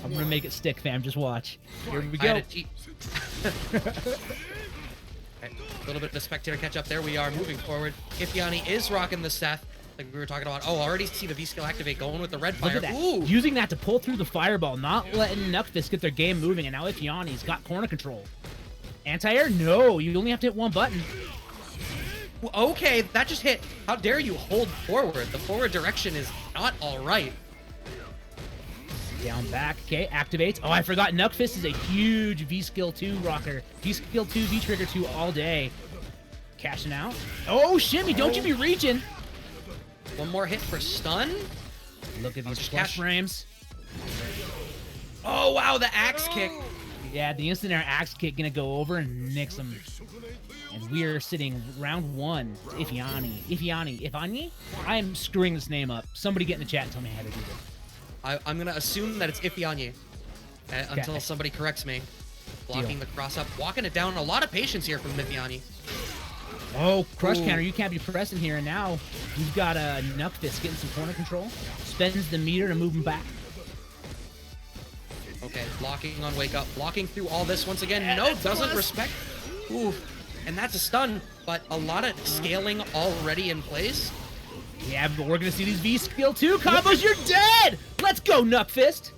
I'm gonna make it stick, fam. Just watch. Here we go. Okay, a little bit of spectator catch up there. We are moving forward. Ifeayni is rocking the Seth, like we were talking about. Oh, already see the V-skill activate going with the red fire. Look at that. Ooh. Using that to pull through the fireball, not letting Noahtheprodigy get their game moving, and now Ifeayni's got corner control. Anti-air? No, you only have to hit one button. Okay, that just hit. How dare you hold forward? The forward direction is not all right. Down back, okay, activates. Oh, I forgot Noahtheprodigy is a huge V-Skill 2 rocker. V-Skill 2, V-Trigger 2 all day. Cashing out. Oh, shimmy, don't you be reaching. One more hit for stun. Look at these flash frames. Oh, wow, the axe kick. Yeah, the instant air axe kick gonna go over and nix him. And we are sitting round 1. Ifeayni. I am screwing this name up. Somebody get in the chat and tell me how to do this. I'm going to assume that it's Ifeayni until somebody corrects me. Blocking the cross up, walking it down. A lot of patience here from Ifeayni. Oh, crush counter. You can't be pressing here. And now we've got Noahtheprodigy getting some corner control. Spends the meter to move him back. Okay, blocking on wake up. Blocking through all this once again. No, doesn't respect. Ooh, and that's a stun. But a lot of scaling already in place. Yeah, but we're going to see these V-Skill 2 combos. You're dead! Let's go, Noahtheprodigy.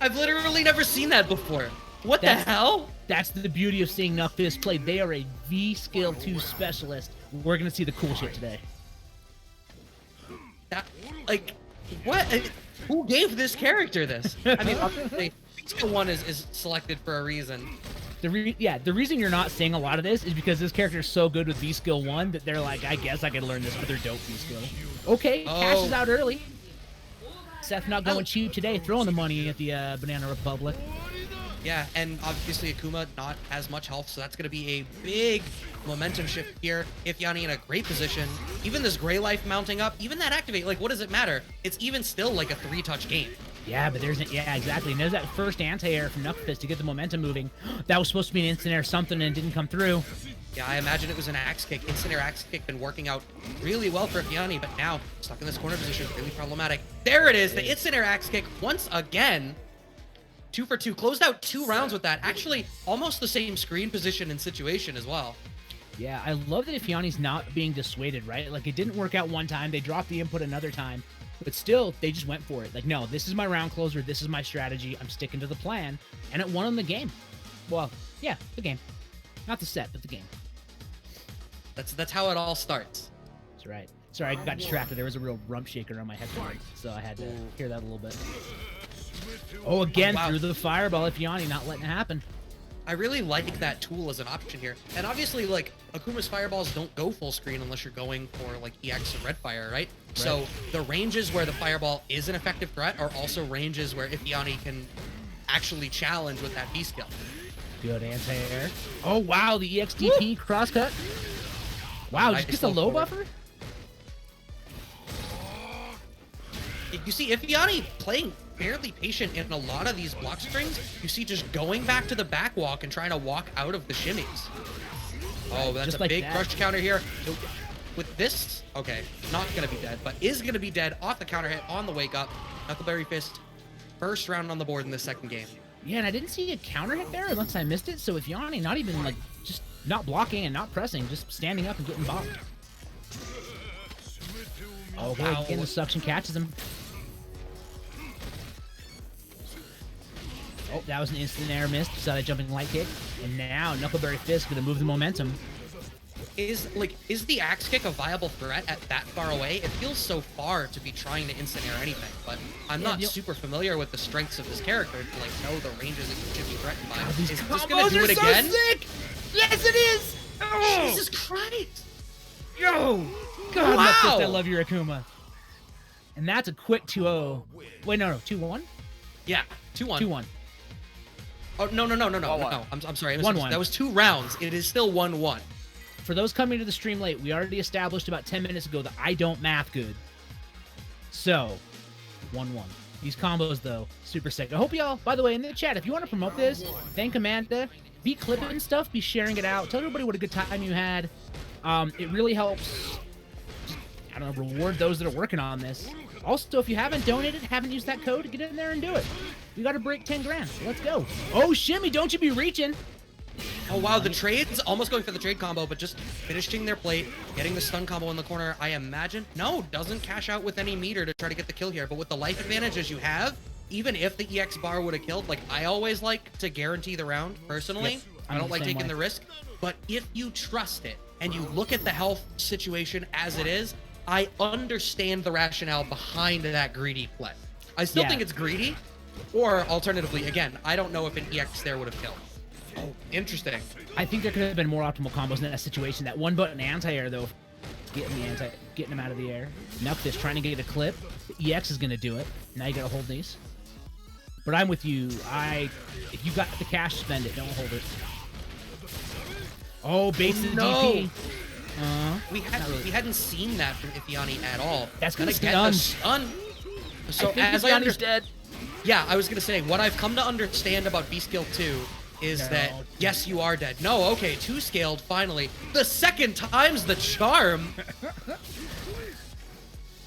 I've literally never seen that before. What the hell? That's the beauty of seeing Noahtheprodigy play. They are a V-Skill 2 specialist. We're going to see the cool shit today. That, like, what? Who gave this character this? I mean, obviously, V-Skill 1 is selected for a reason. The reason you're not seeing a lot of this is because this character is so good with V-Skill 1 that they're like, I guess I could learn this other dope V-Skill. Okay, cashes out early. Seth not going cheap today, throwing the money at the Banana Republic. Yeah, and obviously Akuma not as much health, so that's going to be a big momentum shift here. Ifeayni in a great position. Even this Gray Life mounting up, even that activate, like, what does it matter? It's even still like a 3-touch game. Yeah, but yeah, exactly. And there's that first anti-air from Noahtheprodigy to get the momentum moving. That was supposed to be an instant air something and didn't come through. Yeah, I imagine it was an axe kick. Instant air axe kick been working out really well for Ifeayni, but now stuck in this corner position, really problematic. There it is, the instant air axe kick once again. 2 for 2, closed out 2 rounds with that. Actually, almost the same screen position and situation as well. Yeah, I love that Ifeayni's not being dissuaded, right? Like, it didn't work out one time. They dropped the input another time. But still, they just went for it. Like, no, this is my round closer. This is my strategy. I'm sticking to the plan. And it won them the game. Well, yeah, the game. Not the set, but the game. That's how it all starts. That's right. Sorry, I got distracted. There was a real rump shaker on my headphones, so I had to hear that a little bit. Oh, again, through the fireball. Ifeayni not letting it happen. I really like that tool as an option here. And obviously, like, Akuma's fireballs don't go full screen unless you're going for, like, EX and red fire, right? So the ranges where the fireball is an effective threat are also ranges where Ifeayni can actually challenge with that V-skill. Good anti-air. Oh, wow, the EXDP crosscut. Wow, just a low buffer? You see Ifeayni playing fairly patient in a lot of these block strings. You see just going back to the back walk and trying to walk out of the shimmies. Oh, that's just a big crush counter here. With this, okay, not going to be dead, but is going to be dead off the counter hit on the wake up. Knuckleberry Fist, first round on the board in the second game. Yeah, and I didn't see a counter hit there unless I missed it. So Ifeayni not even, like, just not blocking and not pressing, just standing up and getting bopped. Oh, wow. Again, the suction catches him. Oh, that was an instant air miss. Saw that jumping light kick. And now Knuckleberry Fist going to move the momentum. Is the axe kick a viable threat at that far away? It feels so far to be trying to instant air anything, but I'm not super familiar with the strengths of this character to, like, know the ranges it should be threatened by. Is this gonna do it again? Sick! Yes, it is! Oh, Jesus Christ! Yo! God, wow. I love your Akuma. And that's a quick 2-0. Wait, no, 2-1? Yeah, 2-1. 2-1. Oh, no. I'm sorry. 1-1. That was 2 rounds. It is still 1-1. For those coming to the stream late, we already established about 10 minutes ago that I don't math good. So, 1-1. These combos, though, super sick. I hope y'all, by the way, in the chat, if you want to promote this, thank Amanda. Be clipping stuff, be sharing it out. Tell everybody what a good time you had. It really helps I don't know, reward those that are working on this. Also, if you haven't donated, haven't used that code, get in there and do it. We got to break 10 grand. Let's go. Oh, Shimmy, don't you be reaching. Oh, wow, the trade's almost going for the trade combo, but just finishing their plate, getting the stun combo in the corner, I imagine. No, doesn't cash out with any meter to try to get the kill here, but with the life advantages you have, even if the EX bar would have killed, like, I always like to guarantee the round, personally. Yep, I don't like taking the risk, but if you trust it and you look at the health situation as it is, I understand the rationale behind that greedy play. I still think it's greedy, or alternatively, again, I don't know if an EX there would have killed. Oh, interesting. I think there could have been more optimal combos in that situation. That one button anti-air, though, getting him out of the air. Noahtheprodigy trying to get a clip. The EX is going to do it. Now you got to hold these. But I'm with you. If you got the cash, spend it. Don't hold it. Oh, baits the DP. We hadn't seen that from Ifeayni at all. That's gonna get the stun. So as I understand, yeah, I was gonna say what I've come to understand about B skill 2 is that yes, you are dead. No, okay, 2 scaled finally. The second time's the charm.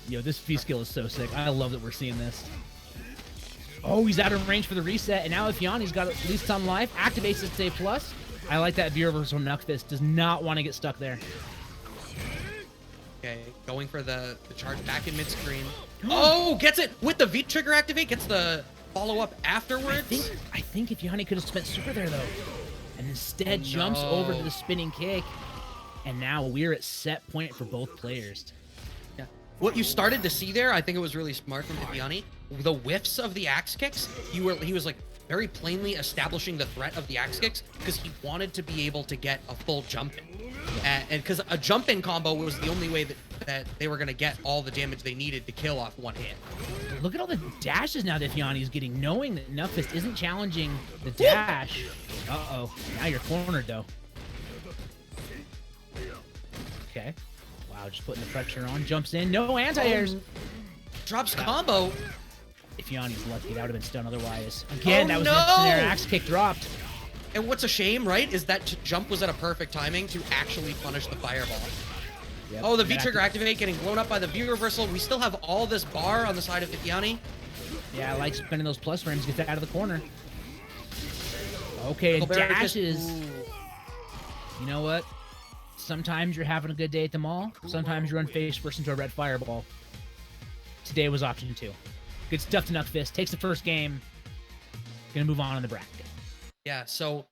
Yo, this B skill is so sick. I love that we're seeing this. Oh, he's out of range for the reset, and now Ifeayni's got at least some life. Activates its A+. I like that view reversal. Noahtheprodigy does not want to get stuck there. Okay, going for the charge back in mid-screen. Oh, gets it with the V-trigger activate, gets the follow-up afterwards. I think Ifeayni could have spent super there, though. And instead jumps over to the spinning kick. And now we're at set point for both players. Yeah. What you started to see there, I think it was really smart from Ifeayni. The whiffs of the axe kicks, he was like very plainly establishing the threat of the axe kicks because he wanted to be able to get a full jump in. And because a jump in combo was the only way that they were going to get all the damage they needed to kill off one hit. Look at all the dashes now that Ifeayni is getting, knowing that Noahtheprodigy isn't challenging the dash. Uh-oh. Now you're cornered, though. Okay. Wow, just putting the pressure on. Jumps in. No anti-airs. Drops combo. Ifeayni's lucky. That would have been stunned otherwise. Again, that was an axe kick dropped. And what's a shame, right, is that jump was at a perfect timing to actually punish the fireball. Yep. Oh, the V-trigger activate getting blown up by the V-reversal. We still have all this bar on the side of Ifeayni. Yeah, I like spending those plus frames to get that out of the corner. Okay, dashes. You know what? Sometimes you're having a good day at the mall. Sometimes you run face first into a red fireball. Today was option 2. Good stuff to Noahtheprodigy. Takes the first game. Gonna move on in the bracket. Yeah, so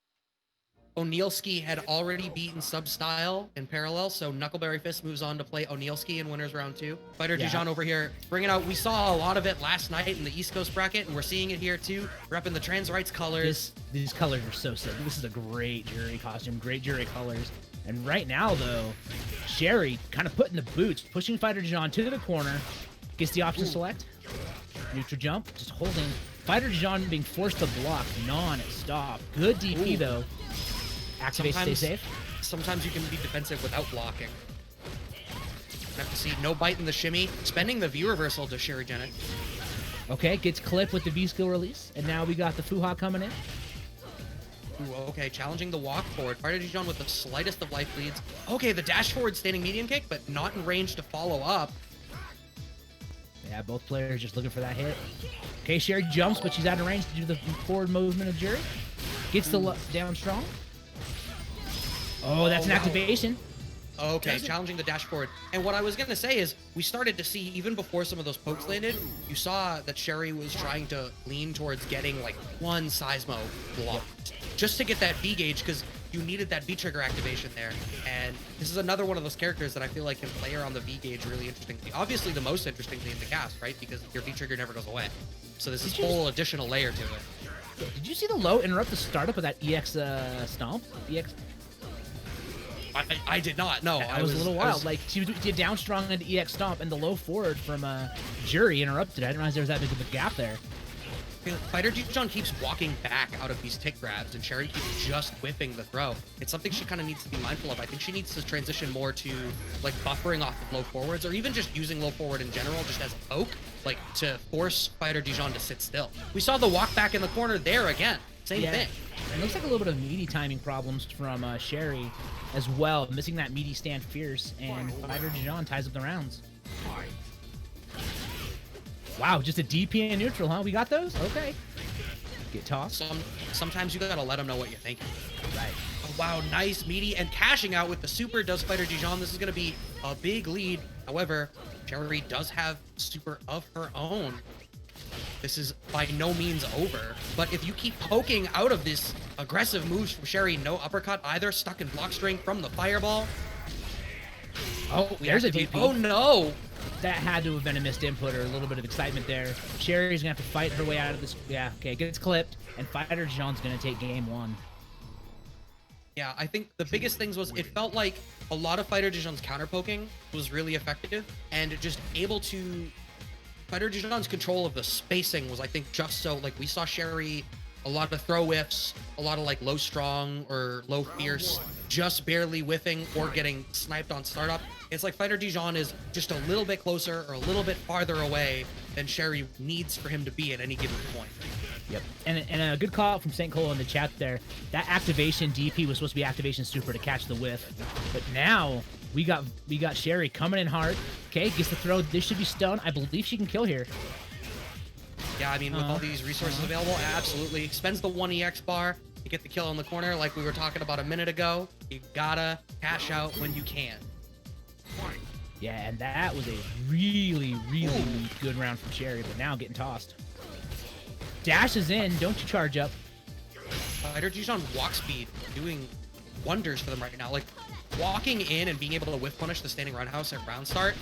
Onealskey had already beaten Substyle in parallel, so Knuckleberry Fist moves on to play Onealskey in winners round 2. FightersDijon over here bringing out, we saw a lot of it last night in the East Coast bracket, and we're seeing it here too, repping the trans rights colors. These colors are so sick. This is a great jury costume, great jury colors. And right now, though, Sherry kind of putting the boots, pushing FightersDijon to the corner, gets the option to select. Neutral jump, just holding. FightersDijon being forced to block non-stop. Good DP, though. Activate, stay safe. Sometimes you can be defensive without blocking. Have to see no bite in the shimmy. Spending the view reversal to SherryJenix. Okay, gets clipped with the V-skill release. And now we got the Fuha coming in. Ooh, okay, challenging the walk forward. FightersDijon with the slightest of life leads. Okay, the dash forward standing medium kick, but not in range to follow up. Yeah, both players just looking for that hit. Okay, Sherry jumps, but she's out of range to do the forward movement of Jury. Gets the down strong. Oh, that's an activation. Okay, challenging the dash forward. And what I was going to say is, we started to see, even before some of those pokes landed, you saw that Sherry was trying to lean towards getting, like, one Seismo block. Just to get that V-gauge, because you needed that V-trigger activation there. And this is another one of those characters that I feel like can play her on the V-gauge really interestingly. Obviously, the most interestingly in the cast, right? Because your V-trigger never goes away. So there's this whole additional layer to it. Did you see the low interrupt the startup of that EX stomp? EX... I did not. No, I was a little wild. Like, she did down strong into EX stomp, and the low forward from Jury interrupted. I didn't realize there was that big of a gap there. FightersDijon keeps walking back out of these tick grabs, and Sherry keeps just whipping the throw. It's something she kind of needs to be mindful of. I think she needs to transition more to, like, buffering off of low forwards, or even just using low forward in general, just as a poke, like, to force FightersDijon to sit still. We saw the walk back in the corner there again. Same thing. It looks like a little bit of meaty timing problems from Sherry as well, missing that meaty stand fierce, and FightersDijon ties up the rounds. Wow, just a DP and neutral, huh? We got those? Okay. Get tossed. Sometimes you gotta let them know what you're thinking. Right. Oh, wow, nice, meaty, and cashing out with the super does FightersDijon. This is gonna be a big lead. However, Sherry does have super of her own. This is by no means over, but if you keep poking out of this aggressive moves from Sherry, no uppercut either, stuck in block string from the fireball. Oh, there's a DP. Oh no! That had to have been a missed input or a little bit of excitement there. Sherry's gonna have to fight her way out of this. Yeah, okay, gets clipped, and FightersDijon's gonna take game 1. Yeah, I think the biggest things was it felt like a lot of FightersDijon's counter poking was really effective, and just able to FightersDijon's control of the spacing was, I think, just so, like, we saw Sherry a lot of throw whiffs, a lot of like low strong or low fierce, just barely whiffing or getting sniped on startup. It's like FightersDijon is just a little bit closer or a little bit farther away than Sherry needs for him to be at any given point. Yep, and a good call out from St. Cole in the chat there. That activation DP was supposed to be activation super to catch the whiff, but now we got Sherry coming in hard. Okay, gets the throw. This should be stun. I believe she can kill here. Yeah, I mean, with all these resources available, absolutely. Spends the 1 EX bar to get the kill in the corner like we were talking about a minute ago. You gotta cash out when you can. Yeah, and that was a really, really good round from Sherry, but now getting tossed. Dashes in, don't you charge up. FightersDijon walk speed doing wonders for them right now. Like, walking in and being able to whiff punish the standing roundhouse at round start.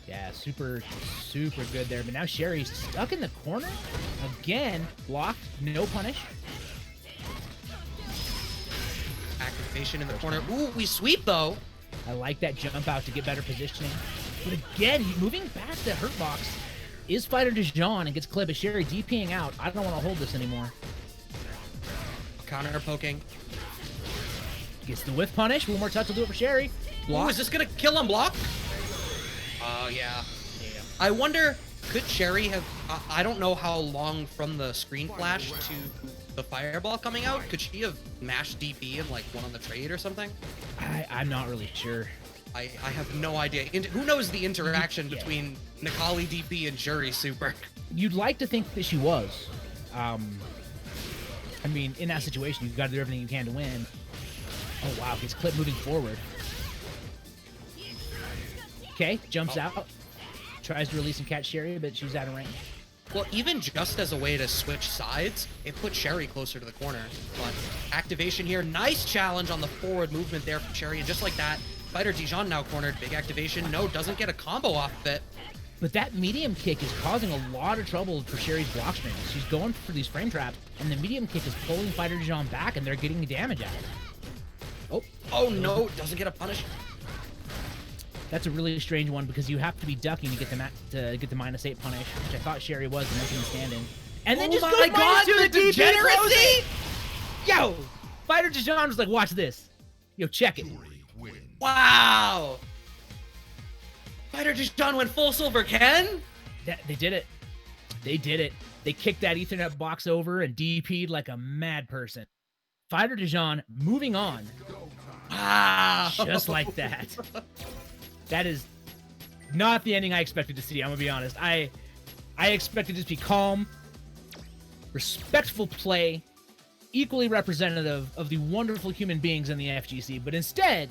Yeah, super, super good there. But now Sherry's stuck in the corner. Again, blocked, no punish. Activation in the corner. Ooh, we sweep, though. I like that jump out to get better positioning. But again, moving back the hurt box is FightersDijon and gets clipped. Sherry DPing out. I don't want to hold this anymore. Counter poking. Gets the whiff punish. One more touch will do it for Sherry. Ooh, is this going to kill on block? Oh, yeah. I wonder, could Sherry have... I don't know how long from the screen flash to the fireball coming out. Could she have mashed DP and, like, won on the trade or something? I'm not really sure. I have no idea. Who knows the interaction between Nikali DP and Jury Super? You'd like to think that she was. I mean, in that situation, you've got to do everything you can to win. Oh, wow. Gets clipped moving forward. Okay, jumps out. Tries to release and catch Sherry, but she's out of range. Well, even just as a way to switch sides, it put Sherry closer to the corner. But activation here. Nice challenge on the forward movement there from Sherry. And just like that, FightersDijon now cornered. Big activation. No, doesn't get a combo off of it. But that medium kick is causing a lot of trouble for Sherry's block strings. She's going for these frame traps, and the medium kick is pulling FightersDijon back, and they're getting damage out of it. Oh no, doesn't get a punish. That's a really strange one because you have to be ducking to get the -8 punish, which I thought Sherry was and making standing. And then just goes -2 the degeneracy! Yo! FightersDijon was like, watch this. Yo, check it. Wow! FightersDijon went full silver Ken? They did it. They did it. They kicked that Ethernet box over and DP'd like a mad person. FightersDijon moving on. Wow! Just like that. That is not the ending I expected to see, I'm gonna be honest. I expected this to be calm, respectful play, equally representative of the wonderful human beings in the FGC, but instead,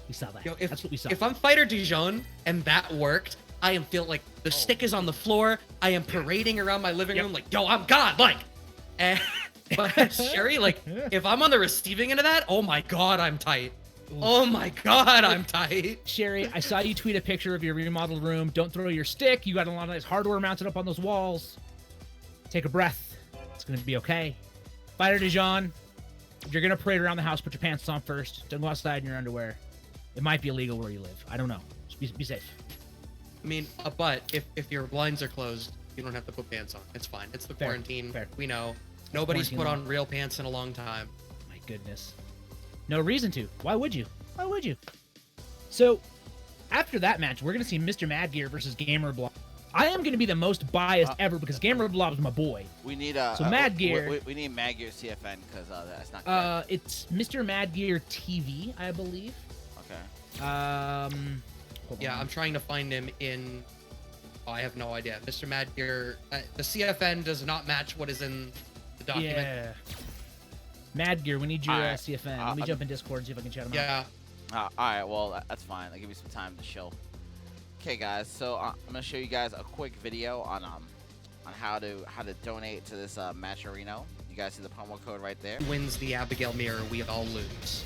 we saw that. Yo, that's what we saw. If I'm FightersDijon and that worked, I am feeling like the stick is on the floor, I am parading around my living room like, yo, I'm God, like. And, but Sherry, like, if I'm on the receiving end of that, oh my God, I'm tight. Oh my God, I'm tight. Sherry, I saw you tweet a picture of your remodeled room. Don't throw your stick. You got a lot of nice hardware mounted up on those walls. Take a breath. It's going to be okay. FightersDijon, if you're going to parade around the house, put your pants on first. Don't go outside in your underwear. It might be illegal where you live. I don't know. Just be safe. I mean, but if your blinds are closed, you don't have to put pants on. It's fine. It's the quarantine. Fair. We know. Nobody's put on real pants in a long time. My goodness. No reason to. Why would you? Why would you? So, after that match, we're going to see Mr. Madgear versus Gamerblob. I am going to be the most biased ever because Gamerblob is my boy. We need Madgear. We need Madgear CFN because that's not good. It's Mr. Madgear TV, I believe. Okay. Hold Yeah, on. I'm trying to find him in... Oh, I have no idea. Mr. Madgear, the CFN does not match what is in the document. Yeah. Madgear, we need your Alright, CFN. Let me jump in Discord and see if I can chat him out. Yeah. Alright, well, that's fine. I'll give you some time to chill. Okay, guys, so I'm gonna show you guys a quick video on how to donate to this match arena. You guys see the promo code right there. Wins the Abigail mirror, we all lose.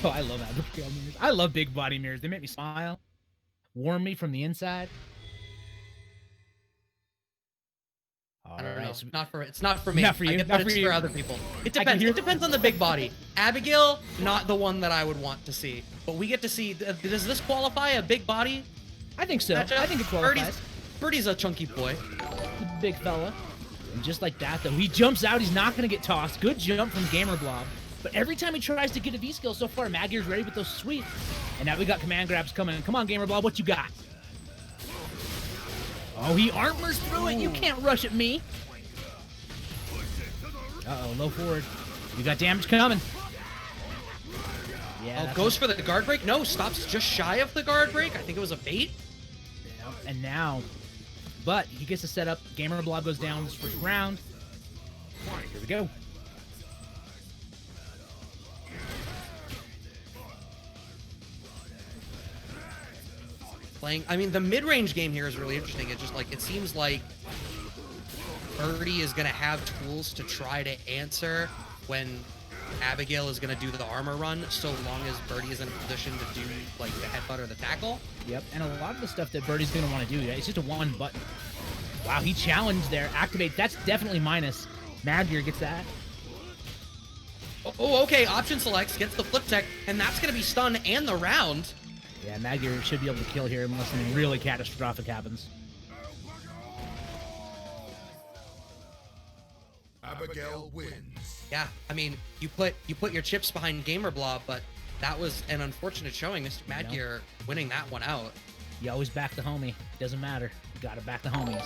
No, I love Abigail mirrors. I love big body mirrors. They make me smile, warm me from the inside. I don't know. So It's not for me. Not for you, I get not that for it's you. for other people. It I can depends. hear- It depends on the big body. Abigail, not the one that I would want to see. But we get to see. Does this qualify a big body? I think so. matchup? I think it qualifies. Birdie's a chunky boy. He's a big fella. And just like that, though, he jumps out. He's not going to get tossed. Good jump from Gamerblob. But every time he tries to get a V-skill so far, Madgear's ready with those sweeps. And now we got command grabs coming. Come on, Gamerblob, what you got? Oh, he armors through it. You can't rush at me. Uh-oh, low forward. You got damage coming. Yeah. Oh, goes for the guard break? No, stops just shy of the guard break. I think it was a bait. Yeah, and now, but he gets to set up. Gamerblob goes down this first round. Here we go. I mean, the mid-range game here is really interesting. It's just like, it seems like Birdie is going to have tools to try to answer when Abigail is going to do the armor run, so long as Birdie is in a position to do, like, the headbutt or the tackle. Yep, and a lot of the stuff that Birdie's going to want to do, it's just a one button. Wow, he challenged there. Activate, that's definitely minus. Madgear gets that. Oh, okay, option selects, gets the flip tech, and that's going to be stun and the round. Yeah, Madgear should be able to kill here unless something really catastrophic happens. Abigail wins. Yeah, I mean, you put your chips behind Gamerblob, but that was an unfortunate showing. Mr. Madgear winning that one out. You always back the homie. Doesn't matter. You gotta back the homies.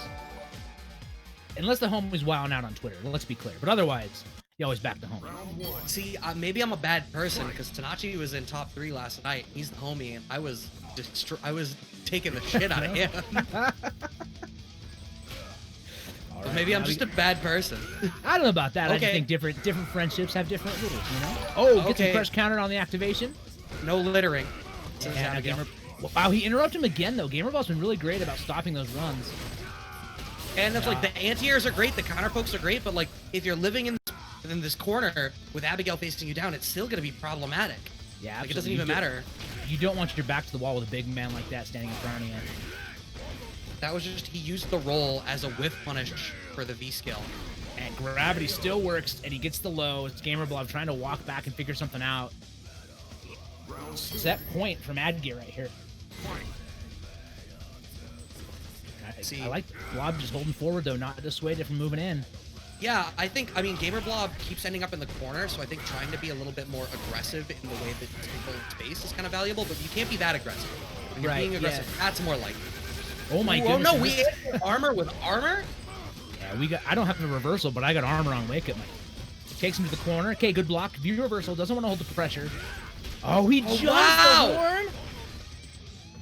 Unless the homie's wilding out on Twitter. Let's be clear. But otherwise, you always back the homie. See, maybe I'm a bad person because Tanachi was in top 3 last night. He's the homie, and I was taking the shit out of him. But maybe I'm just a bad person. I don't know about that. I Okay. just think different friendships have different rules, you know? Oh, gets Okay. some crush counter on the activation. No littering. Says And Abigail. wow, he interrupted him again, though. Gamerball's been really great about stopping those runs. And that's like, the anti-airs are great, the counter pokes are great, but like, if you're living in this corner with Abigail facing you down, it's still going to be problematic. Yeah, Like, it doesn't absolutely. even matter. You don't want your back to the wall with a big man like that standing in front of you. That was just, he used the roll as a whiff punish for the V-skill. And gravity still works, and he gets the low. It's Gamerblob trying to walk back and figure something out. Set point from Madgear right here. See. I like Blob just holding forward, though, not dissuaded from moving in. Yeah, I mean, Gamerblob keeps ending up in the corner, so I think trying to be a little bit more aggressive in the way that he's controlling space is kind of valuable, but you can't be that aggressive. When you're Right, being aggressive, that's more likely. Oh my Ooh, goodness. Oh no, we hit armor with armor? Yeah, I don't have the reversal, but I got armor on Wake Up. Takes him to the corner. Okay, good block. View reversal. Doesn't want to hold the pressure. Oh, he jumps wow. the horn.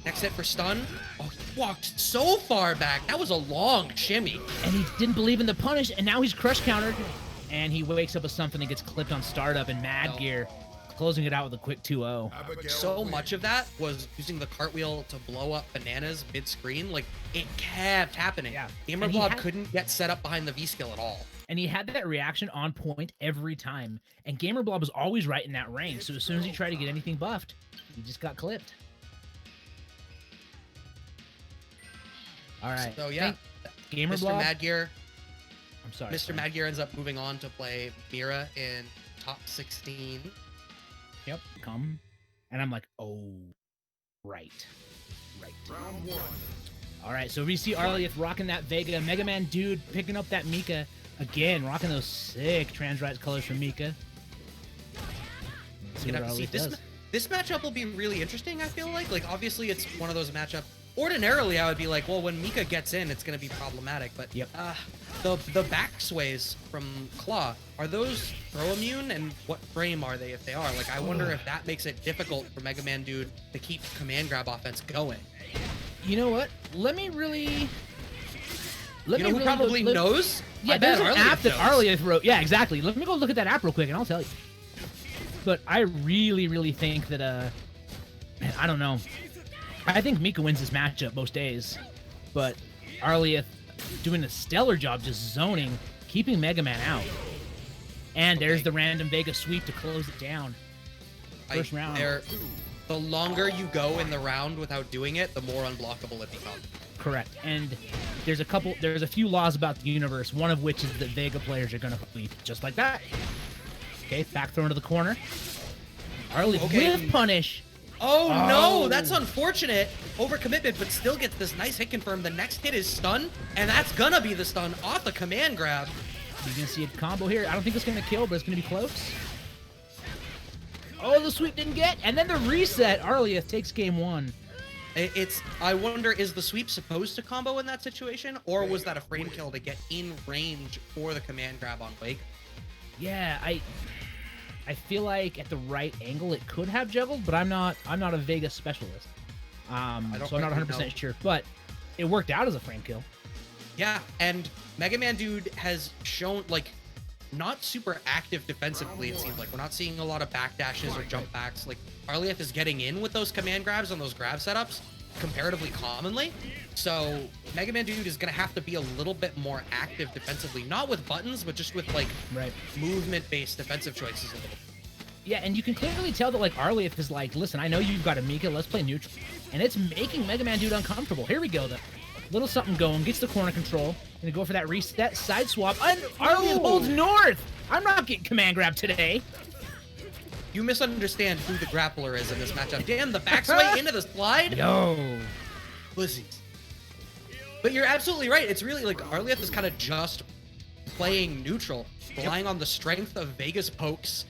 Next hit for stun. Oh, he walked so far back. That was a long shimmy. And he didn't believe in the punish, and now he's crush countered. And he wakes up with something that gets clipped on startup, and Madgear closing it out with a quick 2-0. So much of that was using the cartwheel to blow up bananas mid-screen. Like, it kept happening. Yeah. And he Gamerblob had- couldn't get set up behind the V-skill at all. And he had that reaction on point every time. And Gamerblob was always right in that range. So as soon as he tried to get anything buffed, he just got clipped. All right. So, yeah. Gamerblob. Mr. Madgear. I'm sorry. Mr. Madgear ends up moving on to play Mira in top 16. Yep. Come. And I'm like, oh, right. Round one. All right, so we see Arlieth rocking that Vega. MegamanXDood picking up that Mika. Again, rocking those sick Transrise colors from Mika. Let's see You'd what have to see. Arlieth does. This matchup will be really interesting, I feel like. Like, obviously, it's one of those matchups ordinarily I would be like, well, when Mika gets in, it's going to be problematic. But Yep. the back sways from Claw, are those throw immune? And what frame are they if they are? Like, I wonder if that makes it difficult for MegamanDood to keep command grab offense going. You know what? Let me really... You know who probably knows? Yeah, there's an app that Arlieth wrote. Yeah, exactly. Let me go look at that app real quick, and I'll tell you. But I really, really think that, man, I don't know. I think Mika wins this matchup most days. But Arlieth doing a stellar job just zoning, keeping Mega Man out. And there's the random Vega sweep to close it down. First round. The longer you go in the round without doing it, the more unblockable it becomes. Correct. And there's a few laws about the universe, one of which is that Vega players are going to sweep just like that. Okay, back throw into the corner. Arlieth with punish. Oh, no, that's unfortunate. Overcommitment, but still gets this nice hit confirmed. The next hit is stun, and that's gonna be the stun off the command grab. You're gonna see a combo here. I don't think it's gonna kill, but it's gonna be close. Oh, the sweep didn't get, and then the reset. Arlieth takes game one. I wonder, is the sweep supposed to combo in that situation, or was that a frame kill to get in range for the command grab on Wake? Yeah, I feel like at the right angle it could have juggled, but I'm not a Vega specialist. So I'm not 100% sure, but it worked out as a frame kill. Yeah, and MegamanDood has shown, like, not super active defensively, it seems like. We're not seeing a lot of backdashes or jump backs. Like, Arlieth is getting in with those command grabs on those grab setups comparatively commonly. So MegamanDood is going to have to be a little bit more active defensively. Not with buttons, but just with, like, movement-based defensive choices a little bit. Yeah, and you can clearly tell that, like, Arlieth is like, listen, I know you've got a Mika, let's play neutral. And it's making MegamanDood uncomfortable. Here we go, though. Little something going, gets the corner control. Gonna go for that reset, side swap, and Arlieth holds north! I'm not getting command grab today. You misunderstand who the grappler is in this matchup. Damn, the backsway into the slide? Yo. Pussies. But you're absolutely right. It's really like Arlieth is kind of just playing neutral, relying on the strength of Vega's pokes,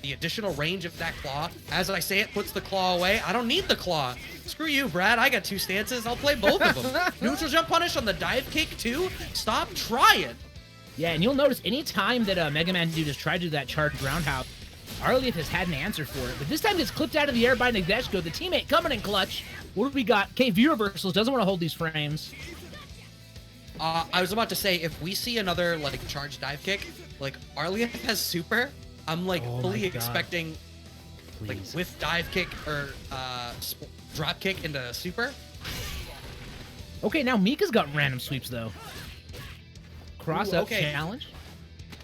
the additional range of that claw. As I say it, puts the claw away. I don't need the claw. Screw you, Brad. I got two stances. I'll play both of them. Neutral jump punish on the dive kick, too? Stop trying. Yeah, and you'll notice any time that MegamanDood has tried to do that charged roundhouse, Arlieth has had an answer for it. But this time it's clipped out of the air by Nadeshko. The teammate coming in clutch. What do we got? Okay, V reversals. Doesn't want to hold these frames. I was about to say, if we see another, like, charge dive kick, like, Arlieth has super, I'm, like, fully expecting, like, with dive kick or drop kick into super. Okay, now Mika's got random sweeps, though. Cross-up challenge.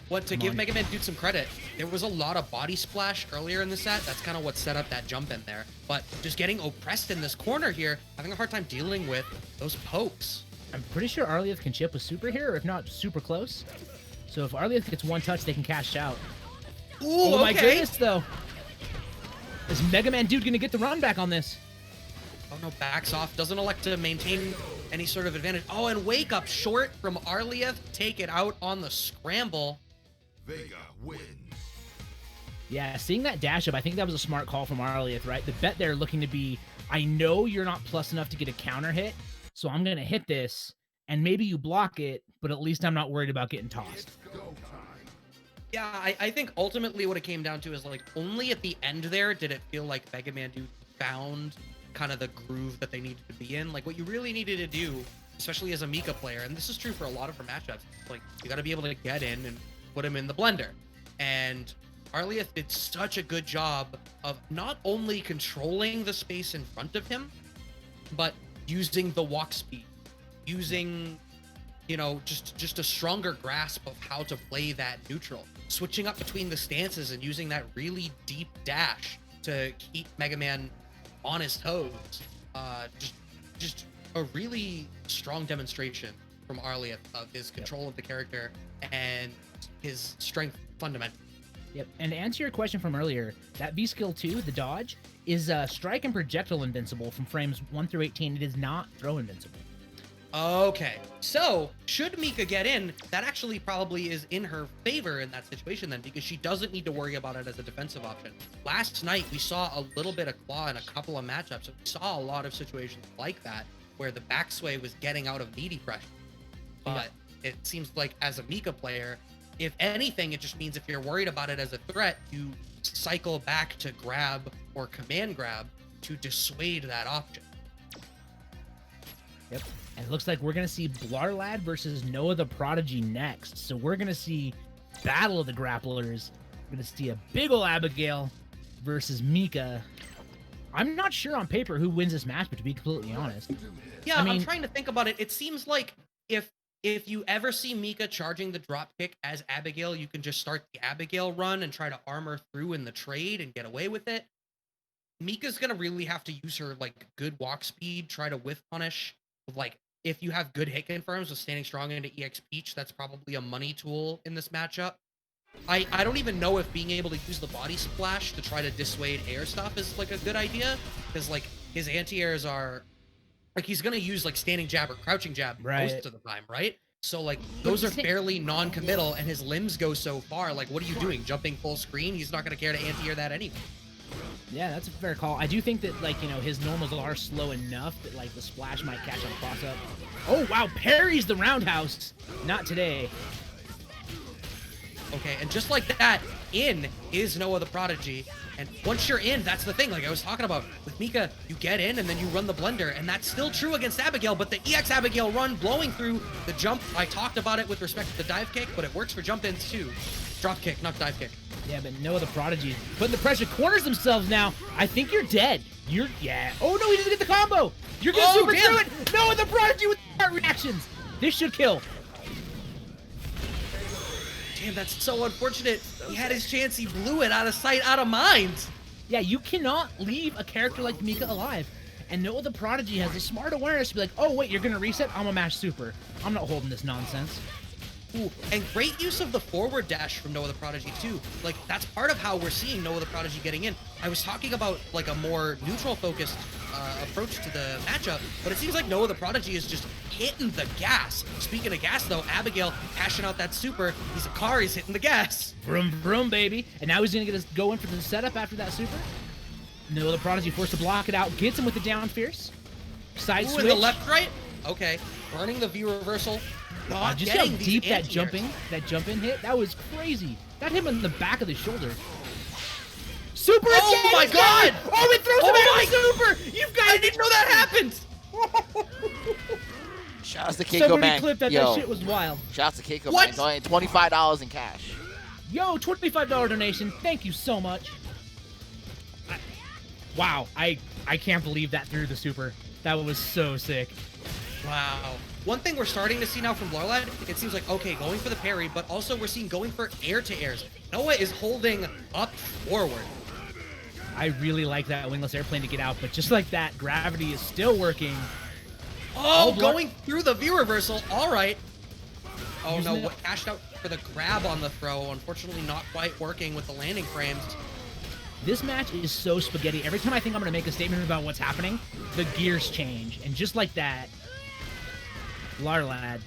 What, to give MegamanDood some credit, there was a lot of body splash earlier in the set. That's kind of what set up that jump in there. But just getting oppressed in this corner here, having a hard time dealing with those pokes. I'm pretty sure Arlieth can chip with super here, or if not, super close. So if Arlieth gets one touch, they can cash out. Ooh, oh my goodness, though. Is MegamanDood gonna get the run back on this? Oh no, backs off. Doesn't elect to maintain any sort of advantage. Oh, and wake up short from Arlieth. Take it out on the scramble. Vega wins. Yeah, seeing that dash up, I think that was a smart call from Arlieth, right? The bet there looking to be, I know you're not plus enough to get a counter hit, so I'm gonna hit this, and maybe you block it, but at least I'm not worried about getting tossed. Yeah, I think ultimately what it came down to is, like, only at the end there did it feel like MegamanDood found kind of the groove that they needed to be in. Like, what you really needed to do, especially as a Mika player, and this is true for a lot of her matchups, like, you got to be able to get in and put him in the blender. And Arlieth did such a good job of not only controlling the space in front of him, but using the walk speed, using, you know, just a stronger grasp of how to play that neutral, switching up between the stances and using that really deep dash to keep Mega Man on his toes. Just a really strong demonstration from Arlieth of his control of the character and his strength fundamentally. Yep, and to answer your question from earlier, that V skill 2, the dodge, is strike and projectile invincible from frames 1 through 18. It is not throw invincible. Okay, so should Mika get in, that actually probably is in her favor in that situation then, because she doesn't need to worry about it as a defensive option. Last night, we saw a little bit of claw in a couple of matchups. We saw a lot of situations like that where the back sway was getting out of meaty pressure. But it seems like as a Mika player, if anything, it just means if you're worried about it as a threat, you cycle back to grab or command grab to dissuade that option. Yep. And it looks like we're going to see Blarr Lad versus Noahtheprodigy next. So we're going to see Battle of the Grapplers. We're going to see a big ol' Abigail versus Mika. I'm not sure on paper who wins this match, but to be completely honest. Yeah, I mean, I'm trying to think about it. It seems like if you ever see Mika charging the drop kick as Abigail, you can just start the Abigail run and try to armor through in the trade and get away with it. Mika's going to really have to use her, like, good walk speed, try to whiff punish. Like, if you have good hit confirms with standing strong into EX Peach, that's probably a money tool in this matchup. I don't even know if being able to use the body splash to try to dissuade air stuff is, like, a good idea. Because, like, his anti-airs are... Like, he's going to use, like, standing jab or crouching jab most of the time, right? So, like, those are fairly non-committal, and his limbs go so far. Like, what are you doing? Jumping full screen? He's not going to care to anti-air that anyway. Yeah, that's a fair call. I do think that, like, you know, his normals are slow enough that, like, the splash might catch on cross-up. Oh, wow, parries the roundhouse. Not today. Okay, and just like that, in is Noahtheprodigy. And once you're in, that's the thing, like I was talking about. With Mika, you get in and then you run the blender, and that's still true against Abigail, but the EX Abigail run blowing through the jump, I talked about it with respect to the dive kick, but it works for jump ins too. Drop kick, not dive kick. Yeah, but Noahtheprodigy putting the pressure, corners themselves now. I think you're dead. Yeah. Oh, no, he doesn't get the combo. You're going to super through it. Noahtheprodigy with heart reactions. This should kill. Damn, that's so unfortunate. He had his chance. He blew it out of sight, out of mind. Yeah, you cannot leave a character like Mika alive. And Noahtheprodigy has a smart awareness to be like, oh, wait, you're going to reset? I'm a mash super. I'm not holding this nonsense. Ooh, and great use of the forward dash from Noahtheprodigy too. Like, that's part of how we're seeing Noahtheprodigy getting in. I was talking about, like, a more neutral-focused approach to the matchup, but it seems like Noahtheprodigy is just hitting the gas. Speaking of gas, though, Abigail cashing out that super. He's a car, he's hitting the gas. Vroom, vroom, baby. And now he's going to get us going for the setup after that super. Noahtheprodigy forced to block it out, gets him with the down fierce. Side switch. The left, right? Okay. Burning the V reversal. Just see how deep that jump in hit? That was crazy. That hit him in the back of the shoulder. Super again! Oh my god! Oh, it throws him out of super! You've got I didn't know that happened! Shouts to Keiko Somebody Man. clipped that. Yo, That shit was wild. shouts to Keiko What? Man. Donating $25 in cash. Yo, $25 donation. Thank you so much. Wow, I can't believe that threw the super. That was so sick. Wow. One thing we're starting to see now from Blarr Lad, it seems like, okay, going for the parry, but also we're seeing going for air-to-airs. Noah is holding up forward. I really like that wingless airplane to get out, but just like that, gravity is still working. Oh, going through the V reversal. All right. Oh, no. Using What cashed out for the grab on the throw. Unfortunately, not quite working with the landing frames. This match is so spaghetti. Every time I think I'm going to make a statement about what's happening, the gears change. And just like that, Blarr Lad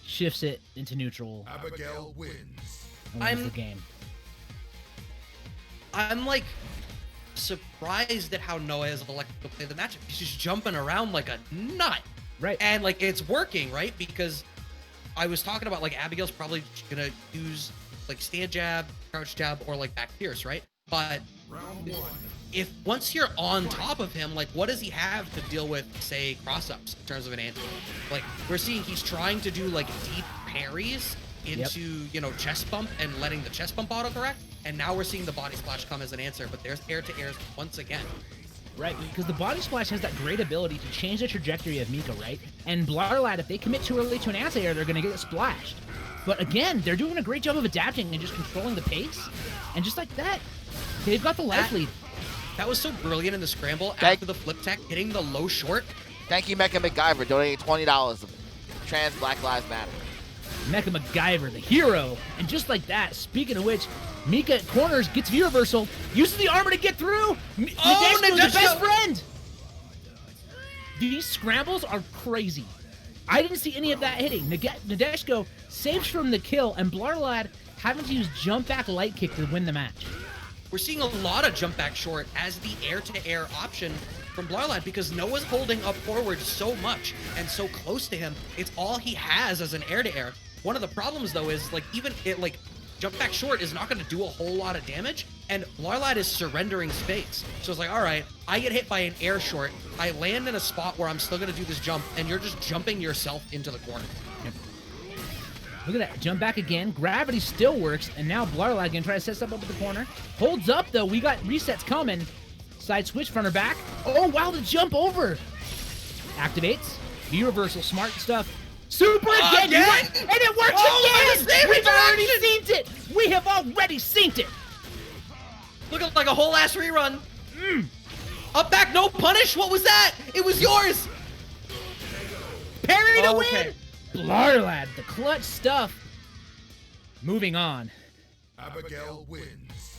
shifts it into neutral. Abigail wins. And wins the game. I'm like surprised at how Noah is elected to play the matchup. He's just jumping around like a nut. Right. And like it's working, right? Because I was talking about like Abigail's probably gonna use like stand jab, crouch jab, or like back pierce, right? But if once you're on top of him, like what does he have to deal with, say, cross-ups in terms of an anti? Like we're seeing he's trying to do like deep parries into, you know, chest bump and letting the chest bump autocorrect. And now we're seeing the body splash come as an answer, but there's air-to-airs once again. Right, because the body splash has that great ability to change the trajectory of Mika, right? And Blarr Lad, if they commit too early to an anti-air, they're going to get splashed. But again, they're doing a great job of adapting and just controlling the pace. And just like that, they've got the life lead. That was so brilliant in the scramble after the flip tech, hitting the low short. Thank you, Mecha MacGyver, donating $20. Trans Black Lives Matter. Mecha MacGyver, the hero. And just like that, speaking of which, Mika corners, gets V reversal, uses the armor to get through. Nadeshko's the best friend. These scrambles are crazy. I didn't see any of that hitting. Nadeshko saves from the kill, and Blarr Lad having to use jump back light kick to win the match. We're seeing a lot of jump back short as the air-to-air option from Blarr Lad because Noah's holding up forward so much and so close to him. It's all he has as an air-to-air. One of the problems, though, is, like, even it, like, jump back short is not going to do a whole lot of damage, and Blarr Lad is surrendering space. So it's like, all right, I get hit by an air short, I land in a spot where I'm still going to do this jump, and you're just jumping yourself into the corner. Yep. Look at that, jump back again. Gravity still works, and now Blarr Lad gonna try to set stuff up at the corner. Holds up, though. We got resets coming. Side switch, front or back. Oh, wow, the jump over. Activates. V-reversal, smart stuff. Super again, again? And it works again! We've already seen it! We have already seen it! Looking like a whole ass rerun. Up back, no punish. What was that? It was yours. Parry to okay. win! Blarr Lad, the clutch stuff. Moving on. Abigail wins.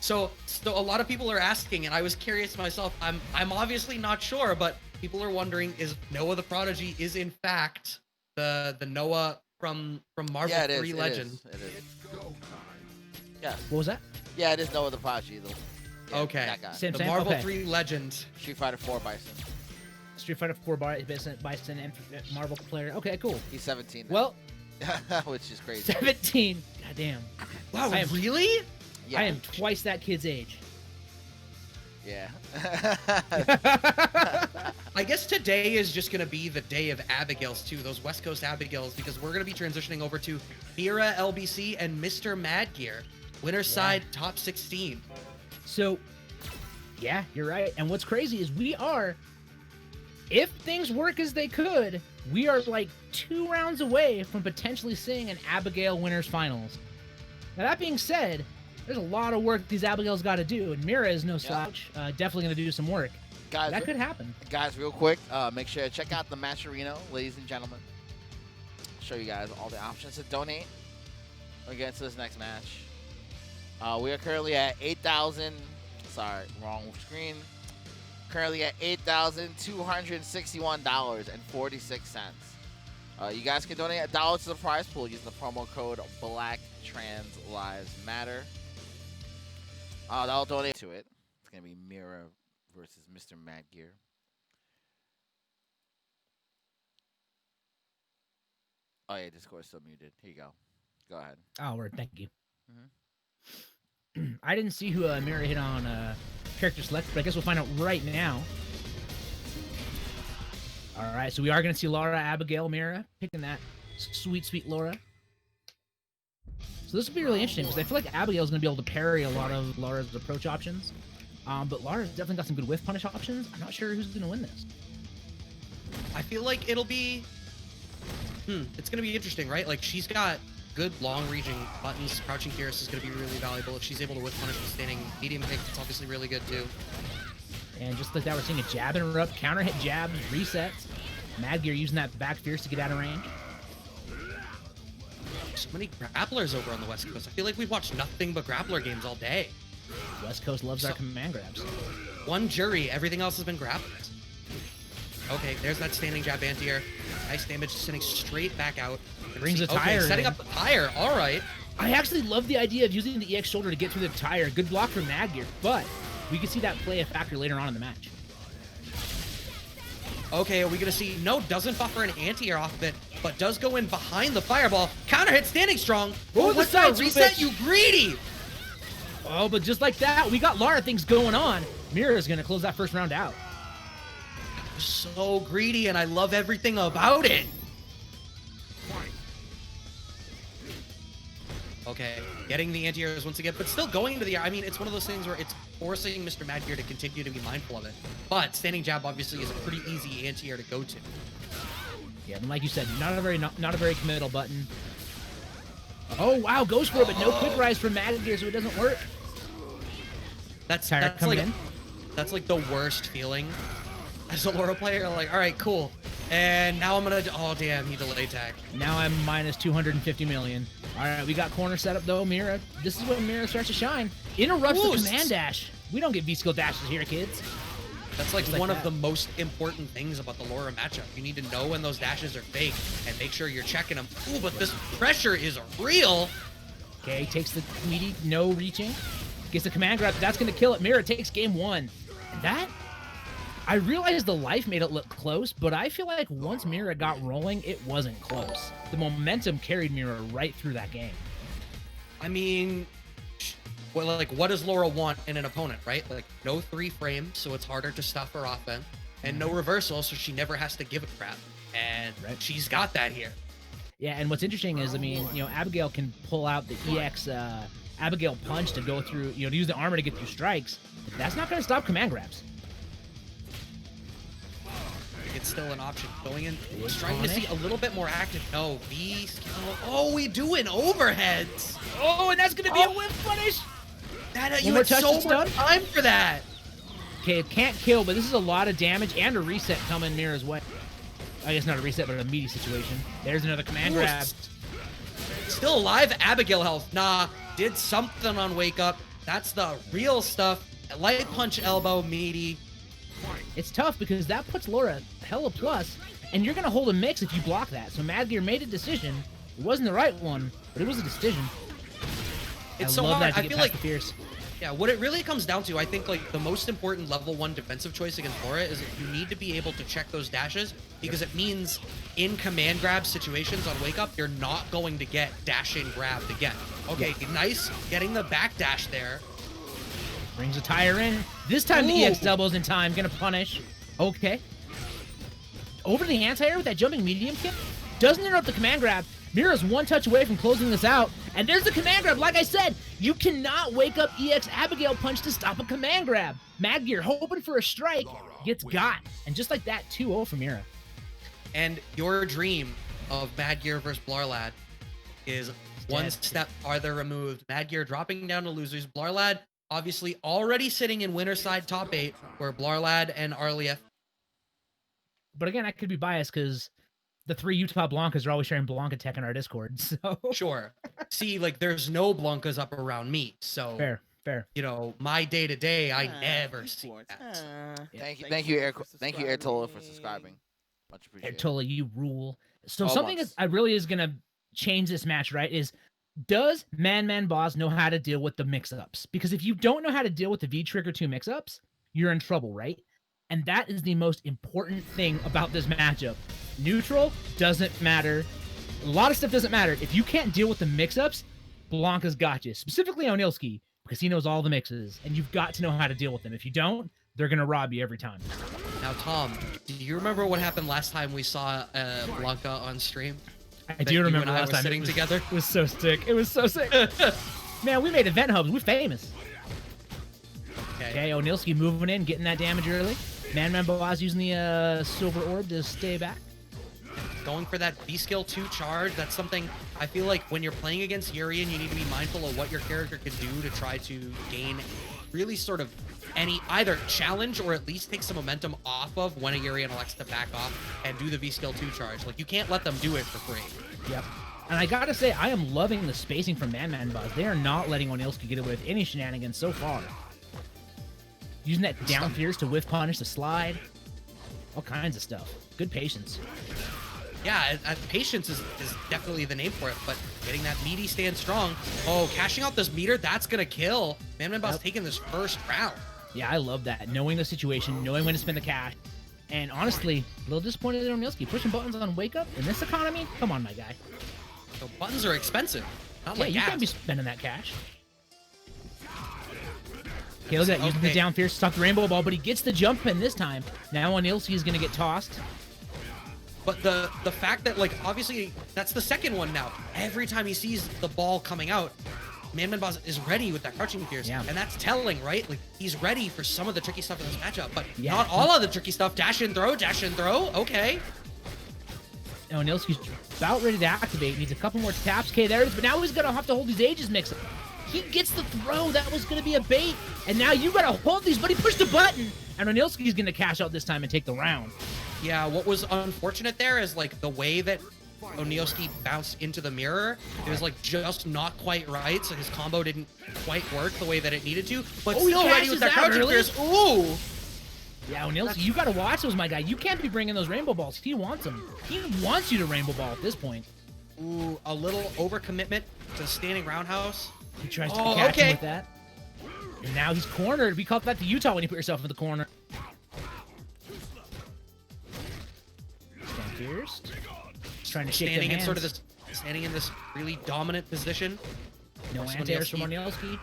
So a lot of people are asking, and I was curious myself. I'm obviously not sure, but people are wondering: is Noahtheprodigy is in fact the Noah from Marvel 3 Legend? It is. Yeah. What was that? Yeah, it is Noahtheprodigy. Yeah, okay. That guy. Same, The same? Marvel Okay. 3 Legend. Street Fighter 4 Bison. Street Fighter 4 Bison and Marvel player. Okay, cool. He's 17 now. Well, which is crazy. 17. Goddamn. Wow, I am- really? Yeah. I am twice that kid's age. Yeah. I guess today is just gonna be the day of Abigails too, those West Coast Abigails, because we're gonna be transitioning over to Mira LBC and Mr Madgear, winner's side top 16. So, yeah, you're right. And what's crazy is we are, if things work as they could, we are like 2 rounds away from potentially seeing an Abigail winners finals. Now, that being said, there's a lot of work these Abigails got to do, and Mira is no slouch. Definitely going to do some work. Guys, That could happen. Guys, real quick, make sure to check out the Match Arena, ladies and gentlemen. Show you guys all the options to donate. We'll get into this next match. We are currently at 8,000. Sorry, wrong screen. Currently at $8,261.46. You guys can donate $1 to the prize pool using the promo code BlackTransLivesMatter. I'll donate to it. It's gonna be Mira versus Mr Madgear. Oh yeah, Discord's still muted. Here you go. Go ahead. Oh, word. Thank you. I didn't see who Mira hit on character select, but I guess we'll find out right now. All right, so we are going to see Laura, Abigail, Mira picking that sweet, sweet Laura. So this will be really interesting because I feel like Abigail's going to be able to parry a lot of Laura's approach options. But Laura's definitely got some good whiff punish options. I'm not sure who's going to win this. I feel like it'll be, it's gonna be interesting, right? Like she's got good long-reaching buttons. Crouching Fierce is gonna be really valuable if she's able to whiff punish with standing medium hit. It's obviously really good too. And just like that, we're seeing a jab interrupt, counter hit jabs, resets. Madgear using that back fierce to get out of range. So many grapplers over on the West Coast. I feel like we've watched nothing but grappler games all day. West Coast loves our command grabs. One jury, everything else has been grapplers. Okay, there's that standing jab anti-air. Nice damage, sending straight back out. Brings a tire Okay, setting in. up the tire. All right. I actually love the idea of using the EX shoulder to get through the tire. Good block from Madgear, but we can see that play a factor later on in the match. Okay, are we gonna see? No, doesn't buffer an anti-air off of it, but does go in behind the fireball. Counter hit, standing strong. Oh, the what's side that? Reset, switch. you greedy! Oh, but just like that, we got Laura things going on. Mira's gonna close that first round out. So greedy, and I love everything about it. Okay, getting the anti-airs once again, but still going into the air. I mean, it's one of those things where it's forcing Mr. Madgear to continue to be mindful of it. But standing jab obviously is a pretty easy anti-air to go to. Yeah, and like you said, not a very committal button. Oh wow, goes for it, but no quick rise from Madgear, so it doesn't work. That's coming like in. That's like the worst feeling as a Laura player. Like, all right, cool. And now I'm gonna. Oh damn, he delayed tag. Now I'm minus 250 million. All right, we got corner setup though. Mira, this is when Mira starts to shine. Interrupts the command dash. We don't get V-skill dashes here, kids. That's like Just like one that. of the most important things about the Laura matchup. You need to know when those dashes are fake and make sure you're checking them. Ooh, but this pressure is real. Okay, takes the meaty, no reaching. Gets the command grab. That's going to kill it. Mira takes game 1. And that I realized the life made it look close, but I feel like once Mira got rolling, it wasn't close. The momentum carried Mira right through that game. I mean, well, like, what does Laura want in an opponent, right? Like, no 3 frames, so it's harder to stop her offense, and no reversal, so she never has to give a crap. And she's got that here. Yeah, and what's interesting is, I mean, you know, Abigail can pull out the EX Abigail punch to go through, you know, to use the armor to get through strikes. But that's not going to stop command grabs. It's still an option. Going in, trying to see a little bit more active. No, V. Oh, we doing overheads. Oh, and that's going to be a whiff punish. That you had so much time for that. Okay, it can't kill, but this is a lot of damage and a reset coming Mira's way. I guess not a reset, but a meaty situation. There's another command grab. Still alive. Abigail health. Nah, did something on wake up. That's the real stuff. Light punch elbow, meaty. It's tough because that puts Laura hella plus, and you're going to hold a mix if you block that. So Madgear made a decision. It wasn't the right one, but it was a decision. It's so hard. I feel like yeah, what it really comes down to, I think, like, the most important level 1 defensive choice against Laura is that you need to be able to check those dashes, because it means in command grab situations on wake up, you're not going to get dash in grabbed again. Okay, nice. Getting the back dash there. Brings a tire in. This time the EX doubles in time. Gonna punish. Okay. Over the anti-air with that jumping medium kick. Doesn't interrupt the command grab. Mira's 1 touch away from closing this out. And there's the command grab. Like I said, you cannot wake up EX Abigail punch to stop a command grab. Madgear hoping for a strike. Gets got. And just like that, 2-0 for Mira. And your dream of Madgear versus Blarr Lad is one step farther removed. Madgear dropping down to losers. Blarr Lad obviously already sitting in winner side top 8, where Blarr Lad and Arlieth. But again, I could be biased because the 3 Utah Blancas are always sharing Blanca tech in our Discord. So sure. See, like, there's no Blancas up around me. So fair. You know, my day to day, I never see that. Thank you, Airtola, for subscribing. Much appreciated. Airtola, you rule. So something that I really is gonna change this match, right? Is does ManManboiz know how to deal with the mix-ups? Because if you don't know how to deal with the V-Trigger 2 mix-ups, you're in trouble, right? And that is the most important thing about this matchup. Neutral doesn't matter. A lot of stuff doesn't matter. If you can't deal with the mix-ups, Blanca's got you. Specifically Onealskey, because he knows all the mixes, and you've got to know how to deal with them. If you don't, they're going to rob you every time. Now, Tom, do you remember what happened last time we saw Blanca on stream? I do remember last time sitting together. It was so sick. It was so sick. Man, we made event hubs. We're famous. Okay, Onealskey moving in, getting that damage early. ManManboiz using the silver orb to stay back. Going for that B-Skill 2 charge. That's something I feel like when you're playing against Urian, you need to be mindful of what your character can do to try to gain really sort of either challenge or at least take some momentum off of when a Urian elects to back off and do the V-Skill 2 charge. Like, you can't let them do it for free. Yep. And I gotta say, I am loving the spacing from ManManboiz. They are not letting Onealskey get away with any shenanigans so far. Using that down fierce to whiff punish, to slide. All kinds of stuff. Good patience. Yeah, patience is definitely the name for it, but getting that meaty stand strong. Oh, cashing out this meter, that's going to kill. ManManboiz taking this first round. Yeah, I love that. Knowing the situation, knowing when to spend the cash. And honestly, a little disappointed in Onealskey. Pushing buttons on wake up in this economy? Come on, my guy. So buttons are expensive. Not like you can't be spending that cash. Okay, look at that. Using the down fierce to stop the rainbow ball, but he gets the jump in this time. Now Onealskey is going to get tossed. But the fact that, like, obviously, that's the second one now. Every time he sees the ball coming out, ManManboiz is ready with that crouching fierce. Yeah. And that's telling, right? Like, he's ready for some of the tricky stuff in this matchup, but not all of the tricky stuff. Dash and throw, okay. Onealskey's about ready to activate. Needs a couple more taps. Okay, there it is, but now he's going to have to hold these ages mix. He gets the throw. That was going to be a bait. And now you got to hold these, but he pushed the button. And Onealskey's going to cash out this time and take the round. Yeah, what was unfortunate there is, like, the way that Onealskey bounced into the mirror, it was, like, just not quite right, so his combo didn't quite work the way that it needed to, but still ready with that crouching fierce. Ooh! Yeah, Onealskey, you gotta watch those, my guy. You can't be bringing those rainbow balls. He wants them. He wants you to rainbow ball at this point. Ooh, a little overcommitment to standing roundhouse. He tries to catch him with that. And now he's cornered. We call that the Utah when you put yourself in the corner. Fierce. Trying to shake Standing them in sort of hands. standing in this really dominant position. No Force anti-airs from Onealskey. Onealskey.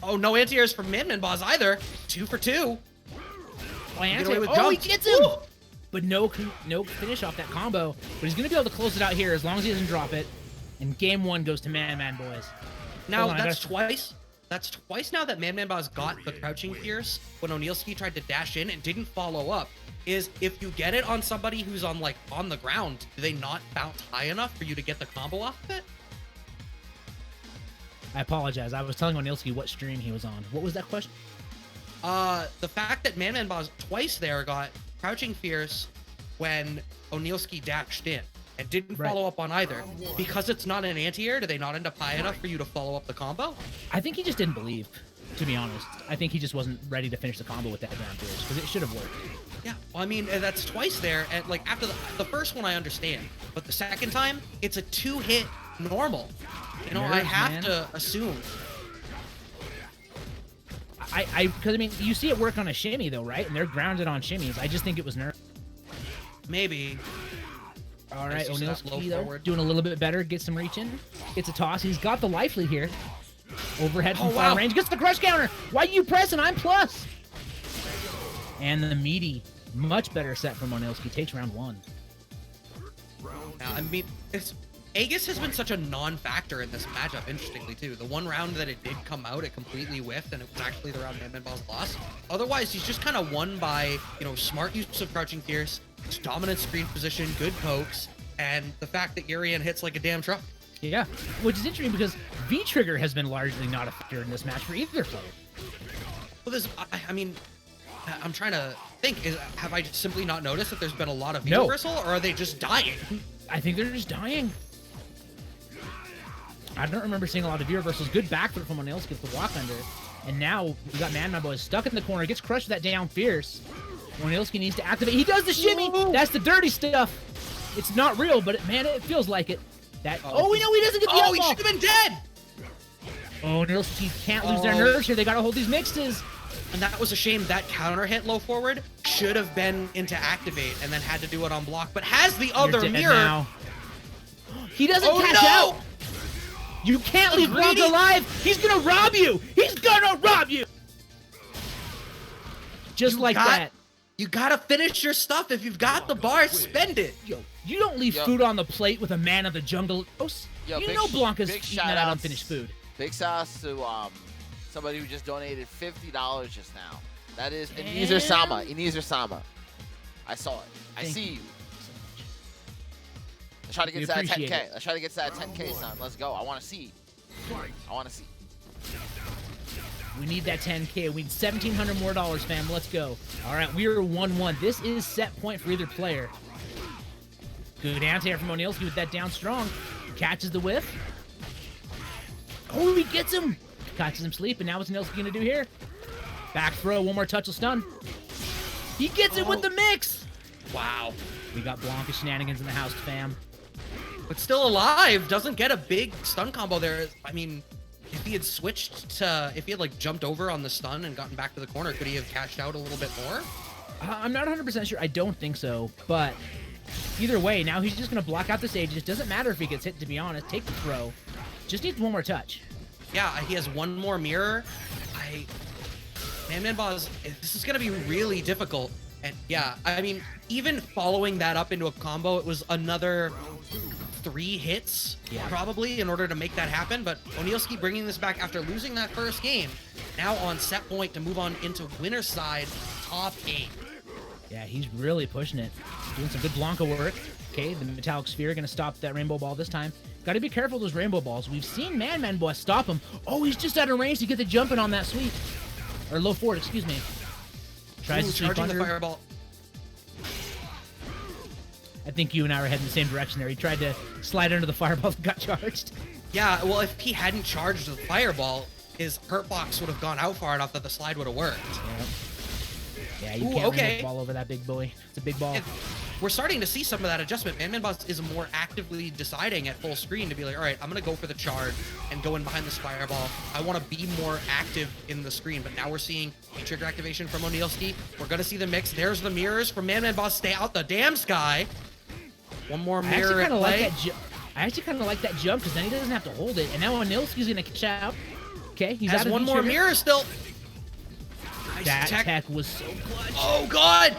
Oh, no anti-airs from ManManboiz either. 2 for 2. Oh, Get away with oh, he jump. gets him! But no finish off that combo. But he's going to be able to close it out here as long as he doesn't drop it. And game 1 goes to ManManboiz. Now, that's twice. That's twice now that ManManboiz got the crouching fierce when Onealskey tried to dash in and didn't follow up. Is if you get it on somebody who's on the ground, do they not bounce high enough for you to get the combo off of it? I apologize. I was telling Onealskey what stream he was on. What was that question? The fact that ManManboiz twice there got crouching fierce when Onealskey dashed in and didn't follow up on either. Because it's not an anti-air, do they not end up high enough for you to follow up the combo? I think he just didn't believe, to be honest. I think he just wasn't ready to finish the combo with that down fierce because it should have worked. Yeah, well, I mean, that's twice there, and like after the first one I understand, but the second time, it's a 2-hit normal. You know, I have to assume. Because I mean, you see it work on a shimmy though, right? And they're grounded on shimmies. I just think it was nerf. Maybe. All right, Onealskey though, forward. doing a little bit better. Gets some reach in. Gets a toss. He's got the life lead here. Overhead from far range. Gets the crush counter. Why you pressing? I'm plus. And the meaty, much better set from Onealskey. Takes round 1. Now, I mean, Aegis has been such a non-factor in this matchup, interestingly, too. The one round that it did come out, it completely whiffed, and it was actually the round ManManboiz lost. Otherwise, he's just kind of won by, smart use of crouching fierce, dominant screen position, good pokes, and the fact that Urian hits like a damn truck. Yeah, which is interesting because V-Trigger has been largely not a factor in this match for either player. Well, I mean, I'm trying to think, have I simply not noticed that there's been a lot of V-reversal, or are they just dying? I think they're just dying. I don't remember seeing a lot of V-reversals. Good back foot from Onealskey with the walk under. And now we got ManManboiz stuck in the corner, gets crushed with that down fierce. Onealskey needs to activate. He does the shimmy! Whoa. That's the dirty stuff. It's not real, but it feels like it. Oh, we know he doesn't get the he should have been dead! Oh, Onealskey can't lose their nerves here. They gotta hold these mixes. And that was a shame. That counter hit low forward should have been into activate and then had to do it on block, but has the other mirror. Now. He doesn't catch out. You can't leave Blanc alive. He's gonna rob you. He's gonna rob you. Just like that. You gotta finish your stuff. If you've got the bar, spend it. Yo, you don't leave food on the plate with a man of the jungle. You know Blanca's eating that unfinished food. Big sauce to somebody who just donated $50 just now. That is Inizar Sama. I saw it. I see you. Let's try to get to that 10K. Let's try to get to that 10K, son. Let's go. I want to see. We need that 10K. We need $1,700 more, fam. Let's go. All right, we are 1-1. This is set point for either player. Good anti-air from Onealskey with that down strong. Catches the whiff. Oh, he gets him. Catches him sleep, and now what's Onealskey gonna do here? Back throw, one more touch will stun. He gets it with the mix. Wow. We got Blanca shenanigans in the house, fam. But still alive, doesn't get a big stun combo there. I mean, if he had switched to, if he had like jumped over on the stun and gotten back to the corner, could he have cashed out a little bit more? I'm not 100% sure. I don't think so, but either way, now he's just gonna block out the Aegis. Doesn't matter if he gets hit, to be honest. Take the throw. Just needs one more touch. Yeah, he has one more mirror. ManManboiz, this is gonna be really difficult. And yeah, I mean, even following that up into a combo, it was another 3 hits, probably, in order to make that happen. But Onealskey bringing this back after losing that first game, now on set point to move on into winner's side, top 8. Yeah, he's really pushing it. Doing some good Blanca work. Okay, the metallic sphere gonna stop that rainbow ball this time. Gotta be careful of those rainbow balls. We've seen ManManboiz stop him. Oh, he's just out of range to get the jumping on that sweep. Or low forward, excuse me. Tries to sweep under. The fireball. I think you and I were heading the same direction there. He tried to slide under the fireball and got charged. Yeah, well, if he hadn't charged the fireball, his hurt box would have gone out far enough that the slide would have worked. Yeah, you can't rainbow ball over that big boy. It's a big ball. We're starting to see some of that adjustment. ManManboiz is more actively deciding at full screen to be like, all right, I'm going to go for the charge and go in behind this fireball. I want to be more active in the screen. But now we're seeing a trigger activation from Onealskey. We're going to see the mix. There's the mirrors from ManManboiz. Stay out the damn sky. One more I actually mirror kind at of like play. that. I actually kind of like that jump because then he doesn't have to hold it. And now Onealskey's gonna catch out. Okay, he's Has out of one more trigger. mirror still. That tech was so clutch. Oh god!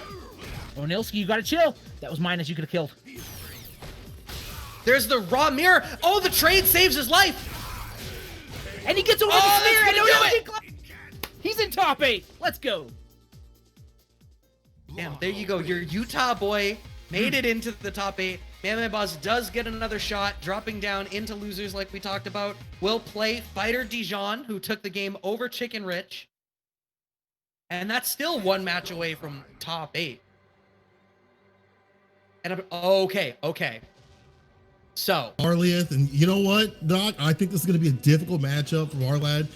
Onealskey, you gotta chill. That was mine that you could have killed. There's the raw mirror. Oh, the trade saves his life. And he gets away Oh, with the that's spear. gonna And do Onealskey he's in top 8. Let's go. Damn, there you go. Your Utah boy made it into the top 8. ManManboiz does get another shot, dropping down into losers like we talked about. Will play FightersDijon, who took the game over Chicken Rich. And that's still one match away from top 8. And okay. So Arlieth, and you know what, Doc? I think this is going to be a difficult matchup for Blarr Lad.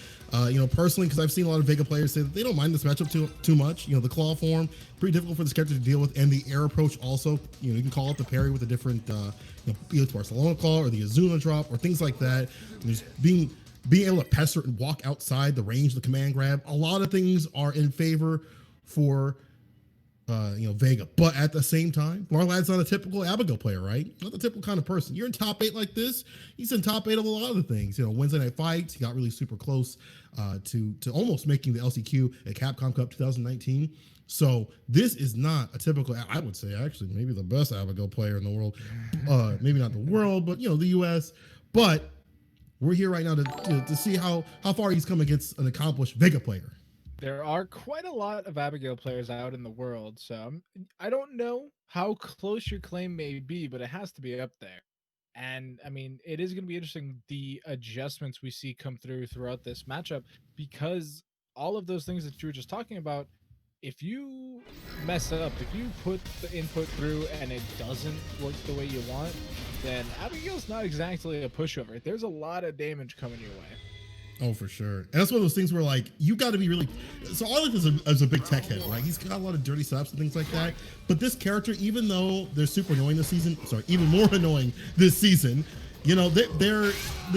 Personally, because I've seen a lot of Vega players say that they don't mind this matchup too much. The claw form, pretty difficult for this character to deal with, and the air approach also. You can call it the parry with a different, either Barcelona claw or the Azuna drop or things like that. And there's being able to pester and walk outside the range of the command grab. A lot of things are in favor for Vega, but at the same time, Blarr Lad's not a typical Abigail player, right? Not the typical kind of person. You're in top 8 like this. He's in top 8 of a lot of the things. Wednesday night fights, he got really super close to almost making the LCQ at Capcom Cup 2019. So this is not a typical, I would say actually maybe the best Abigail player in the world. Maybe not the world, but the US. But we're here right now to see how far he's come against an accomplished Vega player. There are quite a lot of Abigail players out in the world, so I don't know how close your claim may be, but it has to be up there. And I mean, it is going to be interesting the adjustments we see come throughout this matchup, because all of those things that you were just talking about, if you mess up, if you put the input through and it doesn't work the way you want, then Abigail's not exactly a pushover. There's a lot of damage coming your way. Oh, for sure. And that's one of those things where, you got to be really... So Arlieth is a big tech head, right? He's got a lot of dirty slaps and things like that. But this character, even though they're super annoying this season, even more annoying this season, the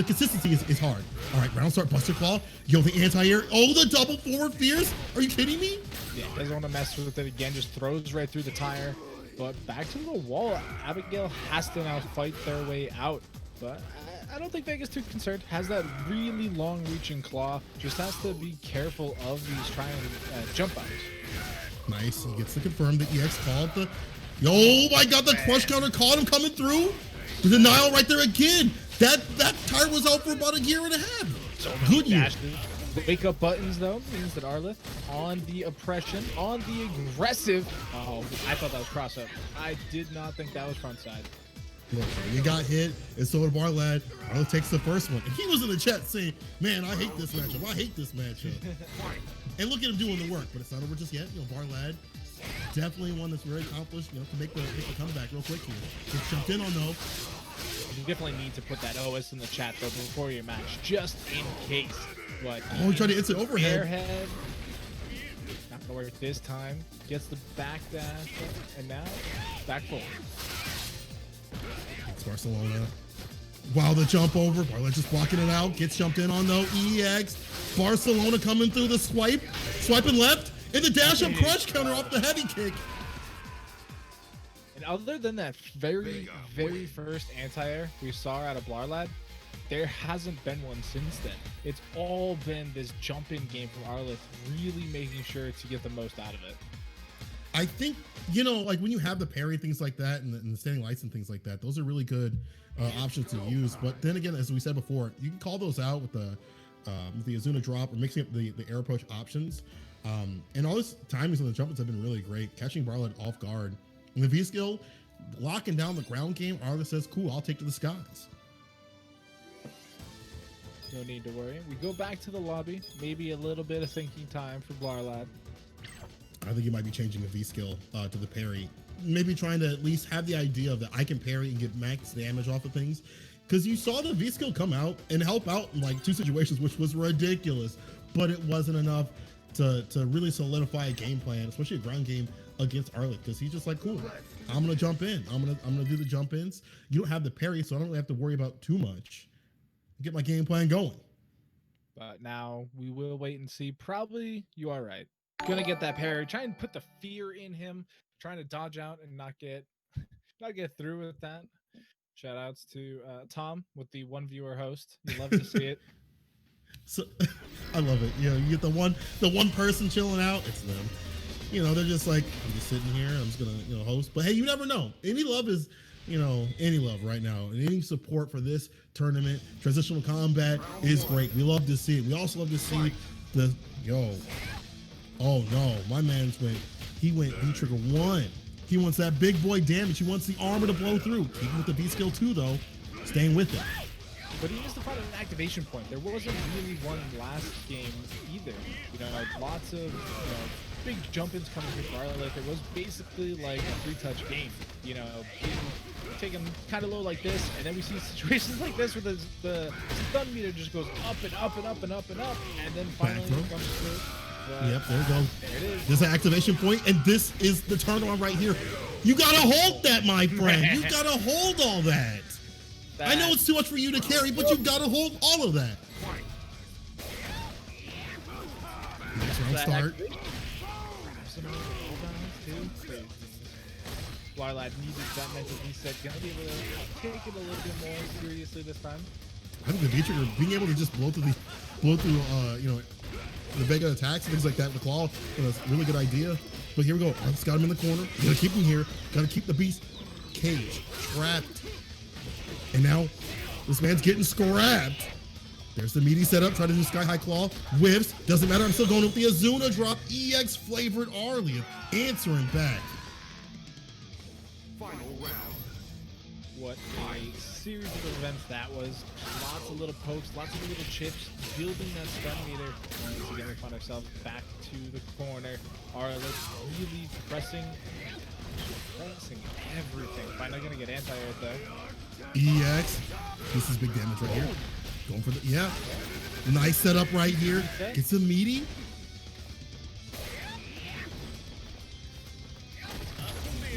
consistency is hard. All right, round start, Buster Claw. The anti-air. Oh, the double forward fierce. Are you kidding me? Yeah, doesn't want to mess with it again. Just throws right through the tire. But back to the wall. Abigail has to now fight their way out. But I don't think Vega's too concerned. Has that really long-reaching claw. Just has to be careful of these trying jump outs. Nice. He gets to confirm the EX call. Oh my God! The crush counter caught him coming through. The denial right there again. That tire was out for about a year and a half. So good year. Wake up buttons though means that Arlieth on the oppression, on the aggressive. Oh, I thought that was cross up. I did not think that was front side. Look, you got hit, and so did Blarr Lad. Arlieth takes the first one. And he was in the chat saying, man, I hate this matchup. I hate this matchup. And look at him doing the work, but it's not over just yet. Blarr Lad, definitely one that's very accomplished, to make the comeback real quick here. Just jumped in on though. You definitely need to put that OS in the chat though before your match, just in case. But he tried to instant overhead. Airhead. Not gonna work this time. Gets the back dash, and now back forward. It's Barcelona. Wow, the jump over. Blarr Lad just blocking it out. Gets jumped in on though. EX. Barcelona coming through the swipe. Swiping left. And the dash up crush counter off the heavy kick. And other than that very first anti-air we saw out of Blarr Lad, there hasn't been one since then. It's all been this jump-in game from Arlieth, really making sure to get the most out of it. I think, when you have the parry, things like that, and the standing lights and things like that, those are really good options to use. But then again, as we said before, you can call those out with the Azuna drop or mixing up the air approach options. And all this timings on the jump-ins have been really great. Catching Blarr Lad off guard. And the V skill, locking down the ground game, Arlieth says, cool, I'll take to the skies. No need to worry. We go back to the lobby. Maybe a little bit of thinking time for Blarr Lad. I think he might be changing the V skill to the parry. Maybe trying to at least have the idea of that I can parry and get max damage off of things. Because you saw the V skill come out and help out in 2 situations, which was ridiculous. But it wasn't enough to really solidify a game plan, especially a ground game against Arlieth. Because he's just cool, I'm going to jump in. I'm gonna do the jump ins. You don't have the parry, so I don't really have to worry about too much. Get my game plan going. But now we will wait and see. Probably you are right. Gonna get that parry. Try and put the fear in him. Trying to dodge out and not get Gotta get through with that. Shout outs to Tom with the one viewer host. You love to see it. So I love it. You know, you get the one person chilling out. It's them. You know, they're just like, I'm just sitting here. I'm just gonna, you know, host. But hey, you never know. Any love is, you know, any love right now, and any support for this tournament. Transitional Combat is great. We love to see it. We also love to see the Oh no, my man's went. He went V-Trigger 1. He wants that big boy damage. He wants the armor to blow through. Keeping with the V skill 2 though, staying with it. But he used to find an activation point. There wasn't really one last game either. You know, like lots of big jump-ins coming through for Arlieth. It was basically like a 3-touch game. You know, being taken kind of low like this, and then we see situations like this where the stun meter just goes up and up and up and up and up, and then finally comes through. Yep, there you go. There it is. There's an activation point, and this is the turn on right here. You gotta hold that, my friend. You gotta hold all that. I know it's too much for you to carry, but you gotta hold all of that. Next round start. Blarr Lad needed that mental reset. Gonna be able to take it a little bit more seriously this time. I think the V-Trigger being able to just blow through you know, the Vega attacks and things like that with the claw, you know, it's a really good idea. But here we go. Let's got him in the corner. Gotta keep him here. Gotta keep the beast caged, trapped. And now this man's getting scrapped. There's the meaty setup. Trying to do sky high claw. Whiffs. Doesn't matter. I'm still going with the Azuna drop. EX flavored Arlieth answering back. Final round. What a series of events that was. Lots of little pokes, lots of little chips, building that stun meter. Once again, we find ourselves back to the corner. Arlieth really pressing everything. Finally gonna get anti-air though. EX. This is big damage right here. Going for the, yeah. Nice setup right here. Gets a meaty.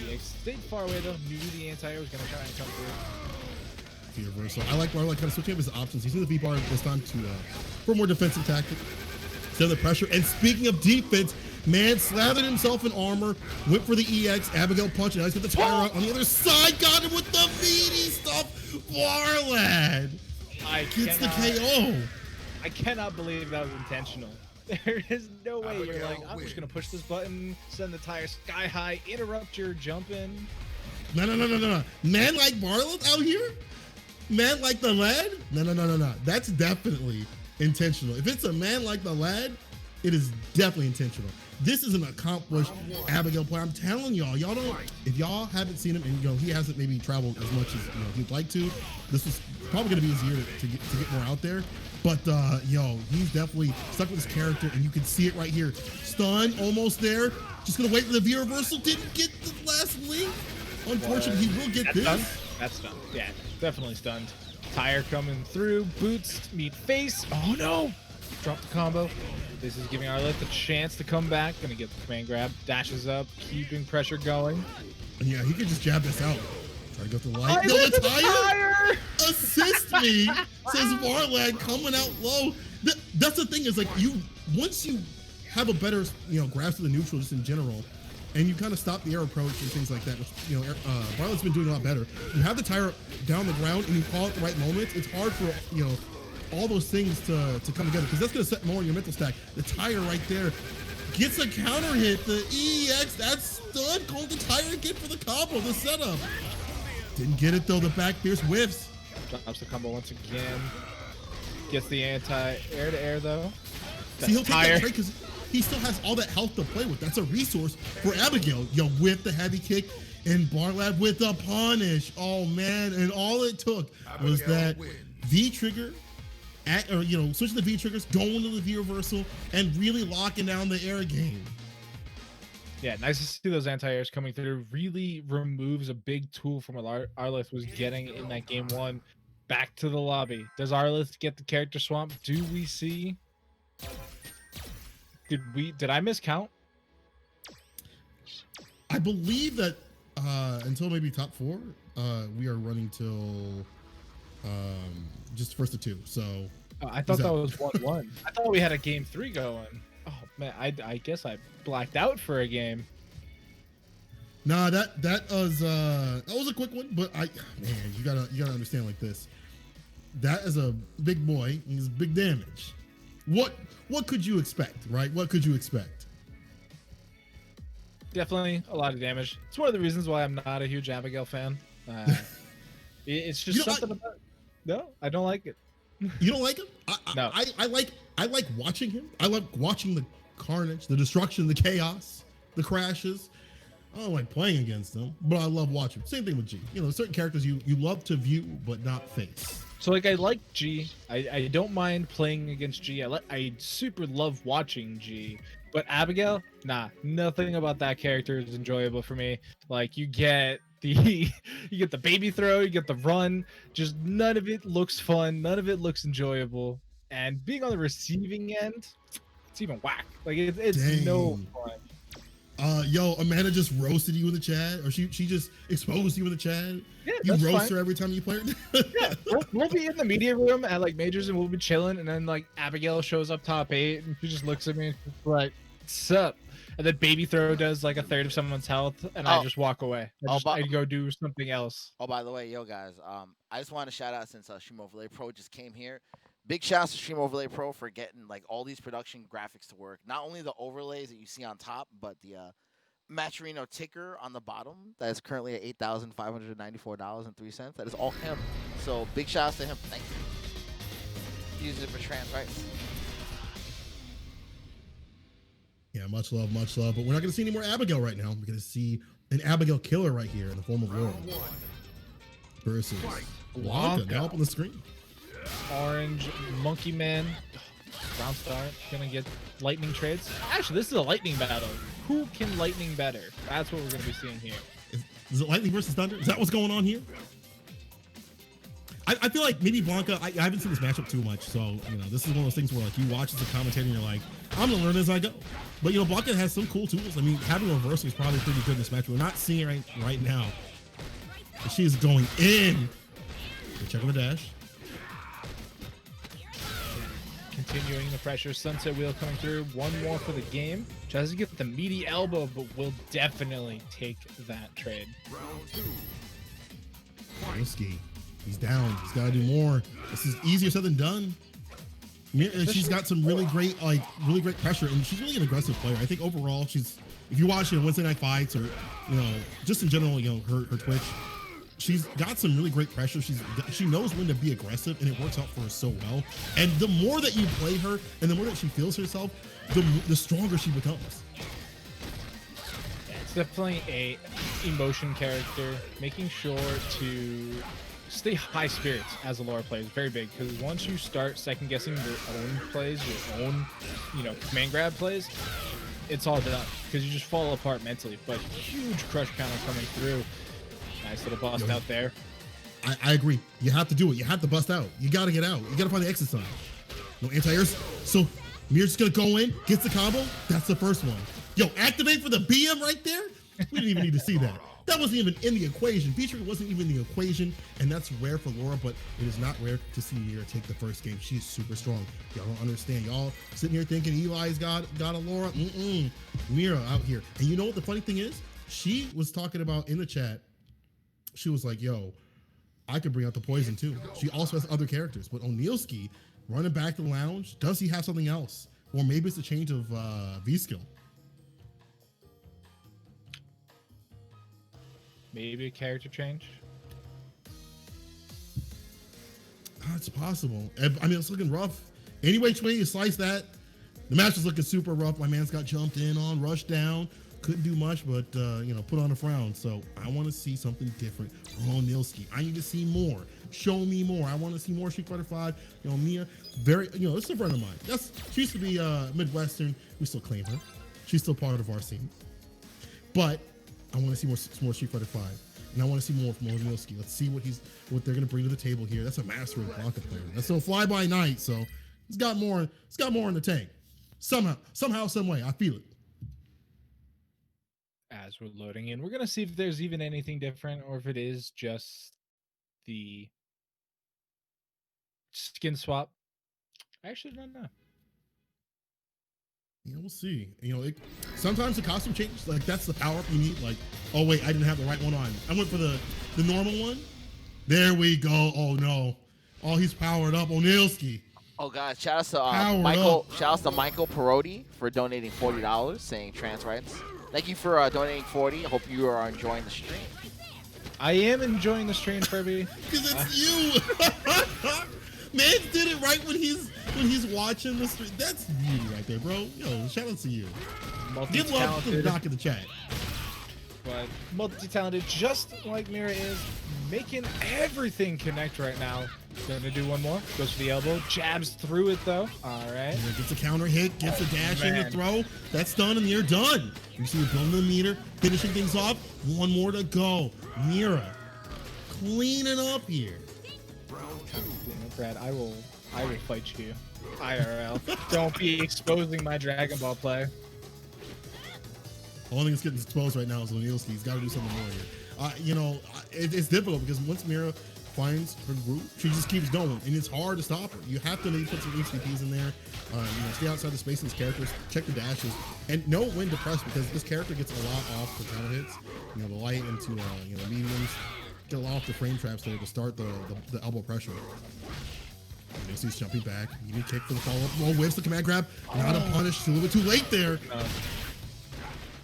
EX stayed far away though. Knew the anti-air was gonna try and come through. Reversal. I like Blarr Lad kind of switching up his options. He's in the V-bar this time for a more defensive tactic. Instead of the pressure. And speaking of defense, man slathered himself in armor, went for the EX, Abigail punch, and now he's got the tire out on the other side. Got him with the meaty stuff. Blarr Lad gets the KO. I cannot believe that was intentional. There is no way you're like, I'm just gonna push this button, send the tire sky high, interrupt your jump in. No. Man like Blarr Lad out here? Man like the lad? No. That's definitely intentional. If it's a man like the lad, it is definitely intentional. This is an accomplished Abigail player. I'm telling y'all don't, if y'all haven't seen him and you know he hasn't maybe traveled as much as you know he'd like to, this was probably gonna be his year to get more out there. But he's definitely stuck with his character, and you can see it right here. Stun, almost there. Just gonna wait for the V reversal. Didn't get the last link. Unfortunately, he will get this. Stunned? That's stunned. Yeah, definitely stunned. Tire coming through. Boots meet face. Oh no! Drop the combo. This is giving Arlieth a chance to come back. Gonna get the command grab. Dashes up, keeping pressure going. And yeah, he could just jab this out. Try to go to the light. No, the tire! Assist me! Says Blarr Lad coming out low. That's the thing is like once you have a better grasp of the neutral just in general, and you kind of stop the air approach and things like that, which Blarr Lad's been doing a lot better. You have the tire down the ground and you call it the right moments. It's hard for all those things to come together because that's gonna set more in your mental stack. The tire right there gets a counter hit. The EX, that's stun. Called the tire again for the combo, the setup. Didn't get it though. The back fierce whiffs. Drops the combo once again. Gets the anti-air to air though. See, he'll take that trade because he still has all that health to play with. That's a resource for Abigail. With the heavy kick and Blarr Lad with the punish. Oh man, and all it took was that V trigger, switching the V triggers, going to the V reversal, and really locking down the air game. Yeah, nice to see those anti-airs coming through. Really removes a big tool from what Arlieth was getting in that game one. Back to the lobby. Does Arlieth get the character swamp? Do we see? Did I miscount? I believe that until maybe top 4, we are running till just first of 2. So I thought that was 1-1. I thought we had a game 3 going. Oh man, I guess I blacked out for a game. Nah, that was a quick one, but man, you gotta understand like this. That is a big boy. He's big damage. What could you expect, right? What could you expect? Definitely a lot of damage. It's one of the reasons why I'm not a huge Abigail fan. It's just something about. No, I don't like it. You don't like him? No. I like watching him. I like watching the carnage, the destruction, the chaos, the crashes. I don't like playing against them, but I love watching. Same thing with G. You know, certain characters you love to view but not face. So like I like G. I don't mind playing against G. I super love watching G. But Abigail, nah, nothing about that character is enjoyable for me. Like you get the baby throw, you get the run, just none of it looks fun, none of it looks enjoyable. And being on the receiving end, it's even whack. Like it's no fun. Yo, Amanda just roasted you in the chat, or she just exposed you in the chat. Yeah, you roast fine. her every time you play her. Yeah, we'll be in the media room at like majors and we'll be chilling, and then like Abigail shows up top 8 and she just looks at me and she's like, "Sup?" And then baby throw does like a third of someone's health, and I just walk away. I go do something else. Oh, by the way, yo guys, I just want to shout out since Stream Overlay Pro just came here. Big shouts to Stream Overlay Pro for getting like all these production graphics to work. Not only the overlays that you see on top, but the Matcherino ticker on the bottom that is currently at $8,594.03. That is all him. So big shouts to him. Thank you. Use it for trans rights. Yeah, much love, much love. But we're not going to see any more Abigail right now. We're going to see an Abigail killer right here in the form of Laura versus Blanka now up on the screen. Orange Monkey Man. Round start. Gonna get lightning trades. Actually, this is a lightning battle. Who can lightning better? That's what we're gonna be seeing here. Is it lightning versus thunder? Is that what's going on here? I feel like maybe Blanka, I haven't seen this matchup too much, so you know this is one of those things where like you watch as a commentator and you're like, I'm gonna learn as I go. But you know, Blanka has some cool tools. I mean, having a reversal is probably pretty good in this match. We're not seeing it right now. But she is going in. Check on the dash. Continuing the pressure, Sunset Wheel coming through. One more for the game. Tries to get the meaty elbow, but will definitely take that trade. Onealskey, he's down. He's got to do more. This is easier said than done. She's got some really great pressure, and she's really an aggressive player. I think overall, she's, if you watch Wednesday Night Fights or just in general, her Twitch, she's got some really great pressure. She knows when to be aggressive, and it works out for her so well. And the more that you play her, and the more that she feels herself, the stronger she becomes. Yeah, it's definitely a emotion character, making sure to stay high spirits as a Laura player is very big, because once you start second guessing your own plays, your own command grab plays, it's all done because you just fall apart mentally. But huge crush counter coming through. Nice little bust out there. I agree. You have to do it. You have to bust out. You got to get out. You got to find the exit sign. No anti-airs. So Mira's just going to go in, gets the combo. That's the first one. Yo, activate for the BM right there. We didn't even need to see that. That wasn't even in the equation. Beatrice wasn't even in the equation, and that's rare for Laura, but it is not rare to see Mira take the first game. She's super strong. Y'all don't understand. Y'all sitting here thinking Eli's got a Laura. Mira out here. And you know what the funny thing is? She was talking about in the chat, she was like, yo, I could bring out the poison too. She also has other characters, but Onealskey running back to the lounge, does he have something else? Or maybe it's a change of V-skill. Maybe a character change. It's possible. I mean, it's looking rough. Any which way you slice that, the match is looking super rough. My man's got jumped in on, rushed down. Couldn't do much, but put on a frown. So I want to see something different from Onealskey. I need to see more. Show me more. I want to see more Street Fighter 5. Mia, this is a friend of mine. She used to be Midwestern. We still claim her. She's still part of our scene. But I want to see more Street Fighter 5, and I want to see more from Onealskey. Let's see what they're gonna bring to the table here. That's a master of Blanka player. That's still fly by night. So he's got more in the tank. Somehow, some way. I feel it. As we're loading in, we're gonna see if there's even anything different, or if it is just the skin swap. I actually don't know. Yeah, we'll see. Sometimes the costume changes. Like that's the power up you need. Like, oh wait, I didn't have the right one on. I went for the normal one. There we go. Oh no. Oh, he's powered up. Onealskey. Oh God! Shout out to Michael. Shout out to Michael Parodi for donating $40, saying trans rights. Thank you for donating 40. I hope you are enjoying the stream. I am enjoying the stream, Furby. Because it's you. Man did it right when he's watching the stream. That's beauty right there, bro. Yo, shout out to you. Give love to the doc in the chat. But multi-talented, just like Mira is, making everything connect right now. Gonna do one more. Goes for the elbow. Jabs through it though. All right. Gets a counter hit. Gets a dash in the throw. That's done, and you're done. You see you're building the meter, finishing things off. One more to go. Mira cleaning up here. Brad, I will fight you. IRL. Don't be exposing my Dragon Ball play. The only thing that's getting exposed right now is Onealskey. He's got to do something more here. It's difficult because once Mira finds her group, she just keeps going, and it's hard to stop her. You have to maybe put some HCPs in there. Stay outside the space of these characters, check the dashes, and know when to press because this character gets a lot off the counter hits. The light into mediums, get a lot off the frame traps there to start the elbow pressure. He's jumping back. You need kick for the follow-up. Roll whiffs the command grab. Not a punish. It's a little bit too late there.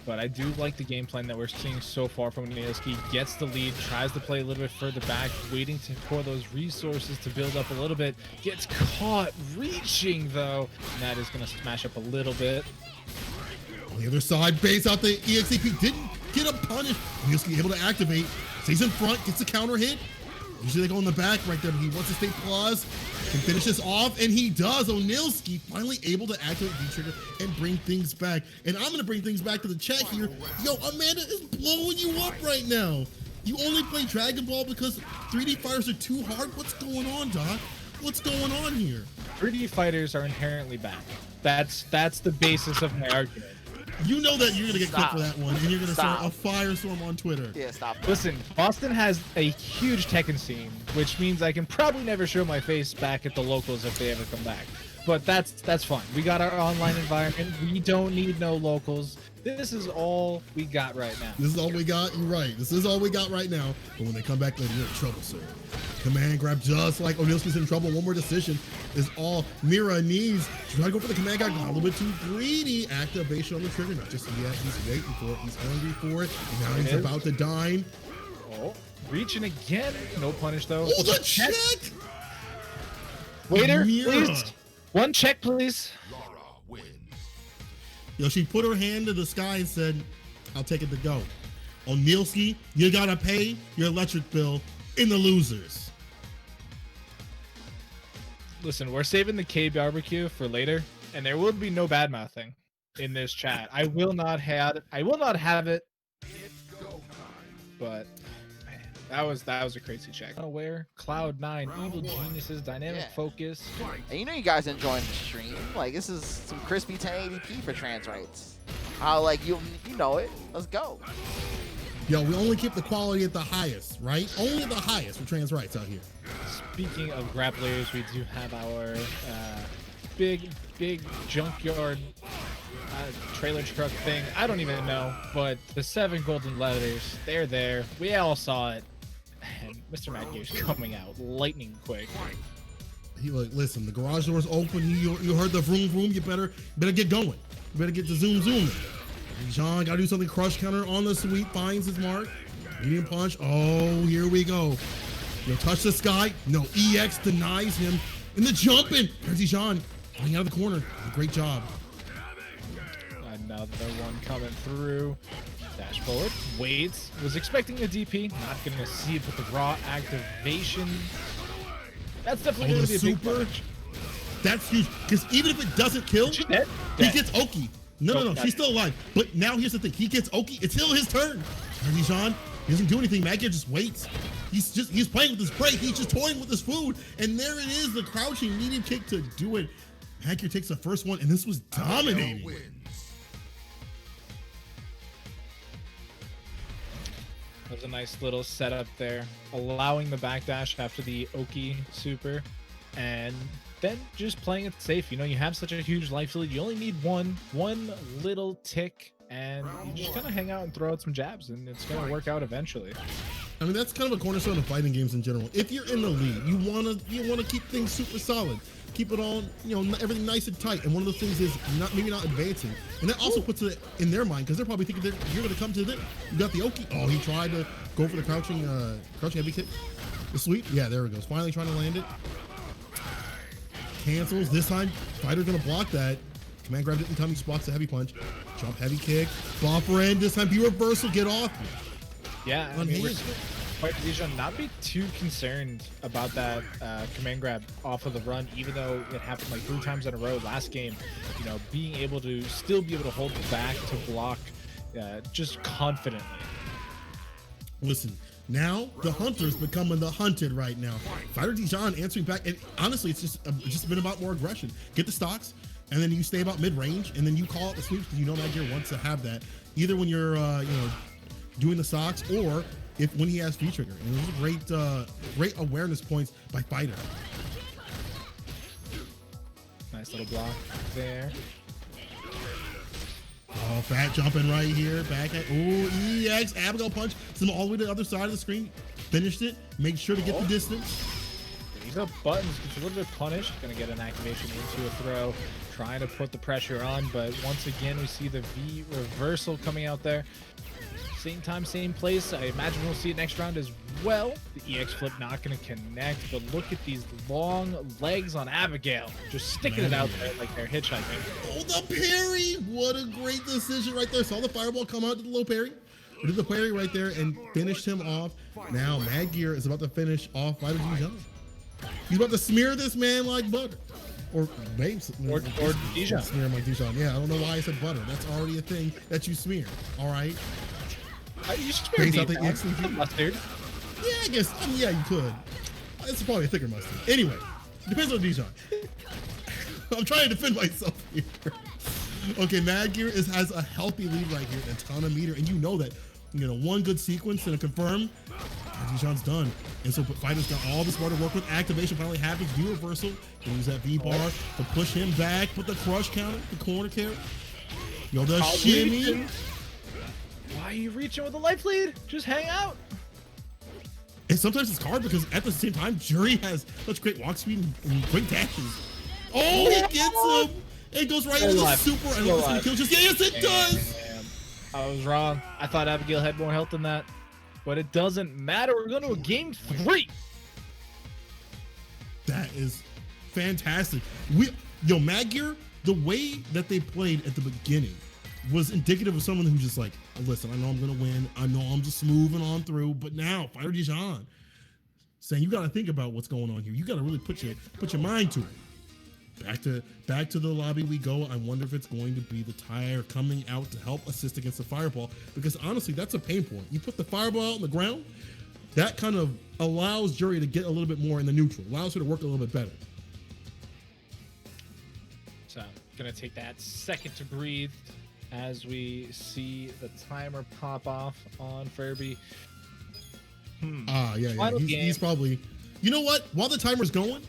But I do like the game plan that we're seeing so far from Onealskey. Gets the lead, tries to play a little bit further back, waiting for those resources to build up a little bit. Gets caught reaching though, and that is going to smash up a little bit. On the other side, base out the EXAP. Didn't get a punish. Onealskey able to activate. Stays in front, gets a counter hit. Usually they go in the back right there, but he wants to stay plus. Can finish this off, and he does. Onealskey finally able to activate V-Trigger and bring things back. And I'm going to bring things back to the chat here. Yo, Amanda is blowing you up right now. You only play Dragon Ball because 3D fighters are too hard? What's going on, Doc? What's going on here? 3D fighters are inherently bad. That's the basis of my argument. You know that you're going to get clipped for that one, and you're going to start a firestorm on Twitter. Yeah, stop. Listen, Boston has a huge Tekken scene, which means I can probably never show my face back at the locals if they ever come back. But that's fine. We got our online environment. We don't need no locals. This is all we got right now. This is all we got. You're right. This is all we got right now. But when they come back later, you're in trouble, sir. Command grab just like Onealskey's in trouble. One more decision is all Mira needs. She's trying to go for the command grab. Got a little bit too greedy. Activation on the trigger. Not just yet. He's waiting for it. He's hungry for it. And now he's about to dine. Oh, reaching again. No punish though. Oh, the check! Waiter, Mira. please. One check, please. Yo, she put her hand to the sky and said, I'll take it to go. Onealskey, you gotta pay your electric bill in the losers. Listen, we're saving the K barbecue for later, and there will be no bad mouthing in this chat. I will not have it. But man, that was a crazy check. Unaware, Cloud9, Evil Geniuses, Dynamic Focus. And you know you guys enjoying the stream. Like this is some crispy 1080p for trans rights. You know it. Let's go. Yo, we only keep the quality at the highest, right? Only the highest for trans rights out here. Speaking of grapplers, we do have our big junkyard trailer truck thing. I don't even know, but the 7 golden letters, they're there. We all saw it. And Mr. Madgear's coming out lightning quick. He like, listen, the garage door's open. You heard the vroom vroom. You better get going. You better get the zoom zoom. John gotta do something. Crush counter on the sweep. Finds his mark. Medium punch. Oh, here we go. You'll touch the sky. No, EX denies him. And the jumping. TransLifeline coming out of the corner. Great job. Another one coming through. Dash forward. Waits. Was expecting a DP. Not going to see it with the raw activation. That's definitely going to be a big punch. That's huge. Because even if it doesn't kill, She's dead. He gets Oki. No. She's still alive. But now here's the thing. He gets Oki. It's still his turn. TransLifeline doesn't do anything. Madgear just waits. He's playing with his prey. He's just toying with his food. And there it is. The crouching medium kick to do it. Madgear takes the first one, and this was dominating. That was a nice little setup there, allowing the backdash after the Oki super, and then just playing it safe. You know, you have such a huge life lead. You only need one little tick, and you just kind of hang out and throw out some jabs, and it's going to work out eventually. I mean, that's kind of a cornerstone of fighting games in general. If you're in the lead, you wanna keep things super solid, keep it all, you know, everything nice and tight. And one of the things is maybe not advancing, and that also puts it in their mind because they're probably thinking you're gonna come to them. You got the Oki. Oh, he tried to go for the crouching heavy kick. The sweep. Yeah, there it goes. Finally trying to land it. Cancels this time. Fighter's gonna block that. Command grab didn't come. He just blocks the heavy punch. Jump heavy kick. Buffer end. This time, be reversal. Get off. Yeah, I mean, FightersDijon not be too concerned about that command grab off of the run, even though it happened like 3 times in a row last game. You know, being able to still be able to hold back to block just confidently. Listen, now the hunter's becoming the hunted right now. FightersDijon answering back, and honestly, it's just been about more aggression. Get the stocks, and then you stay about mid-range, and then you call out the sweeps because you know Madgear wants to have that, either when you're you know, doing the stocks or when he has V-trigger. And those are great awareness points by Fighter. Nice little block there. Oh, fat jumping right here. Back at, ooh, EX, Abigail punch. Send him all the way to the other side of the screen. Finished it. Make sure to get the distance. He's up buttons. Gets a little bit punished. Gonna get an activation into a throw. Trying to put the pressure on, but once again, we see the V reversal coming out there. Same time, same place. I imagine we'll see it next round as well. The EX flip not going to connect, but look at these long legs on Abigail. Just sticking it out there like they're hitchhiking. Oh, the parry! What a great decision right there. Saw the fireball come out to the low parry. Did the parry right there and finished him off. Now Madgear is about to finish off FightersDijon. He's about to smear this man like butter. Or babes. Or Dijon. Smear him like Dijon. Yeah, I don't know why I said butter. That's already a thing that you smear. All right. You smear mustard. Yeah, I guess. I mean, yeah, you could. It's probably a thicker mustard. Anyway, depends on Dijon. I'm trying to defend myself here. Okay, Madgear has a healthy lead right here, a ton of meter, and you know that. You know, one good sequence and a confirm, Dijon's done. And so Fighter's got all this bar to work with. Activation finally happens. V reversal. Use that V bar to push him back. Put the crush counter, the corner carry. Yo, the shimmy. Why are you reaching with a life lead? Just hang out. And sometimes it's hard because at the same time, Jury has such great walk speed and great dashes. Oh, he gets him. It goes right into the super. I love this one kill. Just yes, it does. I was wrong. I thought Abigail had more health than that, but it doesn't matter. We're going to a game 3. That is fantastic. Yo, Madgear, the way that they played at the beginning was indicative of someone who's just like, oh, listen, I know I'm gonna win. I know I'm just moving on through. But now, FightersDijon saying you got to think about what's going on here. You got to really put your mind to it. Back to the lobby we go. I wonder if it's going to be the tire coming out to help assist against the fireball, because honestly, that's a pain point. You put the fireball out on the ground, that kind of allows Jury to get a little bit more in the neutral, allows her to work a little bit better. So gonna take that second to breathe as we see the timer pop off on Furby. Yeah. He's probably, you know what? While the timer's going,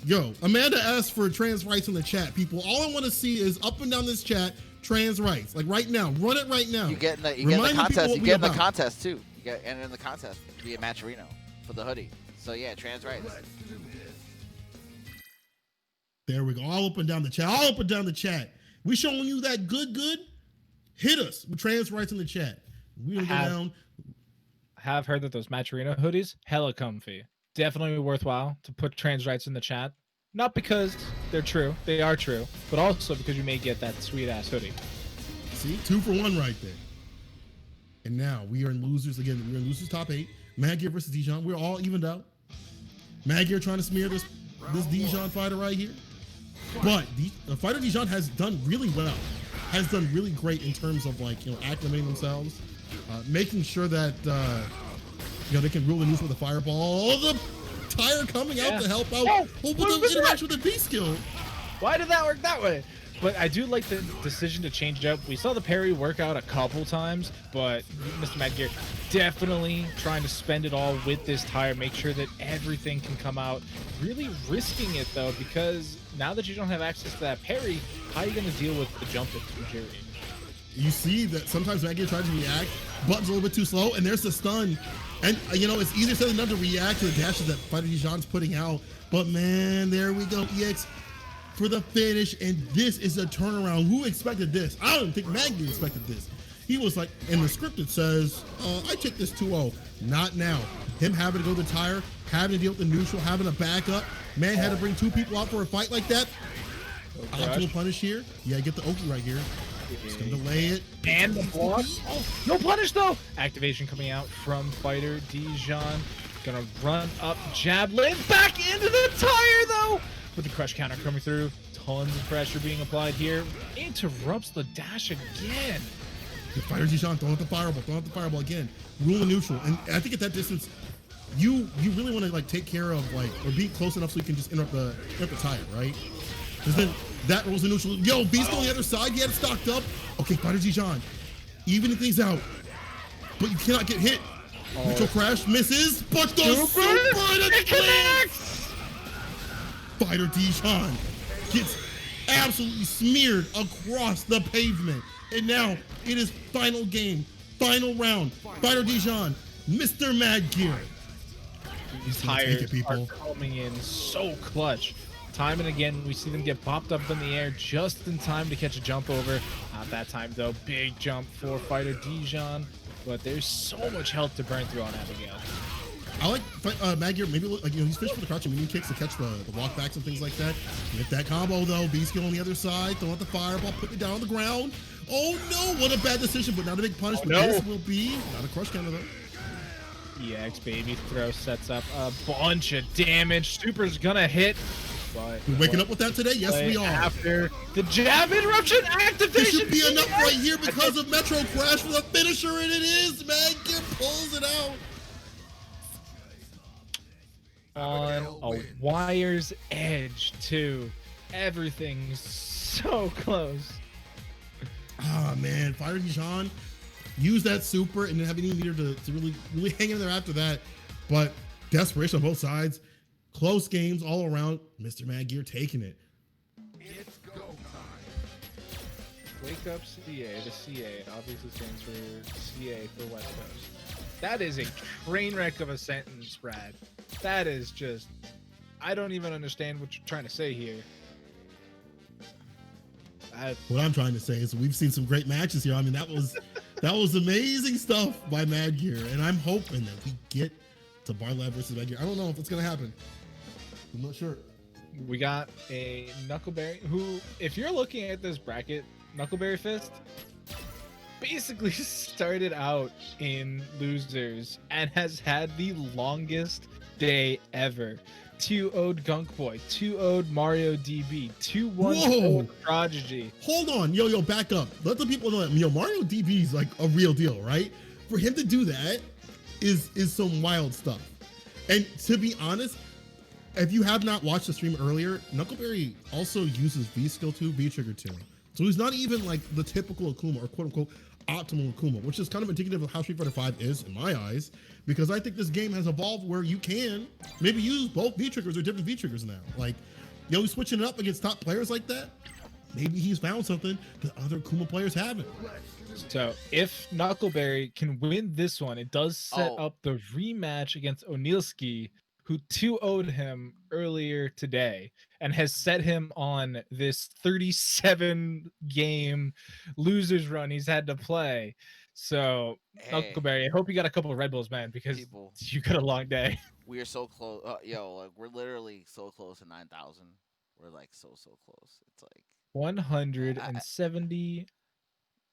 yo, Amanda asked for trans rights in the chat. People, all I want to see is up and down this chat, trans rights. Like right now, run it right now. You get in the contest. You get in the contest too. You get entered in the contest via Matcherino for the hoodie. So yeah, trans rights. There we go. All up and down the chat. All up and down the chat. We showing you that good. Hit us with trans rights in the chat. We gonna go down. Have heard that those Matcherino hoodies, hella comfy. Definitely worthwhile to put trans rights in the chat. Not because they're true, they are true, but also because you may get that sweet ass hoodie. See, 2 for 1 right there. And now we are in losers again. We're in losers top 8. Madgear versus Dijon. We're all evened out. Madgear trying to smear this Dijon fighter right here. But the FightersDijon has done really well. Has done really great in terms of acclimating themselves, making sure that they can rule the news with the fireball. Oh, the tire coming out to help out. With the interaction with the B skill. Why did that work that way? But I do like the decision to change it up. We saw the parry work out a couple times, but Mr. Madgear definitely trying to spend it all with this tire, make sure that everything can come out. Really risking it though, because now that you don't have access to that parry, how are you going to deal with the jump that's from Jerry? You see that sometimes Madgear tries to react, button's a little bit too slow, and there's the stun. And you know, it's easier said than done to react to the dashes that FightersDijon's putting out. But man, there we go, EX for the finish, and this is a turnaround. Who expected this? I don't think Madgear expected this. He was like, in the script it says, I take this 2-0. Not now. Him having to go to the tire, having to deal with the neutral, having a backup. Man had to bring 2 people out for a fight like that. Optimal punish here. Yeah, get the Oki right here. Just gonna delay it. And the block. Oh, no punish though. Activation coming out from FightersDijon. Gonna run up Javelin. Back into the tire though. With the crush counter coming through. Tons of pressure being applied here. Interrupts the dash again. FightersDijon throwing out the fireball again. Rule the neutral. And I think at that distance, you really want to like take care of like, or be close enough so you can just interrupt the tire, right? Because then that rolls the neutral. Yo, Beast on the other side, he had it stocked up. Okay, FightersDijon, even things out, but you cannot get hit. Neutral crash misses, but the super it connects. FightersDijon gets absolutely smeared across the pavement. And now it is final game, final round. FightersDijon, Mr Madgear. These tires are coming in so clutch. Time and again, we see them get popped up in the air just in time to catch a jump over. Not that time though. Big jump for FightersDijon, but there's so much health to burn through on Abigail. I like Madgear, maybe like, you know, he's fishing for the crouching minion kicks to catch the walkbacks and things like that. Get that combo though. Beast on the other side, throwing out the fireball, putting it down on the ground. Oh no, what a bad decision, but not a big punishment. This will be not a crush counter though. EX baby throw sets up a bunch of damage. Super's gonna hit. But we're waking up with that today? Yes, we are. After the jab interruption activation. This should be enough right here because of Metro Crash for the finisher, and it is. Madgear pulls it out. On a wire's edge, too. Everything's so close. Ah, man. FightersDijon used that super and didn't have any meter to really hang in there after that. But desperation on both sides. Close games all around. Mr. Madgear taking it. It's go time. Wake up CA. The CA obviously stands for CA for West Coast. That is a train wreck of a sentence, Brad. That is just, I don't even understand what you're trying to say here. What I'm trying to say is we've seen some great matches here. I mean, that was amazing stuff by Madgear, and I'm hoping that we get to Blarr Lad versus Madgear. I don't know if it's gonna happen. I'm not sure. We got a Knuckleberry who, if you're looking at this bracket, Knuckleberry Fist basically started out in losers and has had the longest day ever. 2-0'd Gunkboy, 2-0'd Mario DB, 2-1 Prodigy. Hold on, yo, back up. Let the people know that Mario DB is like a real deal, right? For him to do that is some wild stuff. And to be honest, if you have not watched the stream earlier, Knuckleberry also uses V skill 2, V trigger 2. So he's not even like the typical Akuma or quote unquote optimal Akuma, which is kind of indicative of how Street Fighter 5 is in my eyes, because I think this game has evolved where you can maybe use both V triggers or different V triggers now. Like, he's switching it up against top players like that. Maybe he's found something that other Akuma players haven't. So if Knuckleberry can win this one, it does set up the rematch against Onealsky, who 2-0'd him earlier today and has set him on this 37 game losers run he's had to play. So Knuckleberry, I hope you got a couple of Red Bulls, man, because you got a long day. We are so close. Like, we're literally so close to 9,000. We're like so close. It's like 170.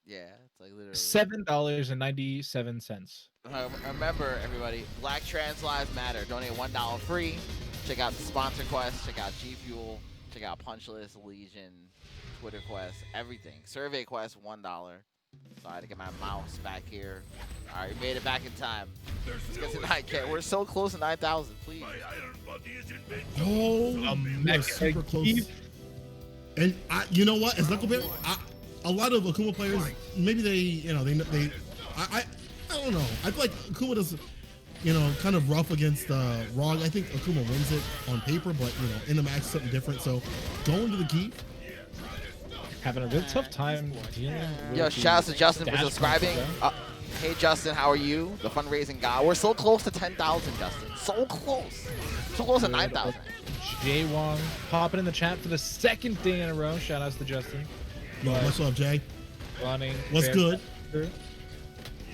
Yeah, it's like literally $7.97. Remember, everybody, Black Trans Lives Matter. Donate $1 free. Check out the sponsor quest. Check out G Fuel. Check out Punch List, Legion, Twitter quest, everything. Survey quest, $1. Sorry to get my mouse back here. All right, we made it back in time. Let's get to 9K. We're so close to 9,000, please. Oh, we're super close. And you know what? As Knuckleberry, a lot of Akuma players, maybe they, I don't don't know. I feel like Akuma does, you know, kind of rough against Rog. I think Akuma wins it on paper, but you know, in the match, something different. So going to the Geef. Having a real tough time dealing with Yo, shout out to Justin for dash subscribing. punch, Hey Justin, how are you? The fundraising guy. We're so close to 10,000, Justin. So close. So close to 9,000. Jay Wong popping in the chat for the second day in a row. Shout outs to Justin. Yo, much love, Jay. Running. What's fair good? through.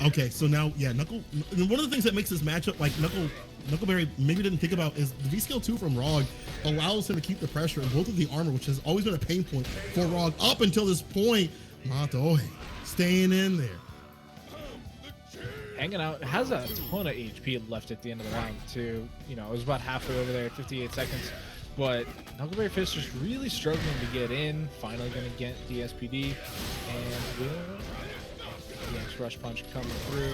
Okay, so now, yeah, Knuckle. One of the things that makes this matchup, like Knuckleberry maybe didn't think about, is the V skill 2 from Rog allows him to keep the pressure in both of the armor, which has always been a pain point for Rog up until this point. Mataoja staying in there. Hanging out, has a ton of HP left at the end of the round too. You know, it was about halfway over there, 58 seconds. But Knuckleberry Fist just really struggling to get in. Finally gonna get the SPD, and will the next rush punch coming through.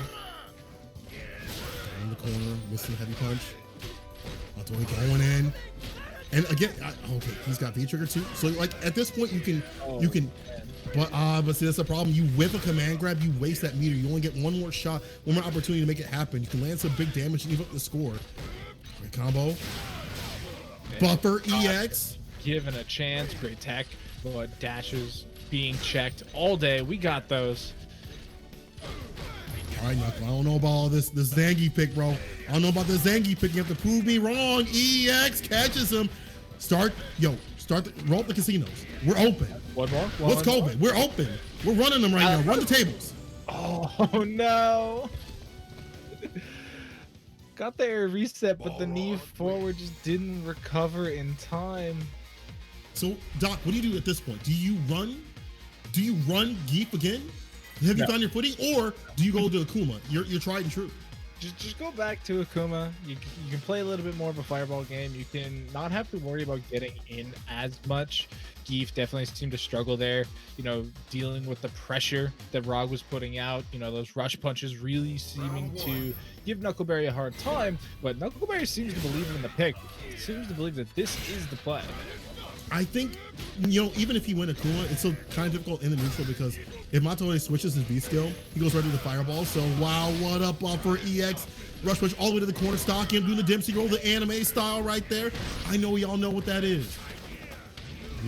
In the corner, missing heavy punch. Mataoja going in, and again, okay, he's got V trigger too. So like at this point, you can. But see, that's the problem. You whip a command grab, you waste that meter. You only get one more shot, one more opportunity to make it happen. You can land some big damage and even up the score. Great combo. Buffer EX. Given a chance, great tech, but dashes being checked all day. We got those. All right, Knuckle, I don't know about all this Zangief pick, bro. I don't know about the Zangief pick. You have to prove me wrong. EX catches him. Roll up the casinos. We're open. One more. What's COVID? We're open. We're running them right now. Run the tables. Oh no. Got the air reset, but the knee forward just didn't recover in time. So, Doc, what do you do at this point? Do you run? Do you run Geef again? Have you found your footing, or do you go to Akuma? You're tried and true. Just go back to Akuma. You can play a little bit more of a fireball game. You can not have to worry about getting in as much. Geef definitely seemed to struggle there, you know, dealing with the pressure that Rog was putting out. You know, those rush punches really seeming to give Knuckleberry a hard time, but Knuckleberry seems to believe in the pick. He seems to believe that this is the play. I think, you know, even if he went Akuma, it's so kind of difficult in the neutral because if Mataoja switches his V skill, he goes right to the fireball. So, wow, what up, Buffer EX? Rush push all the way to the corner, stock him, doing the Dempsey roll, the anime style right there. I know we all know what that is.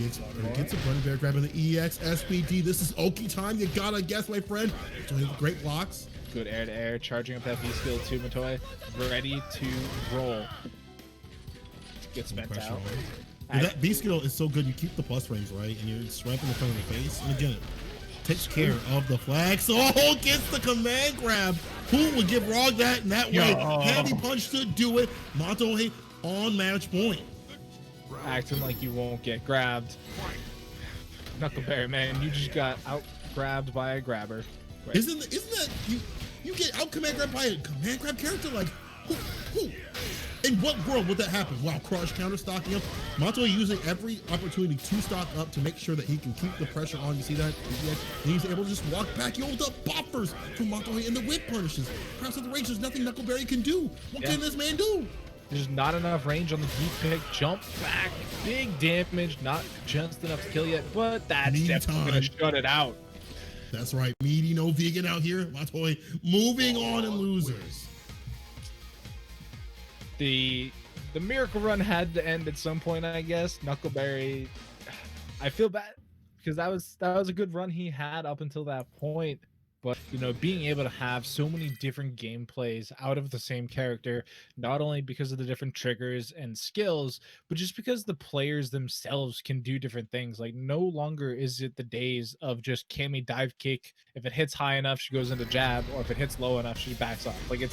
EX gets a running bear, grabbing the EX SPD. This is Oki time. You gotta guess, my friend. Great blocks. Good air to air, charging up that V skill too, Mataoja. Ready to roll. Get spent out. Yeah, that B skill is so good. You keep the plus frames, right? And you're swiping in front of the face. And again, takes care of the flag. So, gets the command grab. Who would give Rog that in that way? Heavy punch to do it. Mataoja on match point. Acting like you won't get grabbed. Knuckleberry, man, you just got out grabbed by a grabber. Right. Isn't that you get out command grab by a command grab character? Like who? In what world would that happen? Wow, Crush counter stocking up. Mataoja using every opportunity to stock up to make sure that he can keep the pressure on. You see that? And he's able to just walk back. Yo, the buffers from Mataoja and the whip punishes. Perhaps at the range, there's nothing Knuckleberry can do. What can this man do? There's not enough range on the deep pick. Jump back, big damage, not just enough to kill yet, but that's definitely gonna shut it out. That's right, meaty, no vegan out here. Mataoja moving on in losers. The miracle run had to end at some point, I guess. Knuckleberry, I feel bad because that was a good run he had up until that point. But, you know, being able to have so many different gameplays out of the same character, not only because of the different triggers and skills, but just because the players themselves can do different things. Like, no longer is it the days of just Cammy dive kick. If it hits high enough, she goes into jab, or if it hits low enough, she backs off. Like, you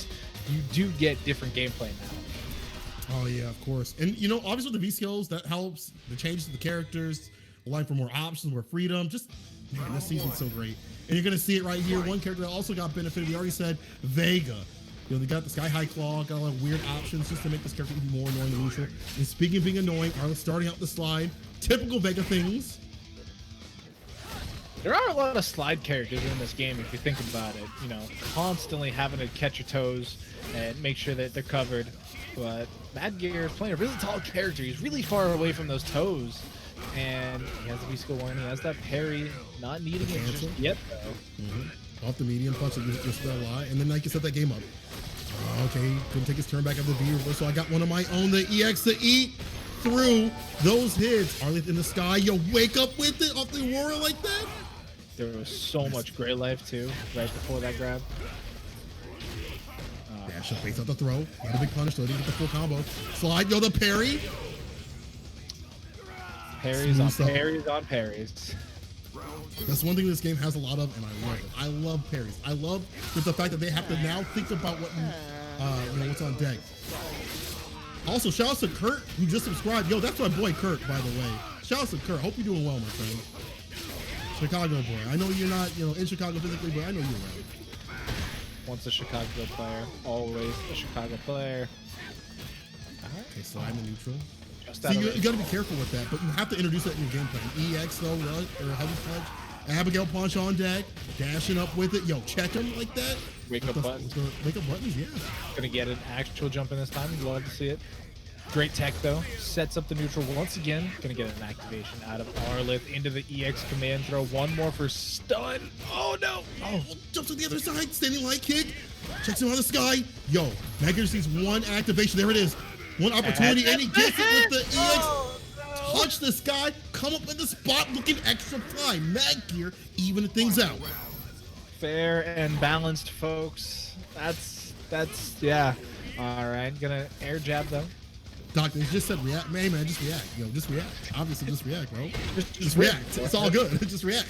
do get different gameplay now. Oh, yeah, of course. And, you know, obviously with the V skills, that helps. The changes to the characters, allowing for more options, more freedom. Just, man, this season's so great. And you're going to see it right here. One character that also got benefited, we already said, Vega. You know, they got the Sky High Claw, got a lot of weird options just to make this character even more annoying than usual. And speaking of being annoying, Arlieth starting out the slide. Typical Vega things. There are a lot of slide characters in this game if you think about it. You know, constantly having to catch your toes and make sure that they're covered. But Madgear is playing a really tall character. He's really far away from those toes. And he has the V-Skill 1. He has that parry. Not needing it just yet, though. off the medium punch that just a lot, and then I can set that game up. Okay, couldn't take his turn back up the V reversal. I got one of my own, the EX to eat through those hits. Arlieth in the sky, yo, wake up with it off the Aurora like that. There was so much great life too, right before that grab. Yeah, should face out the throw. Had a big punish, so didn't get the full combo. Slide, yo, the parry. Parries on parries on parries. That's one thing this game has a lot of, and I love it. I love parries. I love the fact that they have to now think about what what's on deck. Also, shout out to Kurt who just subscribed. Yo, that's my boy Kurt, by the way. Shout out to Kurt. Hope you're doing well, my friend. Chicago boy. I know you're not, in Chicago physically, but I know you're around. Once a Chicago player, always a Chicago player. Okay, slide in the neutral. So you gotta be careful with that, but you have to introduce that in your game plan. EX though, or heavy punch, Abigail punch on deck, dashing up with it. Yo, check him like that. Wake up buttons. Wake up buttons, yeah. Gonna get an actual jump in this time. Love to see it. Great tech though. Sets up the neutral once again. Gonna get an activation out of Arlieth into the EX command throw. One more for stun. Oh no! Oh, jumps to the other side. Standing light kick. Checks him out of the sky. Yo, Madgear sees one activation. There it is. One opportunity, and he gets it with the EX. Touch the sky. Come up in the spot looking extra fly. Madgear even things out. Fair and balanced, folks. That's yeah. All right, gonna air jab though. Doctor, he just said react. Man, just react. Yo, just react. Obviously, just react, bro. Just react. It's all good. Just react.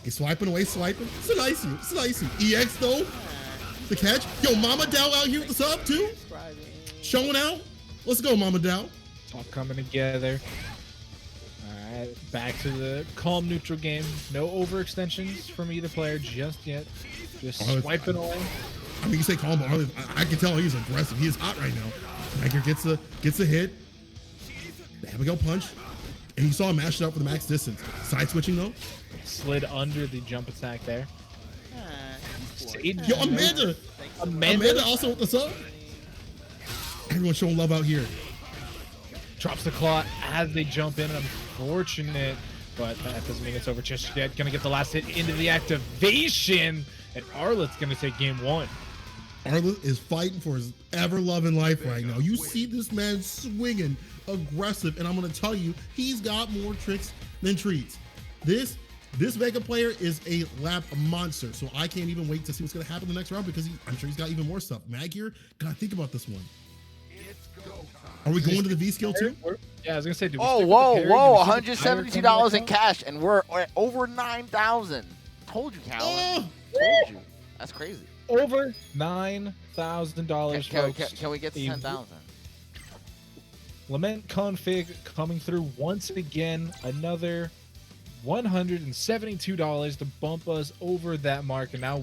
He's swiping away, swiping. It's nice you. It's nice you. EX though. The catch. Yo, Mama Dow out here with the sub too. Showing out. Let's go, Mama Dow. All coming together. All right, back to the calm neutral game. No overextensions from either player just yet. Just swiping away. I mean, you say calm, but I can tell he's aggressive. He is hot right now. Madgear gets a hit. The Abigail punch. And you saw him mash it up for the max distance. Side switching though. Slid under the jump attack there. Yo, Amanda also with the sub. Everyone's showing love out here. Drops the claw as they jump in. Unfortunate, but that doesn't mean it's over just yet. Gonna get the last hit into the activation, and Arlieth's gonna take game one. Arlieth is fighting for his ever-loving life right now. You see this man swinging, aggressive, and I'm going to tell you, he's got more tricks than treats. This Vega player is a lap monster, so I can't even wait to see what's going to happen in the next round because I'm sure he's got even more stuff. Madgear, gotta think about this one. Are we going to the V skill too? Yeah, I was going to say, whoa, $172 in cash, and we're over 9,000. Told you, Calvin. Told you. That's crazy. Over $9,000, folks. Can we get to 10,000? Lament Config coming through once again. Another $172 to bump us over that mark. And now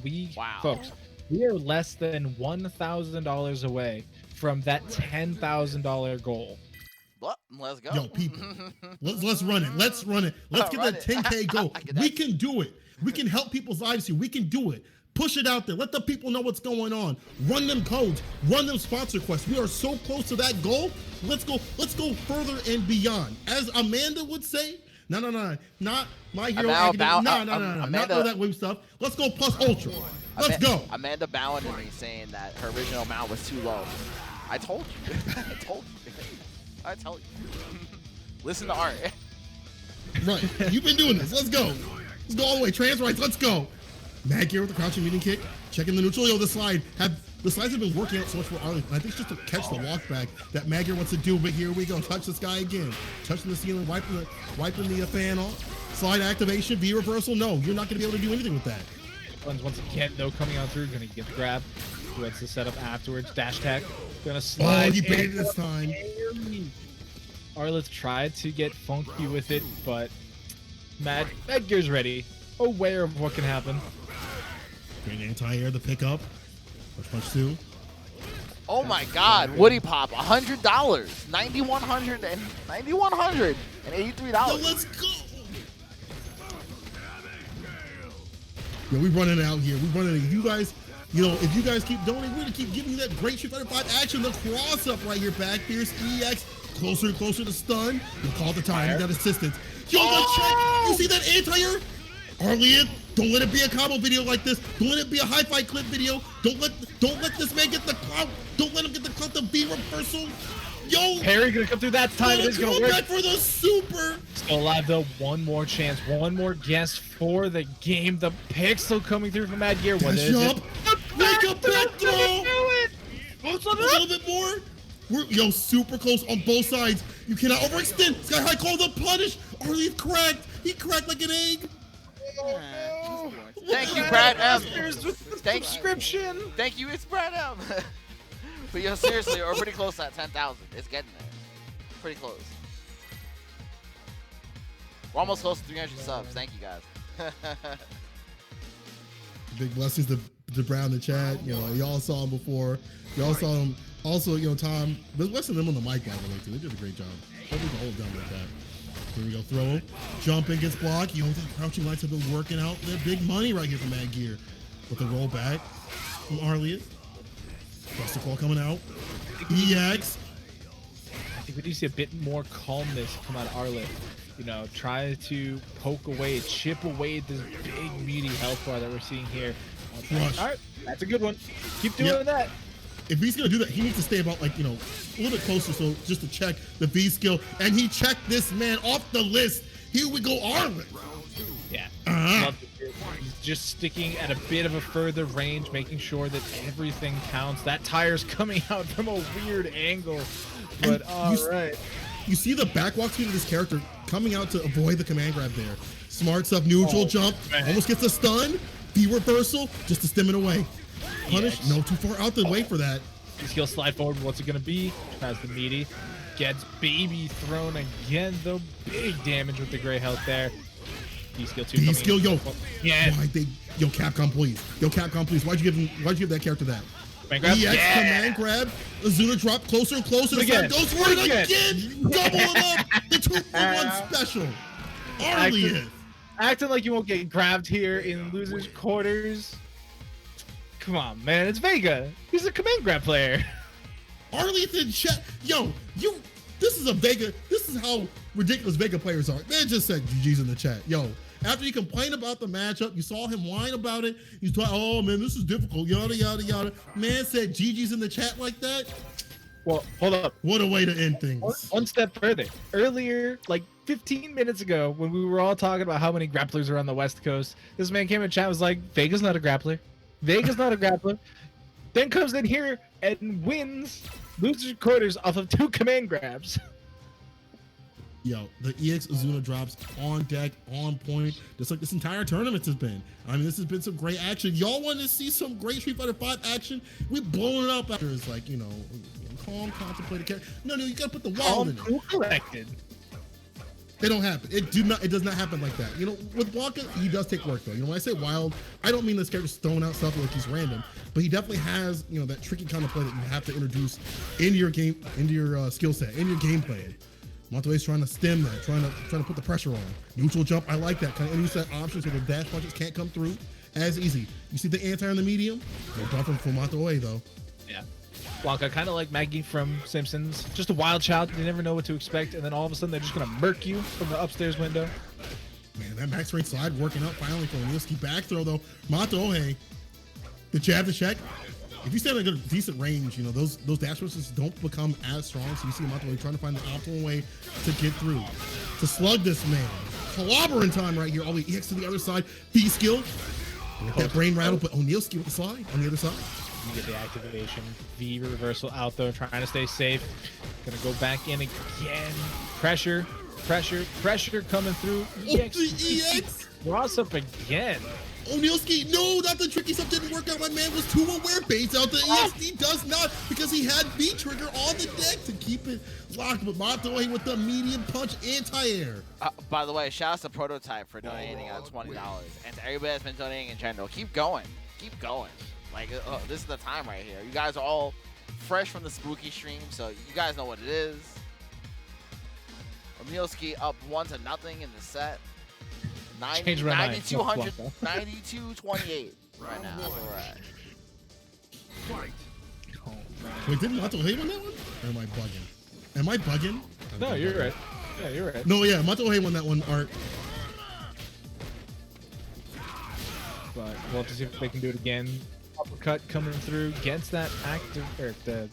folks, we are less than $1,000 away from that $10,000 goal. Well, let's go. Yo, people, let's run it. Let's run it. Let's get that 10K goal. We can do it. We can help people's lives here. We can do it. Push it out there. Let the people know what's going on. Run them codes. Run them sponsor quests. We are so close to that goal. Let's go further and beyond. As Amanda would say, no, not My Hero Academia. No, not all that web stuff. Let's go plus ultra. Let's go. Amanda bowing to me saying that her original amount was too low. I told you. I told you. Listen to Art. Right. You've been doing this. Let's go. Let's go all the way. Trans rights. Let's go. Madgear with the crouching meeting kick, checking the neutral. Yo, the slides have been working out so much for Arlieth. I think it's just to catch the walk back that Madgear wants to do. But here we go, touch this guy again, touching the ceiling, wiping the fan off. Slide activation, V reversal. No, you're not going to be able to do anything with that. Once again, though, coming on through, going to get the grab. Who wants to set up afterwards? Dash tech, going to slide. Oh, he baited this time. Arlieth tried to get funky with it, but Madgear's ready, aware of what can happen. Great anti-air, the pickup. Punch two. Oh my God, Woody Pop, $100, $9,100 and $9,183. Yo, let's go. Yo, we running out here. We running. If you guys keep donating, we're gonna keep giving you that great Street Fighter 5 action. The cross up right here, back. Here's EX, closer and closer to stun. You call the time. You got assistance. Yo, check. You see that anti-air? Arlieth, don't let it be a combo video like this. Don't let it be a high fight clip video. Don't let this man get the clout. Don't let him get the clout. The V reversal. Yo, Parry gonna come through that time. It is gonna work. Back for the super. Still alive though. One more chance. One more guess for the game. The pixel coming through from Madgear. What is it? Make a back throw. A little bit more. Yo, super close on both sides. You cannot overextend. Sky High called the punish. Arlieth cracked. He cracked like an egg. Oh, Thank you, Brad M. Thank you, it's Brad M. But yo, seriously, we're pretty close at 10,000. It's getting there. Pretty close. We're almost close to 300 subs. Thank you, guys. Big blessings to Brown in the chat. You know, y'all saw him before. Y'all saw him. Also, you know, Tom, big blessing them on the mic, by the way, too. They did a great job. Hopefully the whole done with that. Here we go, throw him. Jumping gets blocked. You know, the crouching lights have been working out. They're big money right here from Madgear. With the roll back from Arlieth. Buster Claw coming out. EX. I think we need to see a bit more calmness come out of Arlieth. You know, try to poke away, chip away at this big meaty health bar that we're seeing here. Rush. All right, that's a good one. Keep doing that. If he's gonna do that, he needs to stay about, like, you know, a little bit closer, so just to check the V skill. And he checked this man off the list. Here we go, Arlieth. Yeah. He's just sticking at a bit of a further range, making sure that everything counts. That tire's coming out from a weird angle, but all right. You see the backwalk speed of this character coming out to avoid the command grab there. Smart stuff, neutral jump, almost gets a stun. V reversal, just to stem it away. Punish, no, too far out the way for that. Skill slide forward, what's it gonna be? Tries the meaty, gets baby thrown again, though big damage with the gray health there. D-skill 2 D-skill, yo. Yeah. Yo, Capcom, please. Yo, Capcom, please. Why'd you give that character that? Command grab? EX, command grab. Azuna drop closer and closer. The side goes for it again. Double it up. The 2-for-1 special. Arlieth. Acting like you won't get grabbed here in losers quarters. Come on, man. It's Vega. He's a command grab player. Arlieth in chat. Yo, this is a Vega. This is how ridiculous Vega players are. Man just said GG's in the chat. Yo, after you complain about the matchup, you saw him whine about it. You thought, oh man, this is difficult. Yada yada yada. Man said GG's in the chat like that. Well, hold up. What a way to end things. One step further. Earlier, like 15 minutes ago, when we were all talking about how many grapplers are on the West Coast, this man came in chat and was like, Vega's not a grappler. Vega's not a grappler. Then comes in here and wins losers quarters off of 2 command grabs. Yo, the EX Azuna drops on deck, on point, just like this entire tournament has been. I mean, this has been some great action. Y'all want to see some great Street Fighter 5 action? We blowing it up after it's like, you know, calm, contemplated character. No, you gotta put the wild in it. Collected. It don't happen. It does not happen like that. You know, with Blanca, he does take work though. You know, when I say wild, I don't mean this character's throwing out stuff like he's random, but he definitely has, you know, that tricky kind of play that you have to introduce into your game, into your skill set, in your gameplay. Mataoja's trying to stem that, trying to put the pressure on. Neutral jump, I like that. Kind of introduce that option so the dash punches can't come through as easy. You see the anti on the medium? No buffer for Mataoja though. Yeah. Blanca, kind of like Maggie from Simpsons. Just a wild child. You never know what to expect, and then all of a sudden they're just going to murk you from the upstairs window. Man, that max range slide working out finally for Onealskey. Back throw though. Mataoja, the jab to check. If you stand at a decent range, you know, those dash pushes don't become as strong, so you see Mataoja trying to find the optimal way to get through. To slug this man. Clobbering time right here. All the EX to the other side. V skill. That brain rattle, but Onealskey with the slide on the other side. You get the activation. V reversal out though, trying to stay safe. Gonna go back in again. Pressure coming through. EX. Cross up again. Onealskey, no, not the tricky stuff didn't work out. My man was too aware. Baits out the EX. He does not, because he had V trigger on the deck to keep it locked. But Mataoja with the medium punch anti-air. By the way, shout out to Prototype for donating $20, and to everybody that's been donating in general. Keep going. Like, this is the time right here. You guys are all fresh from the spooky stream, so you guys know what it is. Onealskey up 1-0 in the set. 92-28 right now. That's where we're at. Wait, didn't Mataoja win that one? Or am I bugging? No, you're right. Yeah, you're right. No, yeah, Mataoja won that one, Art. but we'll have to see if they can do it again. Uppercut coming through, gets that active, or the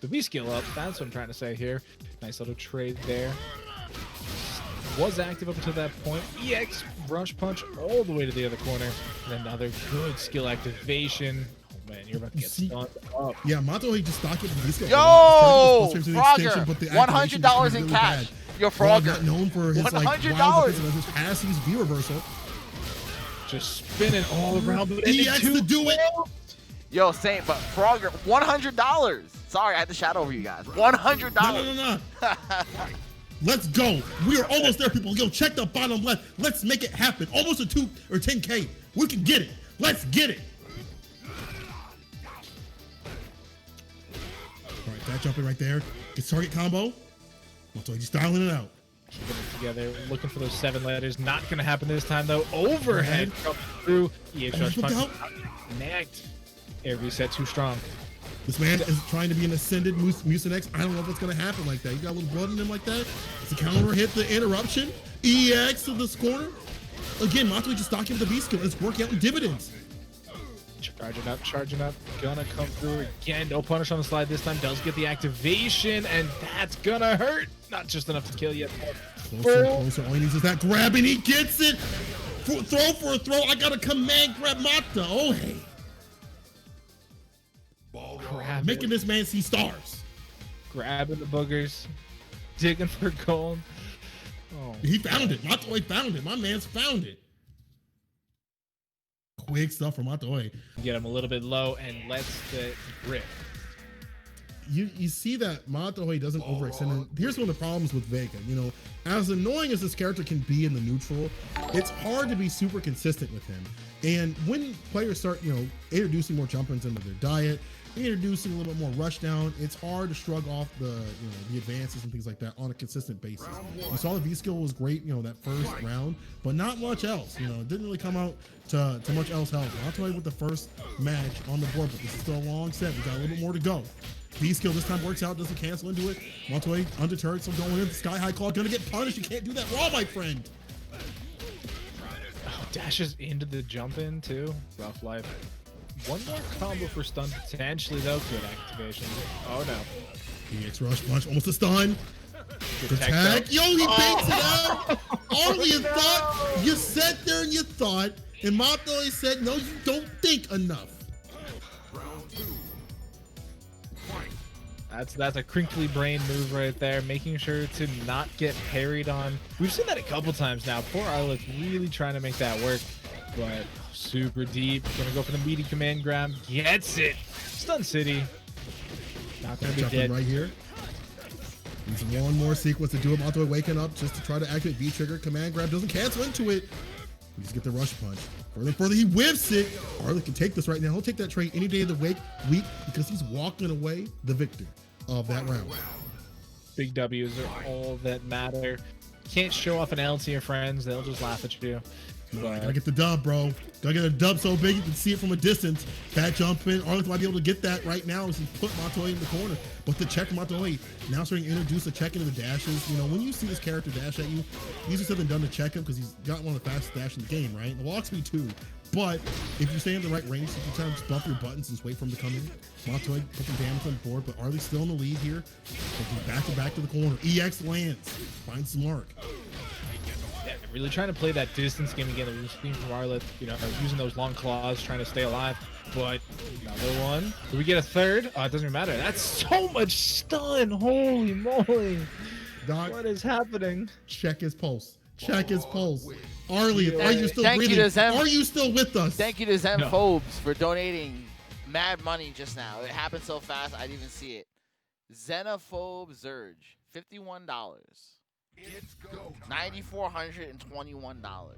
V skill up. That's what I'm trying to say here. Nice little trade there. Was active up until that point. EX rush punch all the way to the other corner. And another good skill activation. Oh man, you're about to get stunned up. Yeah, Mataoja just stocked it with the skill. Yo, Frogger, $100 in cash. Yo, Frogger, known for his $100. His passive V reversal. Just spinning all around. But EX to do it. Yo, same, but Frogger, $100. Sorry, I had to shout over you guys. $100. No. Let's go. We are almost there, people. Yo, check the bottom left. Let's make it happen. Almost a 2 or 10K. We can get it. Let's get it. All right, that jumping right there. Gets target combo. Mataoja styling it out. Keeping it together, looking for those 7 letters. Not going to happen this time, though. Overhead coming through. EX rush punch. Connect. Air reset too strong. This man is trying to be an ascended Mucinex. I don't know if it's going to happen like that. You got a little blood in him like that. It's a counter hit, the interruption. EX to this corner. Again, Mataoja just stocking with the V skill. It's working out in dividends. Charging up. Gonna come through again. No punish on the slide this time. Does get the activation, and that's gonna hurt. Not just enough to kill yet. Closer. All he needs is that grab, and he gets it. Throw for a throw. I got a command grab Mataoja. Making this man see stars. Grabbing the boogers. Digging for gold. Oh, he found it. Mataoja found it. My man's found it. Quick stuff from Mataoja. Get him a little bit low and lets the rip. You see that Mataoja doesn't overextend. And here's one of the problems with Vega. You know, as annoying as this character can be in the neutral, it's hard to be super consistent with him. And when players start, you know, introducing more jump-ins into their diet, introducing a little bit more rush down, it's hard to shrug off the the advances and things like that on a consistent basis. You saw the V skill was great, you know, that first round, but not much else. You know, it didn't really come out to much else help. I'll tell you with the first match on the board, but this is still a long set. We got a little bit more to go. V skill this time works out, doesn't cancel into it. Mataoja undeterred, so going in. The Sky High Claw gonna get punished. You can't do that raw, my friend. Oh, dashes into the jump in too. Rough life. One more combo for stun potentially though. Good activation. Oh no. EX rush punch, almost a stun. Good tag. Yo, he baits it out. Arlieth thought, you sat there and you thought, and Mataoja said, no, you don't think enough. That's a crinkly brain move right there, making sure to not get parried on. We've seen that a couple times now. Poor Arlieth really trying to make that work, but super deep. Gonna go for the meaty command grab. Gets it. Stun City. Not gonna be dead. Right here. Needs one more sequence to do it. Mataoja waking up just to try to activate V trigger. Command grab doesn't cancel into it. We just get the rush punch. Further, he whiffs it. Arlieth can take this right now. He'll take that trade any day of the week because he's walking away the victor of that round. Big W's are all that matter. Can't show off an L to your friends. They'll just laugh at you. Gotta get the dub, bro. Gotta get a dub so big you can see it from a distance. Fat jump in. Arlieth might be able to get that right now as he put Mataoja in the corner. But the check Mataoja now starting to introduce a check into the dashes. You know, when you see this character dash at you, easier said than done to check him because he's got one of the fastest dash in the game, right? The walk speed too. But if you stay in the right range, you can kind of just bump your buttons and just wait for him to come in. Mataoja put some damage on the board, but Arlieth's still in the lead here. Back to the corner. EX lands. Finds the mark. Yeah, really trying to play that distance game again that we've seen from Arlieth, you know, using those long claws, trying to stay alive. But another one. Do we get a third? Oh, it doesn't matter. That's so much stun. Holy moly. Doc, what is happening? Check his pulse. Check his pulse. Arlieth, are you still Thank breathing? You to Zen, are you still with us? Thank you to Zenphobes for donating mad money just now. It happened so fast, I didn't even see it. Xenophobe Zurge, $51. It's go $9,421.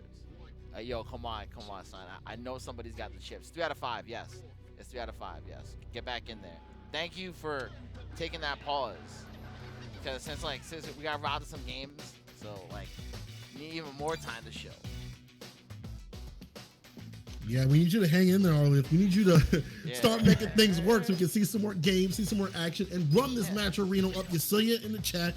Yo, come on, son. I know somebody's got the chips. 3 out of 5, yes. It's 3 out of 5, yes. Get back in there. Thank you for taking that pause. Because since we got robbed of some games, so we need even more time to show. Yeah, we need you to hang in there, Arlieth. We need you to start making things work so we can see some more games, see some more action, and run this match arena up. You see it in the chat.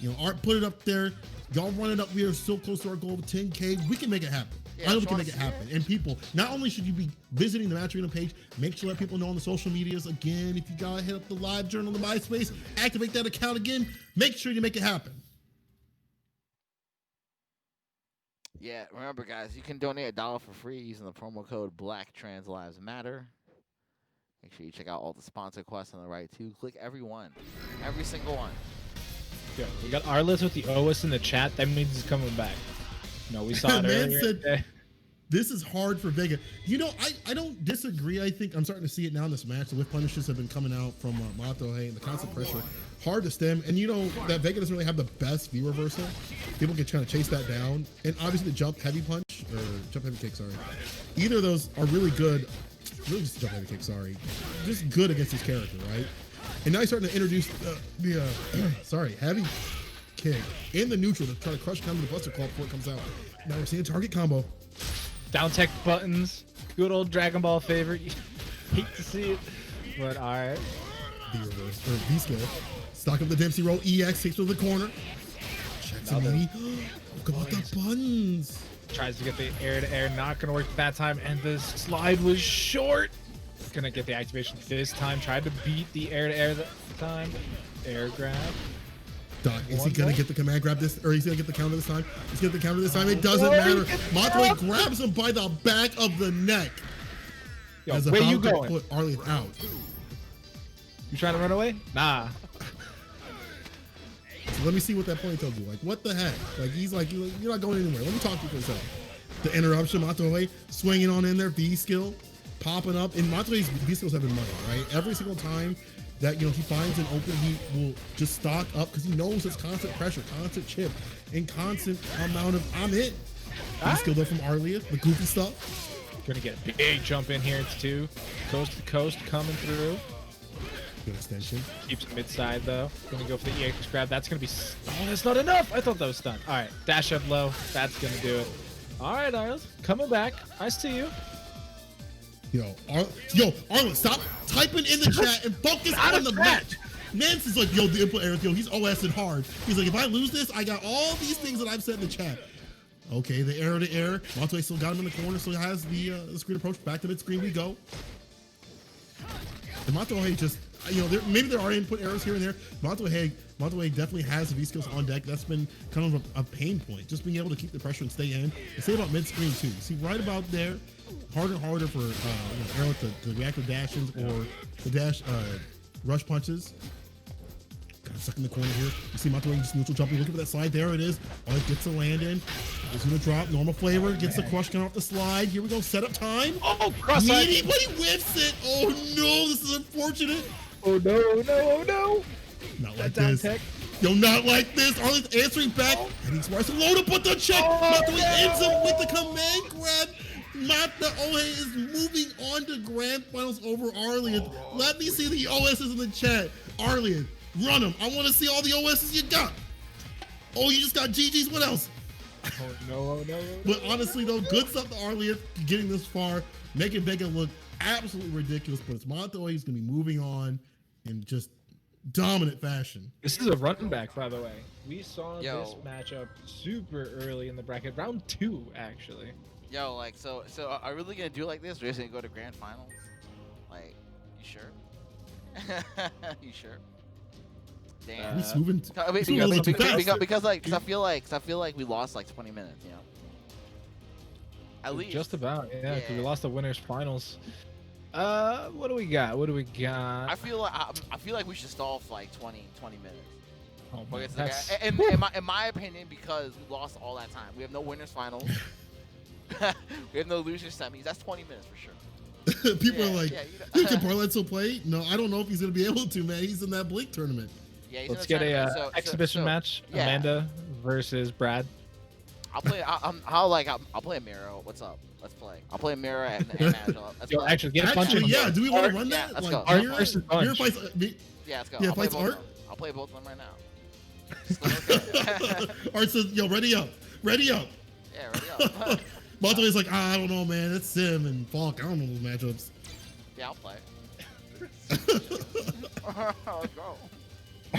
You know, Art put it up there. Y'all run it up. We are so close to our goal of 10K. We can make it happen. I know we can make it happen. And people, not only should you be visiting the Match Arena page, make sure to let people know on the social medias. Again, if you gotta hit up the live journal, the MySpace, activate that account again. Make sure you make it happen. Yeah, remember, guys, you can donate $1 for free using the promo code BlackTransLivesMatter. Make sure you check out all the sponsor quests on the right, too. Click every one. Every single one. Yo, we got Arlieth with the OS in the chat. That means he's coming back. No, we saw it Man earlier. said, this is hard for Vega. You know, I don't disagree. I think I'm starting to see it now in this match. The whiff punishes have been coming out from Mataoja, and the constant pressure. Hard to stem. And you know, that Vega doesn't really have the best V reversal. People can kind of chase that down. And obviously the jump heavy punch, or jump heavy kick, sorry. Either of those are really good. Really just jump heavy kick, sorry. Just good against his character, right? And now he's starting to introduce the heavy kick in the neutral to try to crush down the Buster Claw before it comes out. Now we're seeing a target combo. Down tech buttons. Good old Dragon Ball favorite. Hate to see it. But alright. V reverse, or V skill. Stock up the Dempsey roll. EX takes to the corner. Checks him maybe. Look about the buttons. Tries to get the air to air. Not gonna work that time. And the slide was short. Gonna get the activation this time. Tried to beat the air to air that time. Air grab. Doc, is he gonna get the command grab this, or he's gonna get the counter this time? He's gonna get the counter this time. It doesn't matter. Mataoja grabs him by the back of the neck. Yo, where you going? Put Arlieth out. You trying to run away? Nah. So let me see what that ponytail do. Like, what the heck? Like, he's like, you're not going anywhere. Let me talk to you for a second. The interruption, Mataoja swinging on in there, V skill, popping up. And Mataoja's V skills have been money, right? Every single time that, you know, he finds an open, he will just stock up because he knows it's constant pressure, constant chip, and constant amount of I'm it. V skill though from Arlieth, the goofy stuff. Gonna get a big jump in here. It's two. Coast to coast coming through. Good extension. Keeps it mid-side though. Gonna go for the EX grab. That's gonna be. Oh, that's not enough. I thought that was stunned. All right, dash up low. That's gonna do it. All right, Arlieth, coming back. I see you. Yo, Arlieth, stop typing in the chat and focus on the match. Nancy's like, yo, the input error, yo, he's OSing hard. He's like, if I lose this, I got all these things that I've said in the chat. Okay, the arrow to air. Mataoja still got him in the corner, so he has the screen approach. Back to mid-screen we go. And Mataoja just, you know, maybe there are input errors here and there. Mataoja definitely has the V skills on deck. That's been kind of a pain point, just being able to keep the pressure and stay in. And say about mid-screen too. See, right about there, harder and harder for Arlieth to react to dashes or the dash rush punches. Kind of stuck in the corner here. You see Mataoja just neutral jumping, looking for that slide. There it is. Arlieth gets the land in. He's gonna drop normal flavor. Gets the crush count off the slide. Here we go. Setup time. Oh, cross side. But he whiffs it. Oh no, this is unfortunate. Oh no, oh no, oh no. Not like this. Tech. Yo, not like this. Arlieth answering back. And he's smart to load up with the check. Mataoja ends him with the command grab. Mataoja is moving on to grand finals over Arlieth. Let me see the OSs in the chat. Arlieth, run him. I want to see all the OSs you got. Oh, you just got GGs. What else? Oh no, oh no. But honestly, though, good stuff to Arlieth getting this far, making Vega look absolutely ridiculous. But it's Mataoja who's going to be moving on in just dominant fashion. This is a run back, by the way. We saw this matchup super early in the bracket, round 2, actually. Yo, like, so are we really gonna do it like this? We're just gonna go to grand finals? Like, you sure? You sure? Damn. He's moving. Because I feel like we lost like 20 minutes, you know. At least. Just about, yeah. Because we lost the winners finals. What do we got? I feel like we should stall for like 20 minutes. Oh, in my opinion, because we lost all that time. We have no winners finals. We have no losers semis. That's 20 minutes for sure. People are like, dude, can Blarr Lad still play? No, I don't know if he's gonna be able to, man. He's in that Blink tournament. Yeah, let's get a exhibition match. Yeah. Amanda versus Brad. I'll play. I'll play a Mira. What's up? Let's play. I'll play a Mira and Angela. Actually, get a punch in. Yeah, do we want to run that? Let's like, go. Mira fights. Yeah, let's go. Yeah, fights Art. I'll play both of them right now. Art says, "Yo, ready up, ready up." Yeah, ready up. Mataoja's like, I don't know, man. It's Sim and Falk. I don't know those matchups. Yeah, I'll play. Let's go.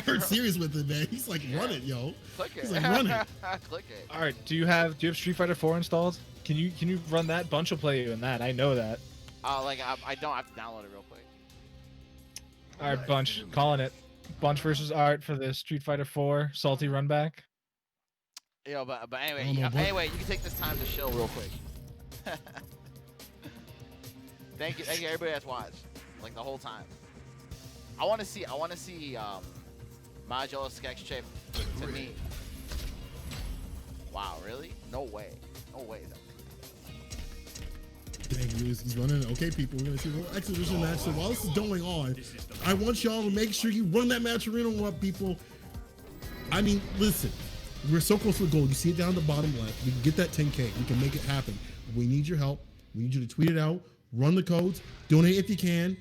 Art serious with it, man. He's like, run it, yo. Click it. He's like, run it. Click it. All right, do you have Street Fighter 4 installed? Can you run that? Bunch will play you in that. I know that. Like I don't have to download it real quick. All right, Bunch, calling it. Bunch versus Art for the Street Fighter 4 salty run back. Yo, but anyway, Oh, no, but- anyway, you can take this time to chill real quick. Thank you, everybody that's watched, like the whole time. I want to see Mataoja sketch chip to me. Wow, really? No way. No way. Dang, he's running. Okay, people, we're gonna see a little exhibition match. So while this is going on, I want y'all to make sure you run that match arena up, people. I mean, listen, we're so close to the goal. You see it down the bottom left. We can get that 10K. We can make it happen. We need your help. We need you to tweet it out, run the codes, donate if you can.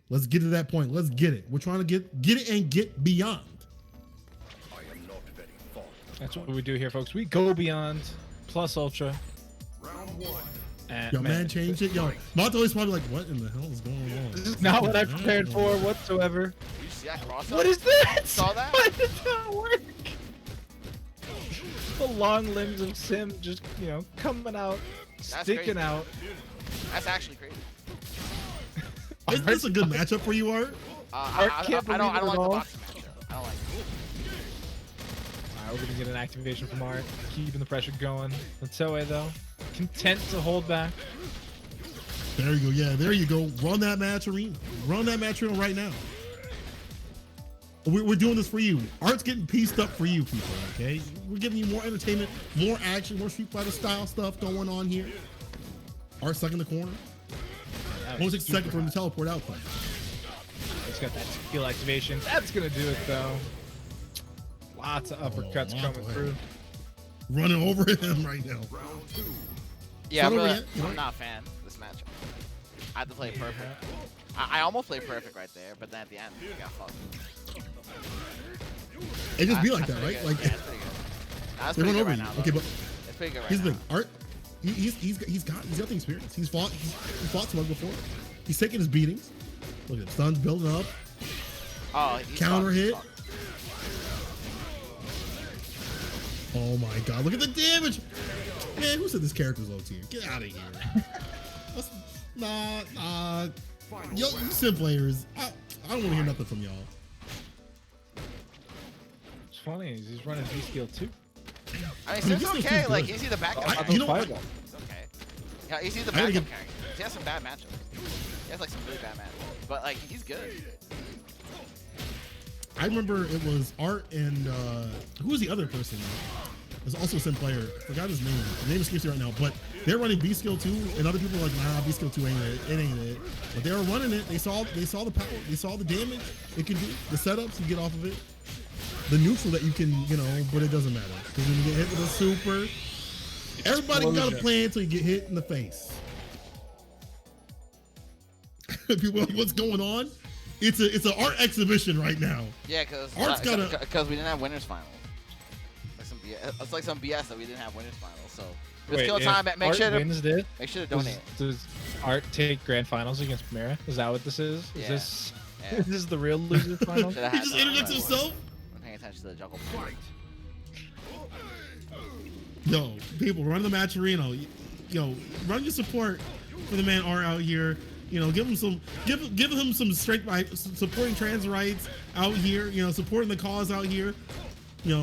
Let's get to that point. Let's get it. We're trying to get it and get beyond. I am not very far. That's what we do here, folks. We go beyond plus ultra. Round one. And Yo, man, change it. Yo, Mataoja's probably like, what in the hell is going on? This is not what I prepared for whatsoever. You see that cross? What is that? Saw that? Why did that work? The long limbs of Sim just, coming out, sticking crazy. out. That's actually crazy. Is this a good matchup for you, Art? I don't believe like it the at all. boxing matchup. I don't like it. Alright, we're gonna get an activation from Art, keeping the pressure going. Mataoja, though, content to hold back. There you go. Yeah, there you go. Run that match arena. Run that match arena right now. We're doing this for you. Art's getting pieced up for you, people, okay? We're giving you more entertainment, more action, more Street Fighter style stuff going on here. Art stuck in the corner. Only takes a second for him to teleport out, though. He's got that skill activation. That's gonna do it, though. Lots of uppercuts my coming boy. through. Running over him right now. Round two. Yeah, So I'm not a fan of this matchup. I had to play perfect. I almost played perfect right there, but then at the end, I got fucked. It just be like That's that, right? pretty Like good. Yeah, that's pretty good. That's they pretty run good over right you. now, Okay, though. but It's pretty good right here's the now. thing. Art, he's got the experience. He fought someone before. He's taking his beatings. Look at him. Stun's building up. Oh, he's Counter fucked. hit. Fucked. Oh my god, look at the damage! Man, who said this character's low tier? Get out of here. Nah. Yo, you sim players, I don't want to hear nothing from y'all. It's funny, he's running V skill too. I mean, I mean, Sim's this okay. is Like, good. you see the backup. You know what? It's okay. Yeah, you see the I gotta backup get- carry. He has some bad matchups. He has like some really bad matchups, but like he's good. I remember it was Art and who was the other person? It was also a sim player. Forgot his name. The name escapes me right now. But they're running B skill 2, and other people were like, nah, B skill 2 ain't it. It ain't it. But they were running it. They saw the power. They saw the damage it can do. The setups you get off of it. The neutral that you can, but it doesn't matter. Because when you get hit with a super, everybody got a Explosion. plan until you get hit in the face. People are like, what's going on? It's an art exhibition right now. Yeah, because Art's gotta- we didn't have winners finals. Like some BS. It's like some BS that we didn't have winners finals. So it's Wait, kill if time. Make Art sure to wins it. donate. Does Art take grand finals against Mira? Is that what this is? Is Yeah. this Yeah. is this the real loser final? Should've He had just that, interjects but himself. I'm paying attention to the juggle. Yo, people, run the match arena. Yo, run your support for the man R out here. Give him some strength by supporting trans rights out here. Supporting the cause out here. Give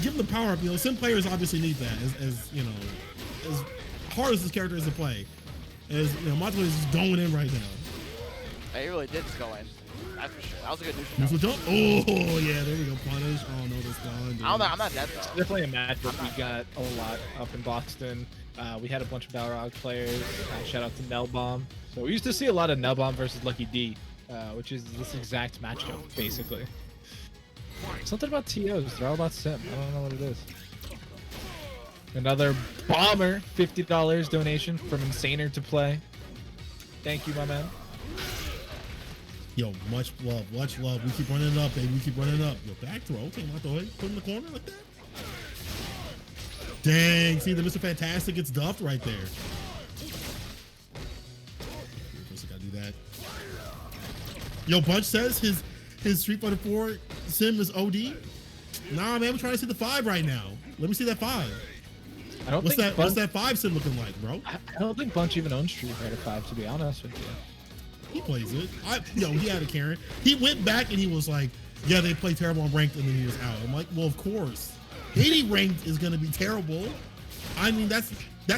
him the power up. Sim players obviously need that. As hard as this character is to play, Mataoja is just going in right now. He really did just go in. That's for sure. That was a good neutral. Neutral jump. Oh yeah, there we go. Punish. Oh no, this one. I'm not dead though. Definitely a match that we got a lot up in Boston. We had a bunch of Balrog players. Shout out to Nelbomb. So we used to see a lot of Nelbomb versus Lucky D, which is this exact matchup, basically. Something about TOs. They're all about Sim. I don't know what it is. Another bomber, $50 donation from Insaner to play. Thank you, my man. Yo, much love. We keep running it up, baby. We keep running it up. Yo, back throw. Okay, Mataoja. Put in the corner like that. Dang. See, the Mr. Fantastic gets duffed right there. First, I gotta do that. Yo, Bunch says his Street Fighter 4 Sim is OD? Nah, man, I'm trying to see the 5 right now. Let me see that 5. I don't What's think that? What's that 5 Sim looking like, bro? I don't think Bunch even owns Street Fighter 5, to be honest with you. He plays it. He had a Karen. He went back and he was like, yeah, they play terrible on ranked, and then he was out. I'm like, well, of course. Any ranked is gonna be terrible. I mean, that's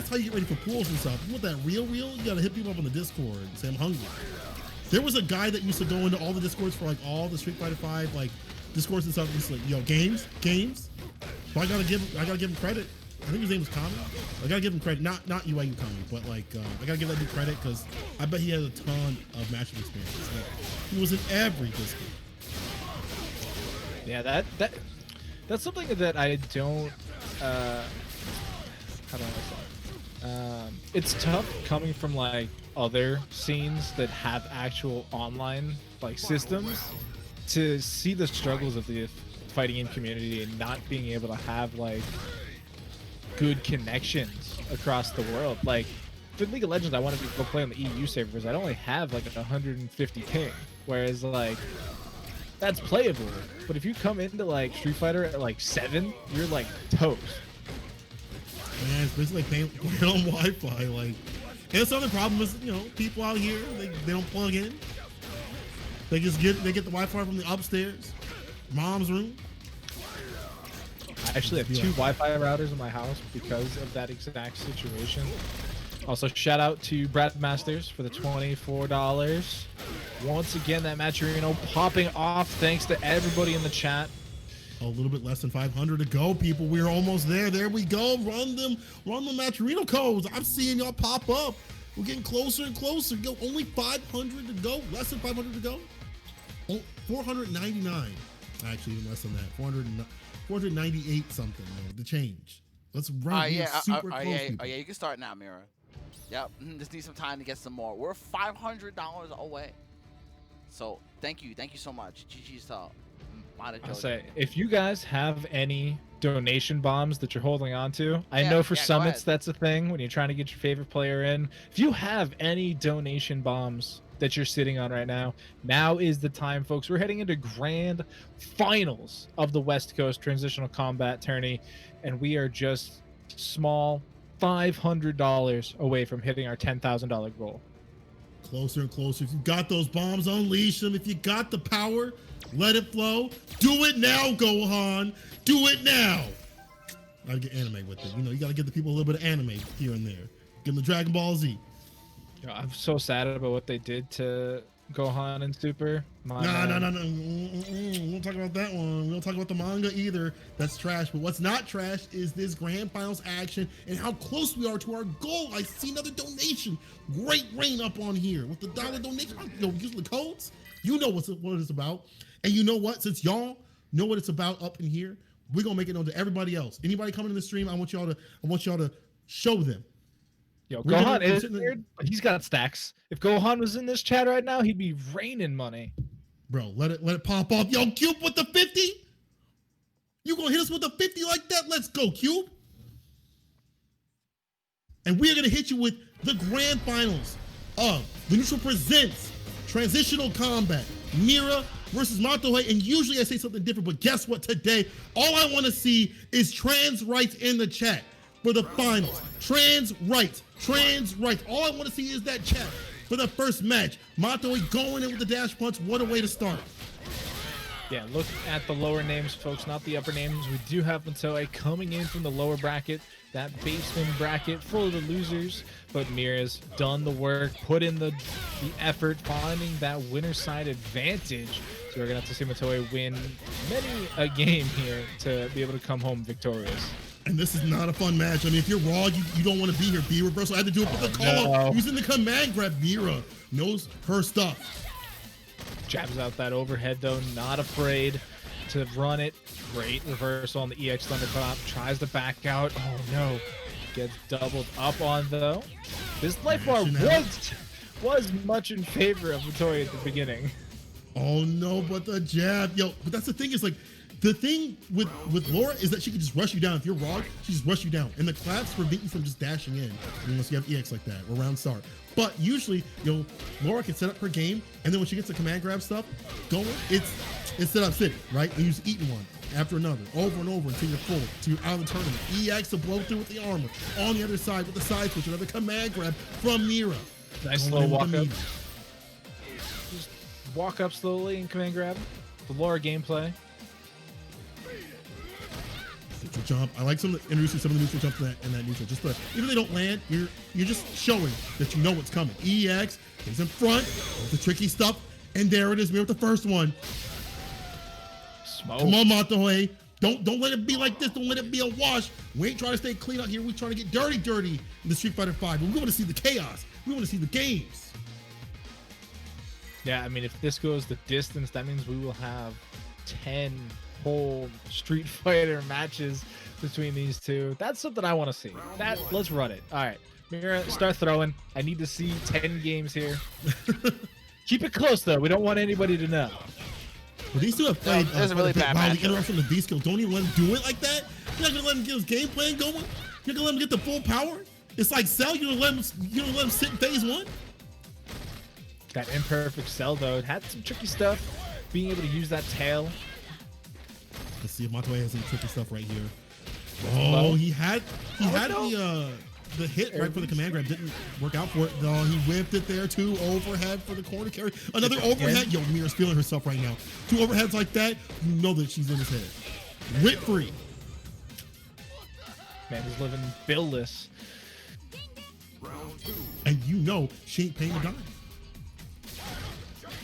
how you get ready for pools and stuff. You want that real? You gotta hit people up on the Discord and say I'm hungry. There was a guy that used to go into all the Discords for like all the Street Fighter 5 like Discords and stuff. He's like, yo, games. So I gotta give him credit. I think his name was Kami. I gotta give him credit, not UAU Kami, but like I gotta give that dude credit because I bet he has a ton of matching experience. Like, he was in every Discord. Yeah, that's something that I don't. How do I say? It's tough coming from like other scenes that have actual online like systems to see the struggles of the fighting game community and not being able to have like good connections across the world. Like for League of Legends, I wanted to go play on the EU servers. I'd only have like 150 ping, whereas like that's playable. But if you come into like Street Fighter at like 7, you're like toast. Man, it's basically like playing on Wi-Fi. Like, and that's the other problem is, you know, people out here they don't plug in. They get the Wi-Fi from the upstairs, mom's room. I actually have 2 Wi-Fi routers in my house because of that exact situation. Also, shout out to Brad Masters for the $24. Once again, that Matcherino popping off thanks to everybody in the chat. A little bit less than 500 to go, people. We're almost there. There we go. Run them Matcherino codes. I'm seeing y'all pop up. We're getting closer and closer. Yo, only 500 to go. Less than 500 to go. Oh, 499. Actually, even less than that. 498 something. The change. Let's run. Super close, yeah, you can start now, Mira. Yep. Just need some time to get some more. We're $500 away. So thank you so much. GG's to Mataoja. I'll say, if you guys have any donation bombs that you're holding on to, I know for summits that's a thing when you're trying to get your favorite player in. If you have any donation bombs that you're sitting on right now, now is the time, folks. We're heading into grand finals of the West Coast Transitional Combat Tourney, and we are just small $500 away from hitting our $10,000 goal. Closer and closer. If you got those bombs, unleash them. If you got the power, let it flow. Do it now, Gohan. Do it now. Gotta get anime with it. You know, you gotta give the people a little bit of anime here and there. Give them the Dragon Ball Z. I'm so sad about what they did to Gohan and Super. No. We won't talk about that one. We don't talk about the manga either. That's trash. But what's not trash is this grand finals action and how close we are to our goal. I see another donation. Great rain up on here with the $1 donation. You know, using the codes. You know what it's about. And you know what? Since y'all know what it's about up in here, we're gonna make it known to everybody else. Anybody coming in the stream, I want y'all to show them. Yo, Gohan is weird, but he's got stacks. If Gohan was in this chat right now, he'd be raining money. Bro, let it pop off. Yo, Cube with the 50? You gonna hit us with a 50 like that? Let's go, Cube. And we're gonna hit you with the grand finals of the Neutral Presents Transitional Combat, Mira versus Mataoja. And usually I say something different, but guess what? Today, all I want to see is trans rights in the chat for the finals. Trans rights. All I want to see is that chat for the first match. Mataoja going in with the dash punch. What a way to start. Yeah, look at the lower names, folks, not the upper names. We do have Mataoja coming in from the lower bracket, that basement bracket full of the losers. But Mira's done the work, put in the effort, finding that winner side advantage. So we're going to have to see Mataoja win many a game here to be able to come home victorious. And this is not a fun match. I mean, if you're raw, you don't want to be here. B reversal. I had to do it with the call-up. Using the command grab. Mira knows her stuff. Jabs out that overhead, though. Not afraid to run it. Great reversal on the EX Thunder Pop. Tries to back out. Oh, no. Gets doubled up on, though. This life bar was much in favor of Mataoja at the beginning. Oh, no, but the jab. Yo, but that's the thing is, like, The thing with Laura is that she can just rush you down. If you're Rog, she just rush you down. And the claps prevent you from just dashing in unless you have EX like that or round start. But usually, Laura can set up her game, and then when she gets the command grab stuff going, it's set up city, right? And you're just eating one after another, over and over until you're full, until you're out of the tournament. EX to blow through with the armor. On the other side with the side switch, another command grab from Mira. Nice slow walk up. Just walk up slowly and command grab. The Laura gameplay. Neutral jump. I like introducing some of the neutral jumps in that neutral. Just even if they don't land, you're just showing that you know what's coming. EX is in front with the tricky stuff, and there it is. Mira with the first one. Smoke. Come on, Mataoja. Don't let it be like this. Don't let it be a wash. We ain't trying to stay clean out here. We're trying to get dirty in the Street Fighter 5. But we want to see the chaos. We want to see the games. Yeah, I mean, if this goes the distance, that means we will have 10 whole Street Fighter matches between these two. That's something I want to see. Let's run it. All right, Mira, start throwing. I need to see 10 games here. Keep it close though. We don't want anybody to know. Well, these two have played. There's a really bad match. The interruption of the V skill. Don't even let him do it like that. You're not gonna let him get his game plan going. You're gonna let him get the full power. It's like Cell. You're gonna let him sit in phase 1. That imperfect Cell though, it had some tricky stuff. Being able to use that tail. Let's see if Mataoja has some tricky stuff right here. Oh, he had the hit right for the command grab. Didn't work out for it though. He whipped it there too. Overhead for the corner carry. Another overhead. Yo, Mira's feeling herself right now. 2 overheads like that, you know that she's in his head. Rip free. Man is living billless. And you know she ain't paying a dime.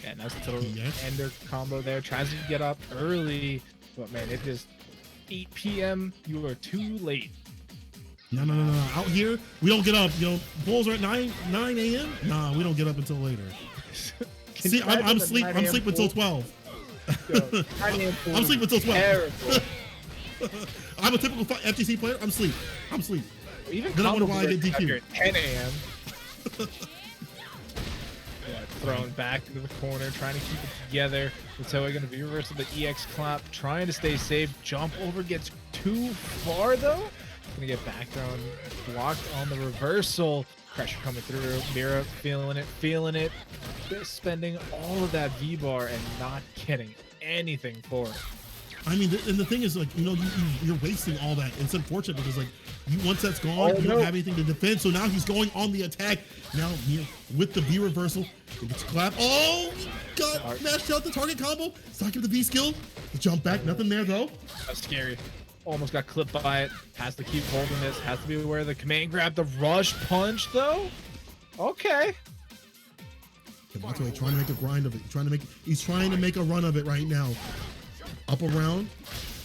Yeah, nice little ender combo there. Tries to get up early, but man, it just 8 p.m. You are too late. No. Out here, we don't get up. Bulls are at 9 a.m. Nah, we don't get up until later. See, I'm sleeping until 12. I'm sleeping until 12. I'm a typical FGC player. I'm sleep. Even then I wonder why I get DQ. At 10 a.m. Thrown back into the corner, trying to keep it together. Mataoja going to be reversal the EX clap, trying to stay safe. Jump over gets too far though. Gonna get back down, blocked on the reversal. Pressure coming through. Mira feeling it. Spending all of that V-bar and not getting anything for it. I mean, and the thing is, like, you're wasting all that. It's unfortunate because, like, once that's gone, you don't have anything to defend. So now he's going on the attack. Now, with the V reversal, he gets a clap. Oh, got mashed out the target combo. Stock with the V skill. The jump back, nothing there though. That's scary. Almost got clipped by it. Has to keep holding this. Has to be aware of the command grab. The rush punch though. Okay. Mataoja trying to make a grind of it. He's trying to make a run of it right now. Up around.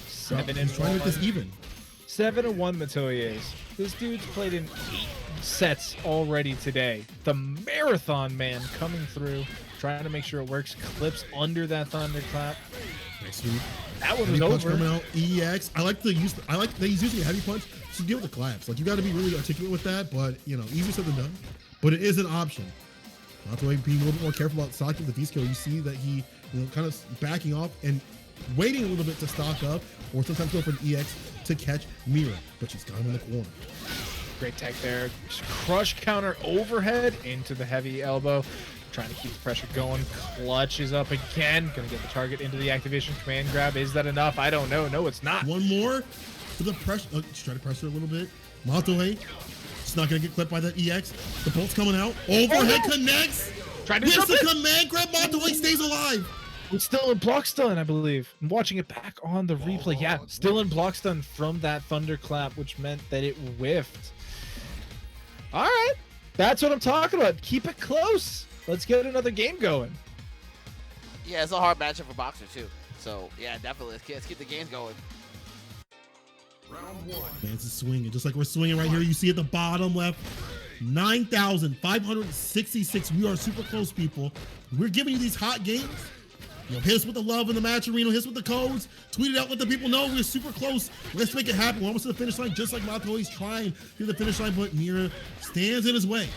7 He's trying to make this even. 7-1 Mataoja. This dude's played in 8 sets already today. The marathon man coming through, trying to make sure it works. Clips under that thunderclap. Nice sweep. That one was over. Coming out. EX. I like that he's using a heavy punch to deal with the collapse. Like, you got to be really articulate with that, but easier said than done. But it is an option. Mataoja being a little bit more careful about stocking the V skill. You see that he, kind of backing off and waiting a little bit to stock up, or sometimes go for an EX to catch Mira, but she's got him in the corner. Great tech there. Crush counter overhead into the heavy elbow. Trying to keep the pressure going. Clutches up again. Gonna get the target into the activation command grab. Is that enough? I don't know. No, it's not. One more for the pressure. Just try to pressure a little bit. Mataoja, it's not gonna get clipped by that EX. The bolt's coming out. Overhead connects. Trying to miss the command grab. Mataoja stays alive. It's still in block stun, I believe. I'm watching it back on the replay. Yeah, still in block stun from that thunderclap, which meant that it whiffed. All right, that's what I'm talking about. Keep it close. Let's get another game going. Yeah, it's a hard matchup for Boxer too. So yeah, definitely. Let's keep the games going. Round 1. Man's is swinging, just like we're swinging right here. You see at the bottom left, 9,566. We are super close, people. We're giving you these hot games. Hit us with the love in the match arena. Hit us with the codes. Tweet it out. Let the people know we're super close. Let's make it happen. We're almost to the finish line, just like Mataoja's trying to the finish line, but Mira stands in his way.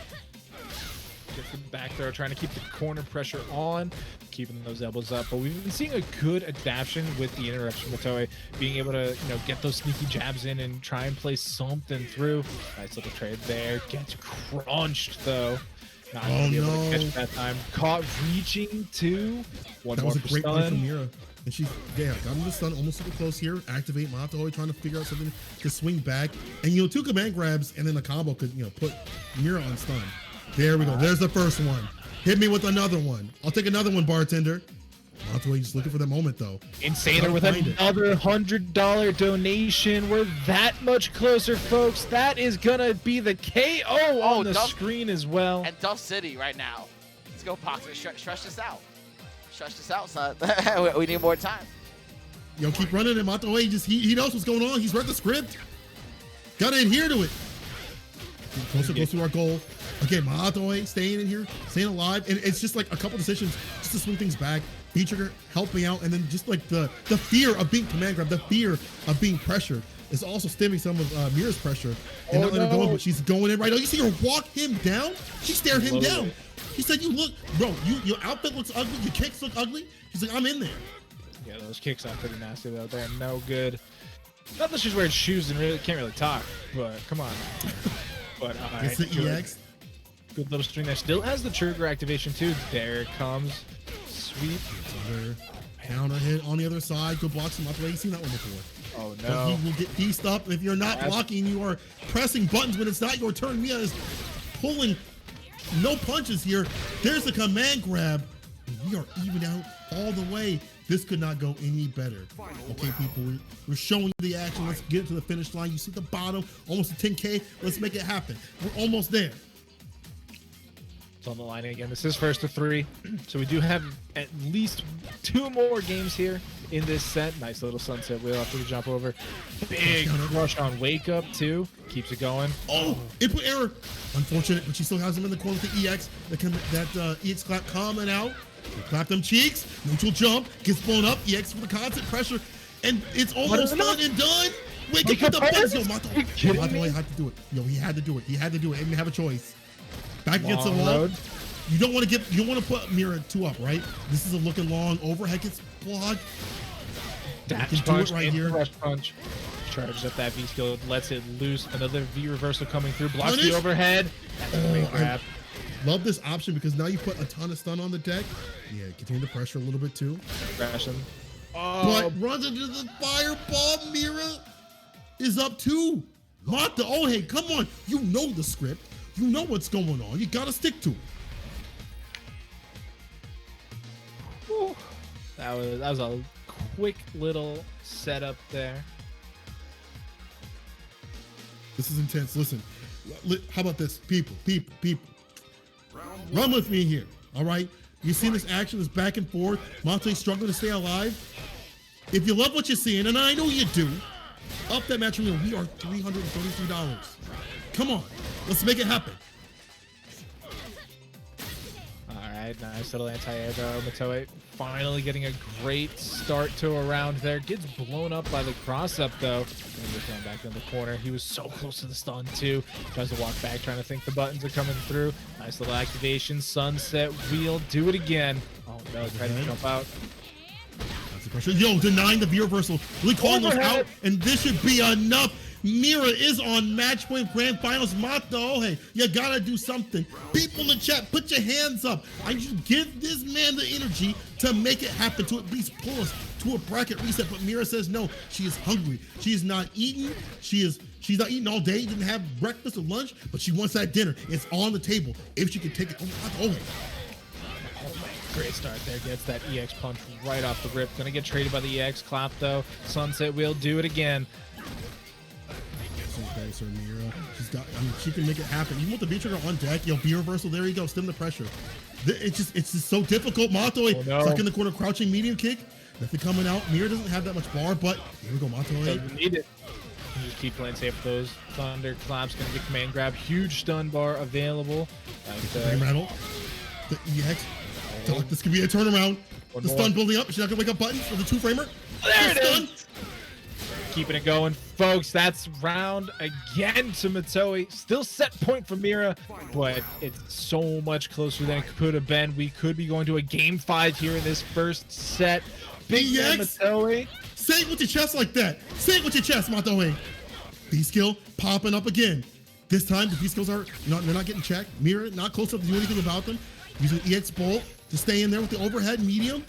gets the back throw, trying to keep the corner pressure on, keeping those elbows up. But we've been seeing a good adaptation with the interruption. Mataoja being able to, get those sneaky jabs in and try and play something through. Nice little trade there. Gets crunched though. Not gonna be able to catch that time. Caught reaching to one that more was a great punch from stun. Mira. And she, got him the stun almost super close here. Activate Mataoja, trying to figure out something to swing back. And, 2 command grabs and then a combo could, put Mira on stun. There we go. There's the first one. Hit me with another one. I'll take another one, bartender. Mataoja just looking for the moment, though. Insaner with another $100 donation. We're that much closer, folks. That is going to be the KO on the screen as well. And Duff City right now. Let's go, Poxer. Stretch this out. Stretch this out, son. We need more time. Keep running it. Mataoja, he knows what's going on. He's read the script. Gotta adhere to it. Closer to our goal. Okay, Mataoja staying in here, staying alive. And it's just like a couple decisions just to swing things back. B-Trigger helping out. And then just like the fear of being command grabbed, the fear of being pressured is also stemming some of Mira's pressure. And not letting her go, but she's going in right now. You see her walk him down? She stared him down. He said, "You look, bro. Your outfit looks ugly. Your kicks look ugly." He's like, "I'm in there." Yeah, those kicks are pretty nasty though. They're no good. Not that she's wearing shoes and can't really talk, but come on. But it's the EX. Good little string there. Still has the trigger activation too. There it comes. Sweep. Counter hit on the other side. Good blocks from up. You've seen that one before. Oh no. But he will get pieced up if you're not blocking. You are pressing buttons when it's not your turn. Mia is pulling. No punches here. There's a command grab. We are even out all the way. This could not go any better. Okay, people, we're showing you the action. Let's get to the finish line. You see the bottom, almost a 10K. Let's make it happen. We're almost there. It's on the line again. This is first to 3. So we do have at least 2 more games here in this set. Nice little sunset wheel after the jump over. Big rush on wake up too. Keeps it going. Oh, input error. Unfortunate, but she still has him in the corner with the EX. That EX clap coming out. Clap them cheeks. Neutral jump. Gets blown up. EX for the constant pressure. And it's almost done and done. Wake up with the buttons. Yo, Mataoja had to do it. He had to do it. He had to do it. He didn't have a choice. Back against the wall. You don't want to put Mira 2 up, right? This is a looking long overhead gets blocked. Dash punch right here. Rush punch. Charges up that V skill, lets it loose. Another V reversal coming through. Blocks the overhead. That's a big grab. Love this option because now you put a ton of stun on the deck. Yeah, contain the pressure a little bit too. But runs into the fireball. Mira is up too. Mataoja, come on. You know the script. You know what's going on. You gotta stick to it. Whew. That was a quick little setup there. This is intense. Listen, how about this? People. Run with me here, all right? You see this action, this back and forth. Mataoja struggling to stay alive. If you love what you're seeing, and I know you do, up that match wheel. We are $333. Come on, let's make it happen. All right, nice little anti-air though. Mataoja finally getting a great start to a round there. Gets blown up by the cross-up though. Going back in the corner. He was so close to the stun too. Tries to walk back, trying to think the buttons are coming through. Nice little activation. Sunset wheel. Do it again. Oh no, trying to jump out. That's the pressure. Yo, denying the V reversal. Really calling us out, and this should be enough. Mira is on match point grand finals. Mataoja, you gotta do something. People in the chat, put your hands up. I just give this man the energy to make it happen, to at least pull us to a bracket reset. But Mira says no. She is hungry. She is not eating. She's not eating all day. Didn't have breakfast or lunch, but she wants that dinner. It's on the table. If she can take it, Mataoja. Great start there. Gets that EX punch right off the rip. Gonna get traded by the EX clap though. Sunset wheel. Do it again. Mira. She can make it happen. Even with the V trigger on deck, V reversal, there you go, stem the pressure. It's just so difficult. Mataoja stuck in the corner, crouching medium kick. Nothing coming out. Mira doesn't have that much bar, but here we go, Mataoja. Need it. Just keep playing safe with those thunder claps. Gonna get command grab. Huge stun bar available. Rattle. The EX. This could be a turnaround. The stun building up. She's not gonna wake up buttons for the 2-framer. There it is. keeping it going, folks. That's round again to Mataoja. Still set point for Mira, but it's so much closer than it could have been. We could be going to a game 5 here in this first set. Big man Mataoja. Say it with your chest like that. Say it with your chest, Mataoja. B-skill popping up again. This time the B-skills are they're not getting checked. Mira not close enough to do anything about them. Using EX bolt to stay in there with the overhead medium.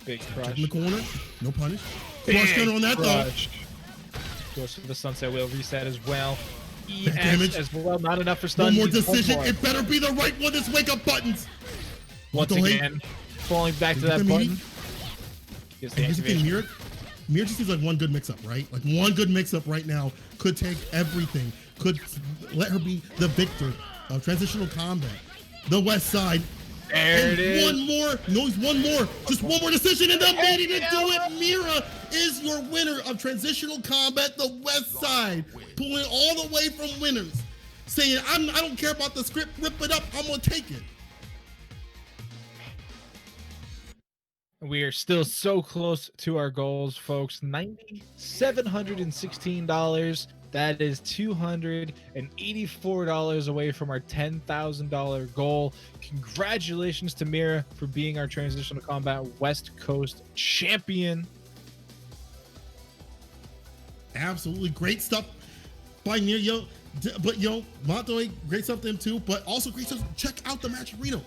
Big crush. In the corner. No punish. Crush counter on that though. Goes to the sunset wheel reset as well. EX damage as well. Not enough for stun. One more Needs decision. one more. It better be the right one. This wake up buttons. Once again, falling back to that button. Here's the thing, Mira just needs like one good mix-up, right? Like one good mix-up right now could take everything. Could let her be the victor of Transitional Combat. The West Side. There it is. One more. No, one more. Just one more decision and the meeting to do it. Mira is your winner of Transitional Combat, the West Side. Pulling all the way from winners. Saying, I don't care about the script. Rip it up. I'm going to take it. We are still so close to our goals, folks. $9,716. That is $284 away from our $10,000 goal. Congratulations to Mira for being our Transitional Combat West Coast champion. Absolutely great stuff by Mira. But Mataoja, great stuff to him too. But also great stuff. Check out the match arena.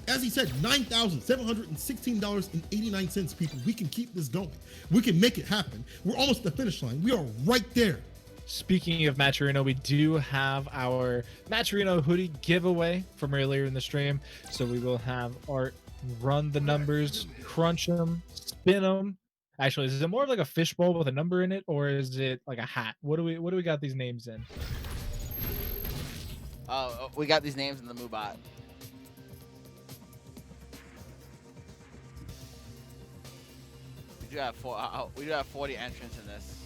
As he said, $9,716.89, people. We can keep this going. We can make it happen. We're almost at the finish line. We are right there. Speaking of Match Arena, we do have our Match Arena hoodie giveaway from earlier in the stream. So we will have Art run the numbers, crunch them, spin them. Actually, is it more of like a fishbowl with a number in it, or is it like a hat? What do we got these names in? We got these names in the MooBot. We do have 40 entrants in this.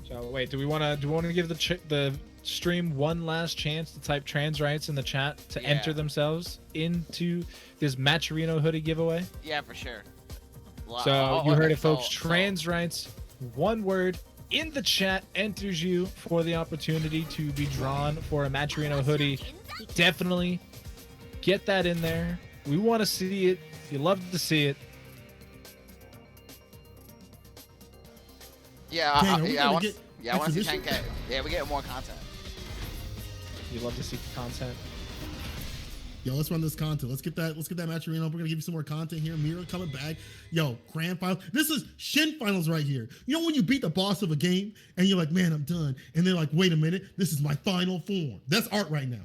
So wait, do we want to give the stream one last chance to type trans rights in the chat to enter themselves into this Match Arena hoodie giveaway? Yeah, for sure. So you heard it, folks. Trans rights, one word in the chat enters you for the opportunity to be drawn for a Match Arena hoodie. Definitely get that in there. We want to see it. You love to see it. Yeah, I want to see 10K. Yeah, we get more content. You love to see content. Yo, let's run this content. Let's get that match arena. We're gonna give you some more content here. Mira coming back. Yo, grand final. This is Shin finals right here. You know when you beat the boss of a game and you're like, man, I'm done. And they're like, wait a minute, this is my final form. That's Art right now.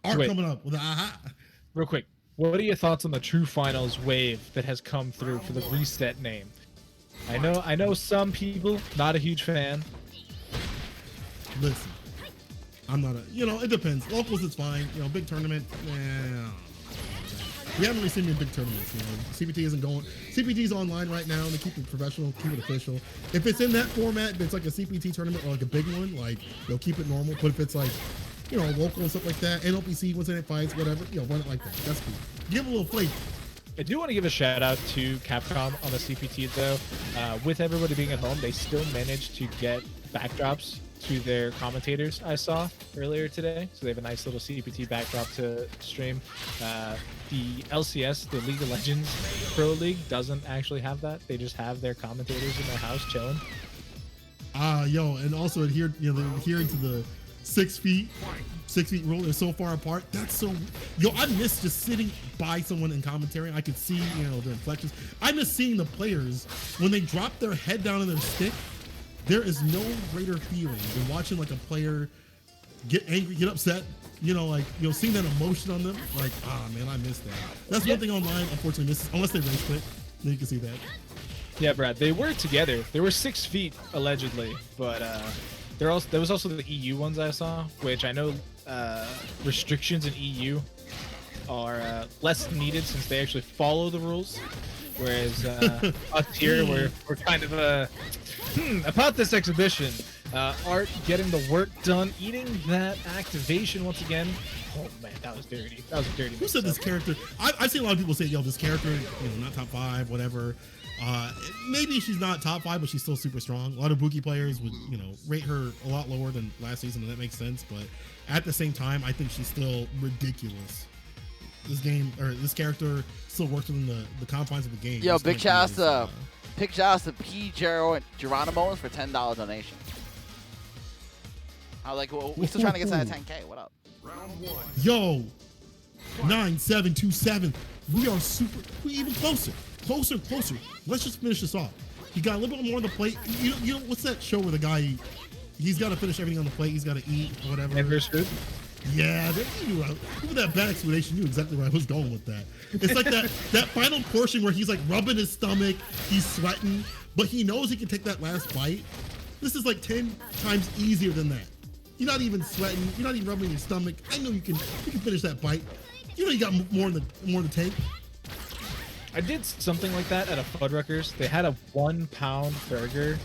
Art coming up with a aha. Real quick, what are your thoughts on the True Finals wave that has come through for the reset name? I know some people not a huge fan. Listen, I'm not it depends. Locals is fine. Big tournament. We haven't really seen me in big tournaments. CPT isn't going. CPT's online right now. They keep it professional, keep it official. If it's in that format, if it's like a CPT tournament or like a big one, like they'll keep it normal. But if it's like, local and stuff like that, NLPC, once it fights, whatever, run it like that. That's cool. Give a little flavor. I do want to give a shout out to Capcom on the CPT though. With everybody being at home, they still managed to get backdrops to their commentators I saw earlier today. So they have a nice little CPT backdrop to stream. The LCS, the League of Legends Pro League, doesn't actually have that. They just have their commentators in their house chilling. And also adhering to the 6 feet rule. They're so far apart. That's so. I miss just sitting by someone in commentary. I could see, the inflections. I miss seeing the players when they drop their head down in their stick. There is no greater feeling than watching like a player get angry, get upset. Seeing that emotion on them. Like, man, I miss that. That's one thing online, unfortunately, misses, unless they race quit. Then you can see that. Yeah, Brad. They were together. They were 6 feet allegedly, but there was also the EU ones I saw, which I know restrictions in EU are less needed since they actually follow the rules, whereas us here we're kind of about this exhibition. Art getting the work done, eating that activation once again. Oh man, that was dirty. That was a dirty. Who said this character? I've seen a lot of people say, yo, this character, not top 5, whatever. Maybe she's not top 5, but she's still super strong. A lot of Buki players would, rate her a lot lower than last season, and that makes sense. But at the same time, I think she's still ridiculous. This character still works within the confines of the game. Yo, big shout outs to P. Geronimo for $10 donation. I like, we're still trying to get to that 10K. What up? Round 1. Yo, 9727. We are even closer. Closer. Let's just finish this off. He got a little bit more on the plate. You know what's that show where the guy, he's got to finish everything on the plate. He's got to eat or whatever. ManManboiz. Yeah, with that bad explanation, you knew exactly where I was going with that. It's like that final portion where he's like rubbing his stomach, he's sweating, but he knows he can take that last bite. This is like 10 times easier than that. You're not even sweating. You're not even rubbing your stomach. I know you can finish that bite. You know you got more in the tank. I did something like that at a Fuddruckers. They had a 1 pound burger,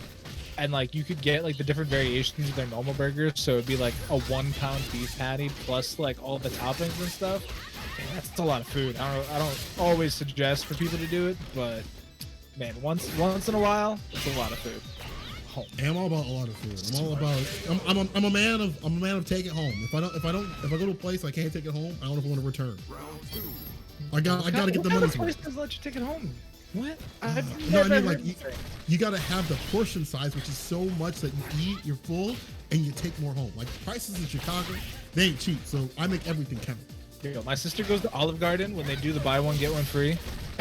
and like you could get like the different variations of their normal burgers. So it'd be like a 1 pound beef patty plus like all the toppings and stuff. And that's a lot of food. I don't always suggest for people to do it, but man, once in a while, it's a lot of food. Hey, I'm all about a lot of food. I'm all about. I'm a man of take it home. If I go to a place I can't take it home, I don't know if I want to return. I gotta get the money. What does let you take it home? What? No, I mean like you gotta have the portion size, which is so much that you eat, you're full, and you take more home. Like prices in Chicago, they ain't cheap, so I make everything count. Here you go. My sister goes to Olive Garden when they do the buy one get one free,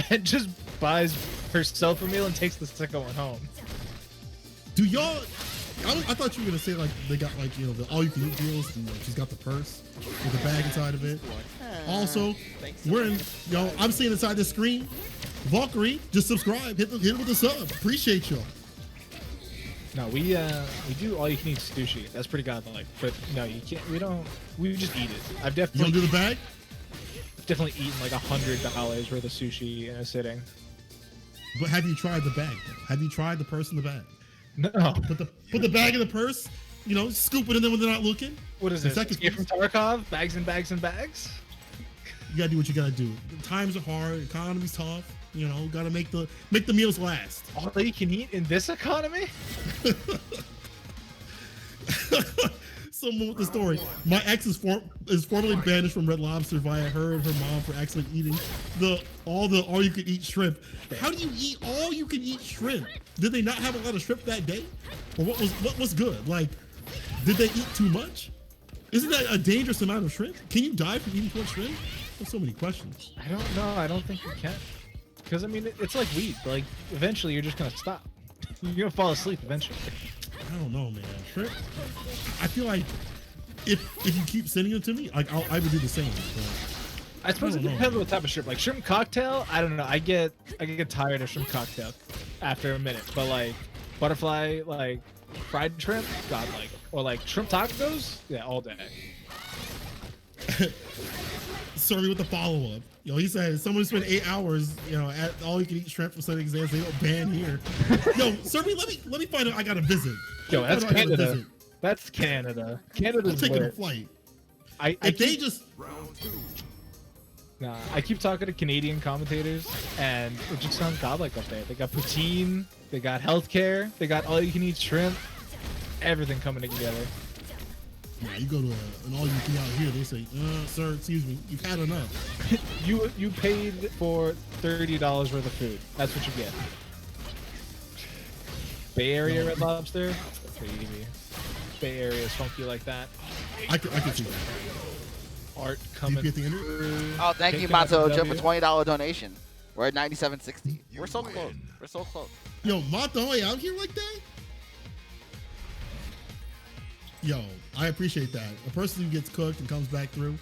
and just buys herself a meal and takes the second one home. Do y'all? I thought you were gonna say like they got like the all you can eat deals. And, she's got the purse with the bag inside of it. Also, I'm seeing inside the screen. Valkyrie, just subscribe. Hit it with a sub. Appreciate y'all. No, we do all you can eat sushi. That's pretty godlike. But no, you can't. We just eat it. I've definitely. You don't do the bag? Definitely eaten like $100 worth of sushi in a sitting. But have you tried the bag? Have you tried the purse in the bag? No. Put the bag in the purse. Scoop it in there when they're not looking. What is this? Escape from Tarkov? Bags and bags and bags. You gotta do what you gotta do. The times are hard. Economy's tough. Gotta make the meals last. All you can eat in this economy? Someone with the story. My ex is formerly banished from Red Lobster via her and her mom for accidentally eating all you can eat shrimp. How do you eat all you can eat shrimp? Did they not have a lot of shrimp that day? Or what was good? Like, did they eat too much? Isn't that a dangerous amount of shrimp? Can you die from eating too much shrimp? There's so many questions. I don't know. I don't think you can. Because I mean, it's like weed. Like, eventually you're just gonna stop. You're gonna fall asleep eventually. I don't know, man. Shrimp. I feel like if you keep sending them to me, like I would do the same. I suppose it depends on what type of shrimp. Like shrimp cocktail, I don't know. I get tired of shrimp cocktail after a minute. But like butterfly, like fried shrimp, godlike. Or like shrimp tacos, yeah, all day. Sorry with the follow-up. He said someone spent 8 hours, at all you can eat shrimp for study exams. They don't ban here. Survey, let me find out. I got to visit. That's Canada. That's Canada. Canada's I'm taking a flight. I keep talking to Canadian commentators, and it just sounds godlike up there. They got poutine, they got healthcare, they got all you can eat shrimp, everything coming together. Yeah, you go to an all you can eat out here, they say, sir, excuse me, you've had enough. You paid for $30 worth of food. That's what you get. Bay Area Red Lobster? Crazy. Bay Area is funky like that. I can see that. Art coming through. Oh, thank you, Mataoja, for $20 donation. We're at 97.60. We're so close. We're so close. Yo, Mataoja out here like that? Yo, I appreciate that. A person who gets cooked and comes back through.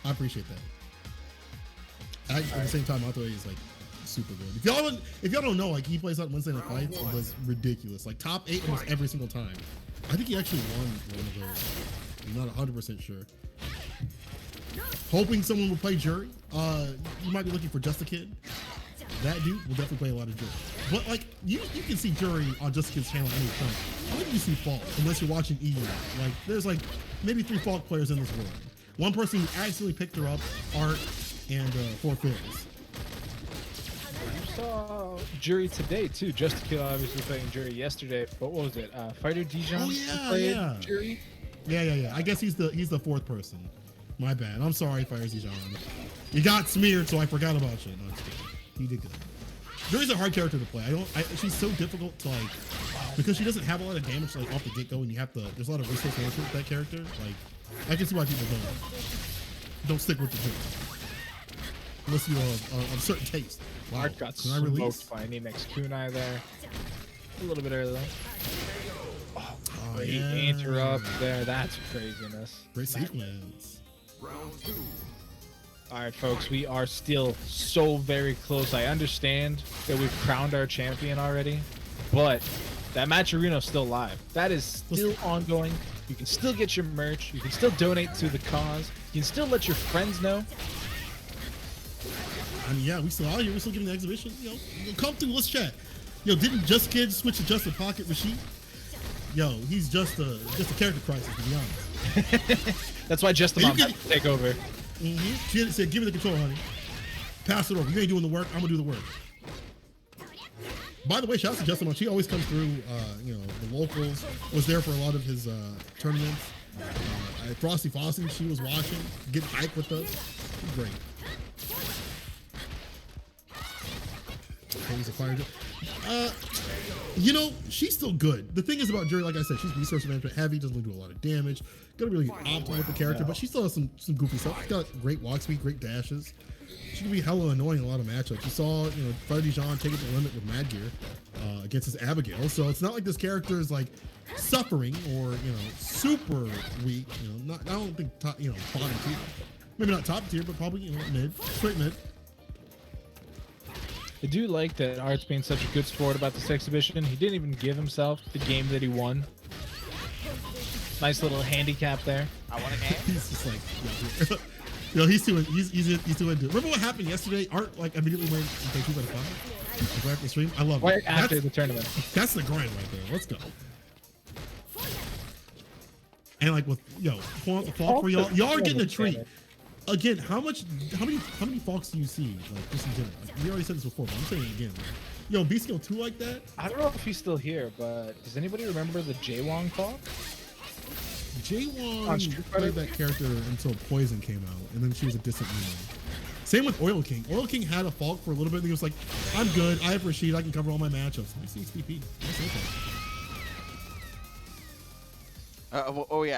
I appreciate that. At the same time, Mataoja is like super good. If y'all don't know, like he plays on Wednesday Night Fights and does ridiculous. Like top 8 almost every single time. I think he actually won one of those. I'm not 100% sure. Hoping someone will play Jury. You might be looking for Just a Kid. That dude will definitely play a lot of Jury. But like you can see Jury on Just Kid's channel at any point. When do you see Falk unless you're watching EU? Like there's like maybe 3 Falk players in this world. One person who accidentally picked her up, Art, and 4 Phils. You saw Jury today too. Just Kid obviously playing Jury yesterday. But what was it? FightersDijon. Oh yeah. Jury. Yeah. I guess he's the 4th person. My bad. I'm sorry, FightersDijon. You got smeared, so I forgot about you. No, it's good. You did good. Jury's a hard character to play. She's so difficult to like because she doesn't have a lot of damage like off the get go, and you have to. There's a lot of resource management with that character. Like I can see why people don't stick with the Jury unless you have a certain taste. Wow. Art got Can I release? smoked by Nemex Kunai there. A little bit early. Oh, great interrupt there. That's craziness. Great sequence. Round 2. All right, folks, we are still so very close. I understand that we've crowned our champion already, but that match arena is still live. That is still ongoing. You can still get your merch. You can still donate to the cause. You can still let your friends know. I mean, yeah, we still out here. We're still giving the exhibition. Come through. Let's chat. Yo, didn't Just Kid switch to Just a Pocket Rashid? Yo, he's just a character crisis, to be honest. That's why Just the Mom had to take over. She said, "Give me the control, honey. Pass it over. You ain't doing the work. I'm gonna do the work." By the way, shout out to Justin. She always comes through. The locals was there for a lot of his tournaments. At Frosty Fossey, she was watching, getting hyped with us. She's great. He's a fire. She's still good. The thing is about Jury, like I said, she's resource management heavy, doesn't really do a lot of damage. Gotta really optimal with the character, but she still has some goofy stuff. She's got great walk speed, great dashes. She can be hella annoying in a lot of matchups. You saw, FightersDijon take it to the limit with Madgear against his Abigail. So it's not like this character is like suffering or super weak. I don't think top, bottom tier. Maybe not top tier, but probably mid, straight mid. I do like that Art's being such a good sport about this exhibition. He didn't even give himself the game that he won. Nice little handicap there. I won a game. He's just like, he's too into it. Remember what happened yesterday? Art immediately went and played 2 out of 5. Right after the stream. I love it. Right after the tournament. That's the grind right there. Let's go. And with pulling out the Falk for y'all. Y'all are getting a treat. Again, how many Falks do you see? Just in general. We already said this before, but I'm saying it again. B-Skill 2 like that? I don't know if he's still here, but does anybody remember the Jaewong Falk? Jaewong played that character until Poison came out, and then she was a distant memory. Same with Oil King. Oil King had a Falk for a little bit, and he was like, I'm good, I have Rashid, I can cover all my matchups. I see XPP.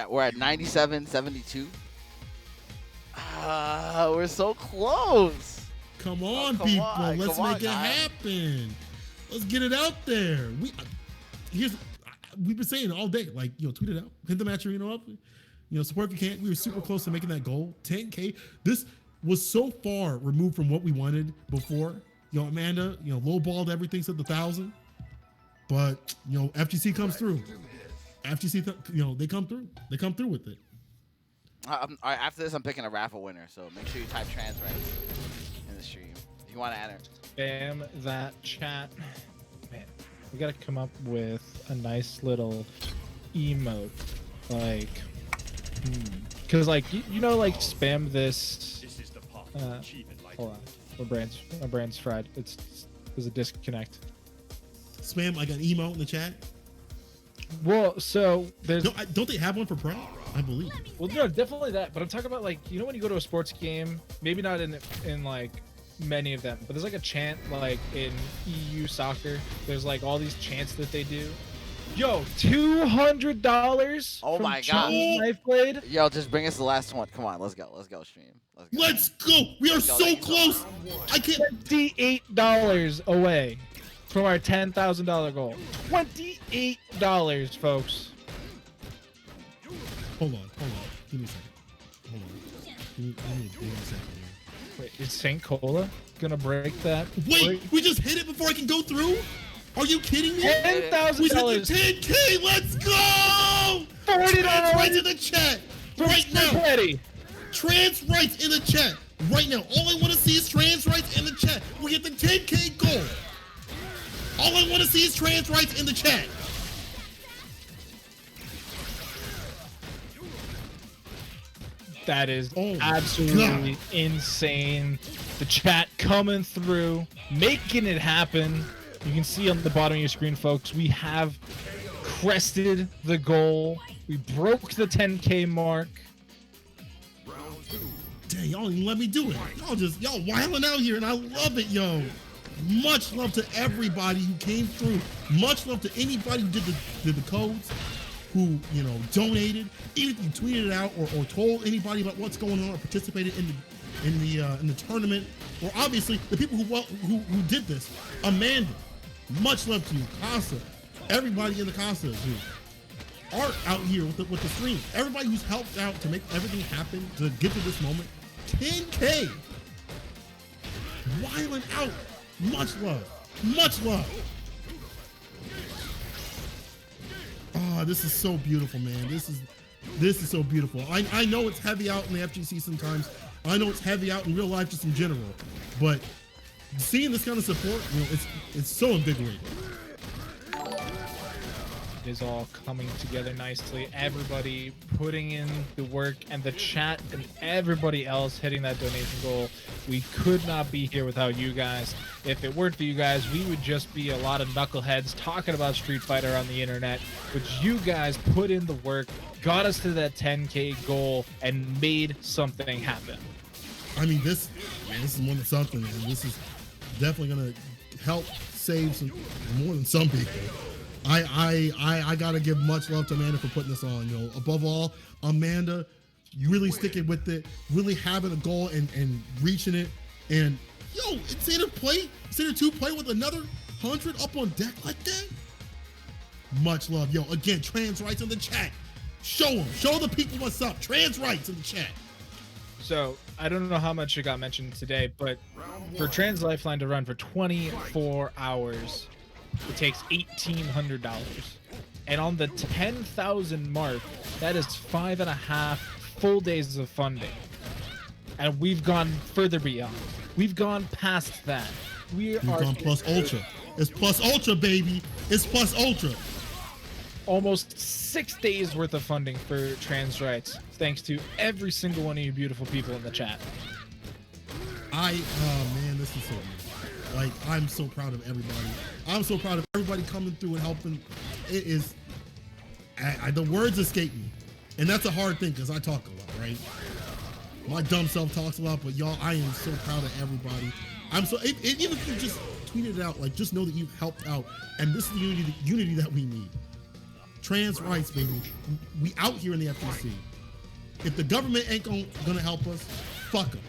We're at 97-72. We're so close. Come on, people. Let's make it happen. Let's get it out there. We've been saying it all day. Tweet it out. Hit the match arena up. Support if you can. We were super close to making that goal. 10K. This was so far removed from what we wanted before. Amanda, lowballed everything, said 1,000. But, FGC comes through. FGC, they come through. They come through with it. After this, I'm picking a raffle winner, so make sure you type trans right in the stream if you want to enter. Spam that chat. Man, we gotta come up with a nice little emote, because spam this. Hold on, my brain's fried. There's a disconnect. Spam an emote in the chat. Well, so there's. No, don't they have one for Pro? I believe. Well, no, definitely that. But I'm talking about when you go to a sports game, maybe not in many of them, but there's a chant in EU soccer. There's all these chants that they do. Yo, $200. Oh my god. Knifeblade. Yo, just bring us the last one. Come on, let's go stream. Let's go. We are so close. I can't. $28 away from our $10,000 goal. $28, folks. Hold on. Give me a second. Hold on. Give me a second here. Wait, is St. Cola gonna break that? Wait, we just hit it before I can go through? Are you kidding me? $10,000. We hit the 10K. Let's go. $40 right in the chat right now. Ready. Trans rights in the chat right now. All I want to see is trans rights in the chat. We hit the 10K goal. All I want to see is trans rights in the chat. That is Oh, absolutely God. insane. The chat coming through, making it happen. You can see on the bottom of your screen, folks, we have crested the goal. We broke the 10K mark. Dang, y'all didn't let me do it. Y'all wilding out here, and I love it, yo. Much love to everybody who came through. Much love to anybody who did the codes, who donated. Even if you tweeted it out or told anybody about what's going on or participated in the tournament, or obviously the people who did this. Amanda, much love to you. Casa, everybody in the Casa who are out here with the stream. Everybody who's helped out to make everything happen to get to this moment. 10K. Wilding out. Much love. Much love. Oh, this is so beautiful, man. This is so beautiful. I know it's heavy out in the FGC sometimes. I know it's heavy out in real life just in general. But seeing this kind of support, it's so invigorating. It is all coming together nicely. Everybody putting in the work, and the chat and everybody else hitting that donation goal. We could not be here without you guys. If it weren't for you guys, we would just be a lot of knuckleheads talking about Street Fighter on the internet. But you guys put in the work, got us to that 10K goal, and made something happen. I mean, this is more than something, man. This is definitely gonna help save some more than some people. I gotta give much love to Amanda for putting this on. Above all, Amanda, you really sticking with it, really having a goal and reaching it. And seeing her play with another 100 up on deck like that. Much love, Again, trans rights in the chat. Show the people what's up. Trans rights in the chat. So I don't know how much it got mentioned today, but for TransLifeline to run for 24 hours, it takes $1,800. And on the 10,000 mark, that is 5.5 full days of funding. And we've gone further beyond. We've gone past that. We've gone plus ultra. It's plus ultra, baby. It's plus ultra. Almost 6 days worth of funding for trans rights, thanks to every single one of you beautiful people in the chat. Oh man, this is so good. Like, I'm so proud of everybody. I'm so proud of everybody coming through and helping. It is, the words escape me. And that's a hard thing because I talk a lot, right? My dumb self talks a lot, but y'all, I am so proud of everybody. Even if you just tweeted it out, like, just know that you helped out. And this is the unity that we need. Trans rights, baby. We out here in the FGC. If the government ain't gonna help us, fuck them.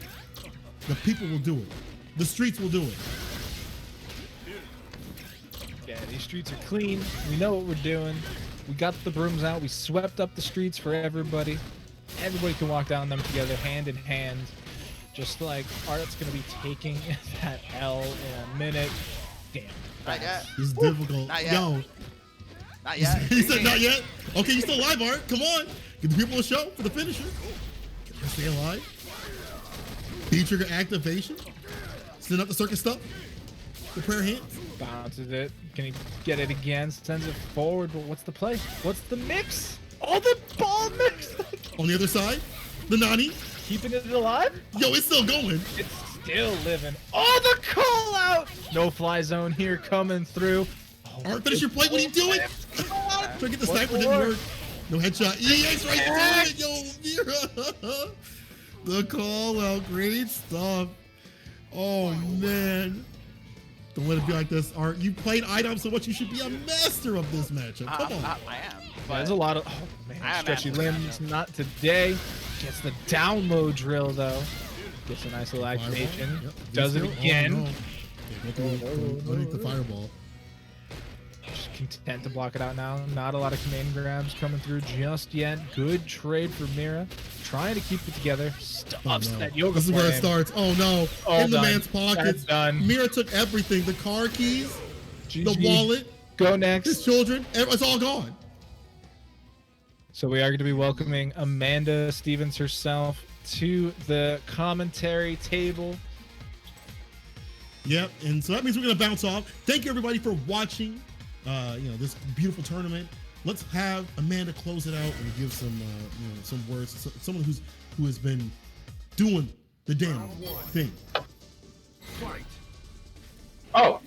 The people will do it. The streets will do it. Yeah, these streets are clean. We know what we're doing. We got the brooms out. We swept up the streets for everybody. Everybody can walk down them together, hand in hand. Just like Art's gonna be taking that L in a minute. Damn. Not yet. It's difficult. Not yet. Yo. Not yet. He said not yet. Okay, you still alive, Art. Come on. Get the people a show for the finisher. Can I stay alive? B-trigger activation. Send up the circuit stuff. The prayer hands. Bounces it. Can he get it again? Sends it forward. But what's the play? What's the mix? Oh, the ball mix! On the other side, the Nani. Keeping it alive? Yo, it's still going. It's still living. Oh, the call out! No fly zone here coming through. Oh, Art, finish your play. What are you doing? Trying to get the sniper, didn't work. No headshot. EX right through it, yo, Mira. The call out, great stuff. Oh man. Don't let it be like this, Art. You played Idom so much, you should be a master of this matchup. Come on. I am. There's a lot of, oh man, stretchy limbs, not today. Gets the down low drill though. Gets a nice little activation. Yep. Does it again. Oh, no. Underneath the fireball. Just content to block it out now. Not a lot of command grabs coming through just yet. Good trade for Mira. Trying to keep it together. Stuffs that yoga. This is where it starts. Oh no. All in the done. man's pockets. That's done. Mira took everything. The car keys, GG. the wallet, Go his next. children. It's all gone. So we are going to be welcoming Amanda Stevens herself to the commentary table. Yep, and so that means we're gonna bounce off. Thank you everybody for watching. This beautiful tournament. Let's have Amanda close it out and give some, some words. Someone who has been doing the damn thing. Fight. Oh,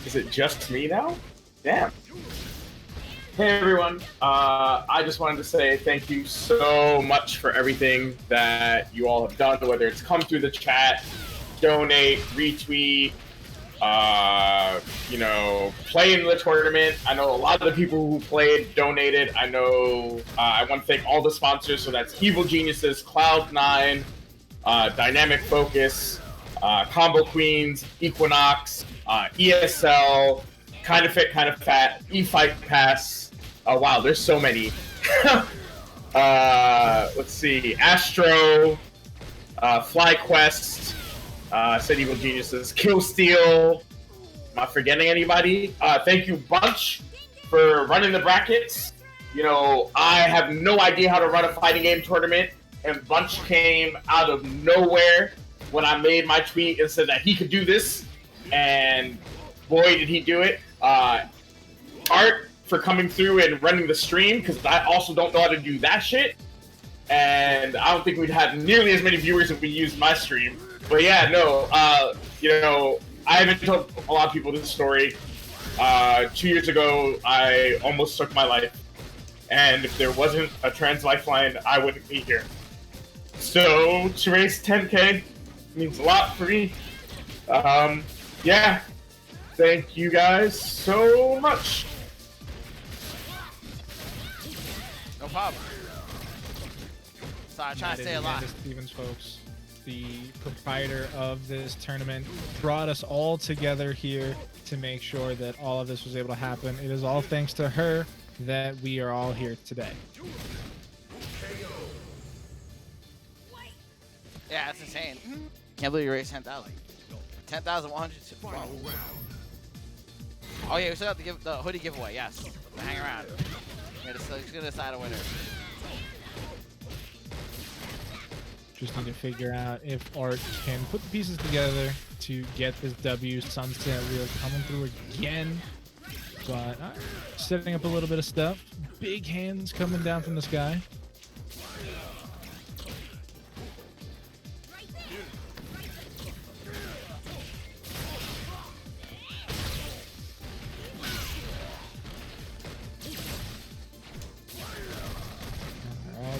is it just me now? Damn. Hey everyone, I just wanted to say thank you so much for everything that you all have done, whether it's come through the chat, donate, retweet, play in the tournament. I know a lot of the people who played donated. I know I want to thank all the sponsors, so that's Evil Geniuses, Cloud9, Dynamic Focus, Combo Queens, Equinox, ESL, Kind of Fit, Kind of Fat, eFightPass. Oh wow, there's so many. Let's see, Astro, FlyQuest, said Evil Geniuses, Killsteel. Am I forgetting anybody? Thank you, Bunch, for running the brackets. I have no idea how to run a fighting game tournament, and Bunch came out of nowhere when I made my tweet and said that he could do this, and boy, did he do it. Art for coming through and running the stream, because I also don't know how to do that shit, and I don't think we'd have nearly as many viewers if we used my stream. But yeah, no, I haven't told a lot of people this story. 2 years ago, I almost took my life, and if there wasn't a TransLifeline, I wouldn't be here. So to raise 10K means a lot for me. Yeah, thank you guys so much. No problem. Sorry, I'm trying to stay alive. Stevens, folks, the proprietor of this tournament, brought us all together here to make sure that all of this was able to happen. It is all thanks to her that we are all here today. Yeah, that's insane. Can't believe you raised 10,000. 10,100. Wow. Oh yeah, we still have to give the hoodie giveaway. Yes, hang around. Yeah, just gonna decide a winner. Just need to figure out if Art can put the pieces together to get this W. Sunset Wheel coming through again. But setting up a little bit of stuff. Big hands coming down from the sky.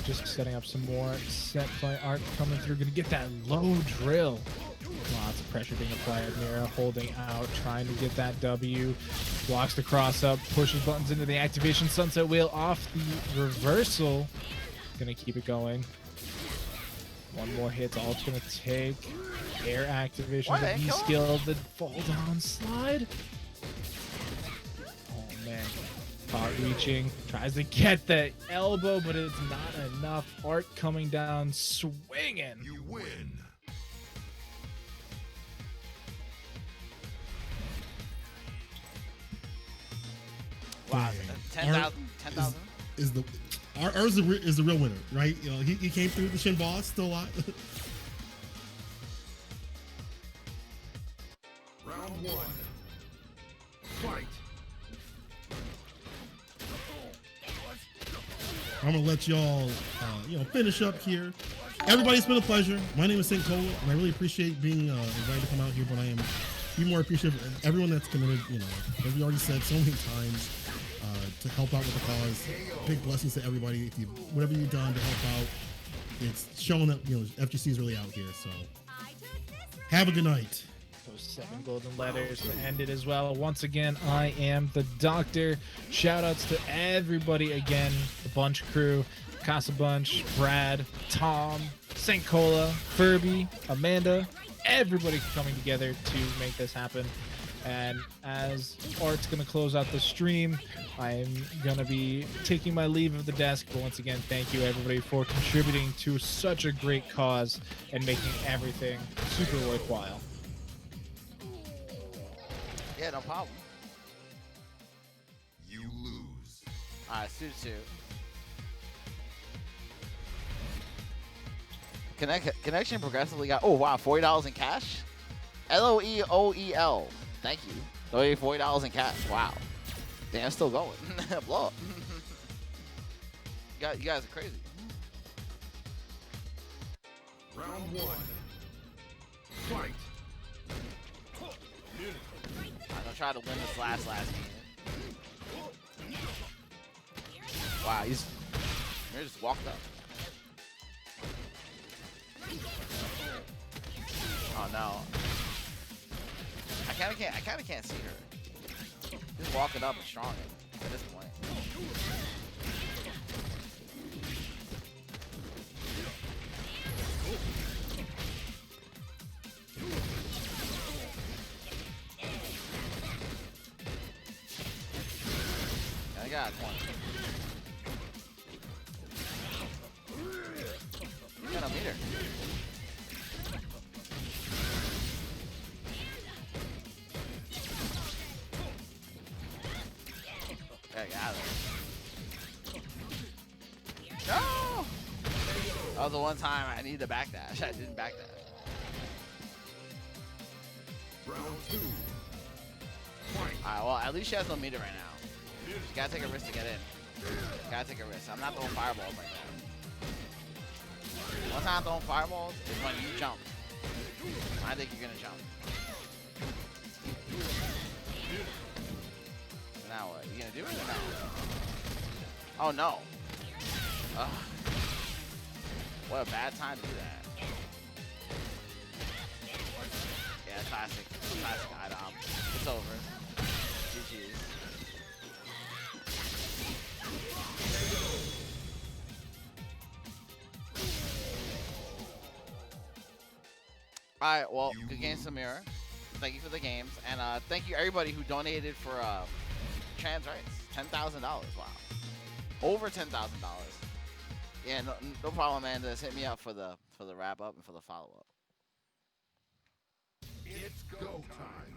Just setting up some more set play. Art coming through, gonna get that low drill. Lots of pressure being applied. Mira holding out, trying to get that W. Blocks the cross up, pushes buttons into the activation. Sunset Wheel off the reversal. Gonna keep it going. One more hit's all it's gonna take. Air activation, the V skill, the fall down slide. Oh man. Caught reaching, tries to get the elbow, but it's not enough. Art coming down, swinging. You win. Wow, 10,000. Is the real winner, right? He came through the Shin boss, still alive. Round one. Fight. I'm gonna let y'all, finish up here. Everybody, it's been a pleasure. My name is St. Cola, and I really appreciate being invited to come out here. But I am even more appreciative of everyone that's committed. As we already said so many times, to help out with the cause. Big blessings to everybody. Whatever you've done to help out, it's showing that FGC is really out here. So, have a good night. Those 7 golden letters to end it as well. Once again, I am the Doctor. Shoutouts to everybody again, the Bunch crew, Casa Bunch, Brad, Tom, St. Cola, Furby, Amanda, everybody coming together to make this happen. And as Art's going to close out the stream, I'm going to be taking my leave of the desk. But once again, thank you everybody for contributing to such a great cause and making everything super worthwhile. Yeah, no problem. You lose. Alright, Suit. Connection progressively got, oh wow, $40 in cash? LOEOEL. Thank you. $40 in cash. Wow. Damn, it's still going. Blow up. You guys are crazy. Round 1. Fight. I'm gonna try to win this last game. Wow, Mira just walked up. Oh no. I kinda can't see her. Just walking up and strong at this point. I got a 20. I got a meter. Okay, got it. No! That was the one time I needed to backdash. I didn't backdash. Round 2. Fight. Alright, well, at least she has no meter right now. She gotta take a risk to get in. Gotta take a risk. I'm not throwing fireballs like that. One time I'm throwing fireballs is when you jump. I think you're gonna jump. So now what? You gonna do it or no? Oh no. Ugh. What a bad time to do that. Yeah, classic item. It's over. GG's. Alright, well, good game, Samira. Thank you for the games. And thank you everybody who donated for trans rights. $10,000. Wow. Over $10,000. Yeah, no problem, man. Just hit me up for the wrap up and for the follow up. It's go time.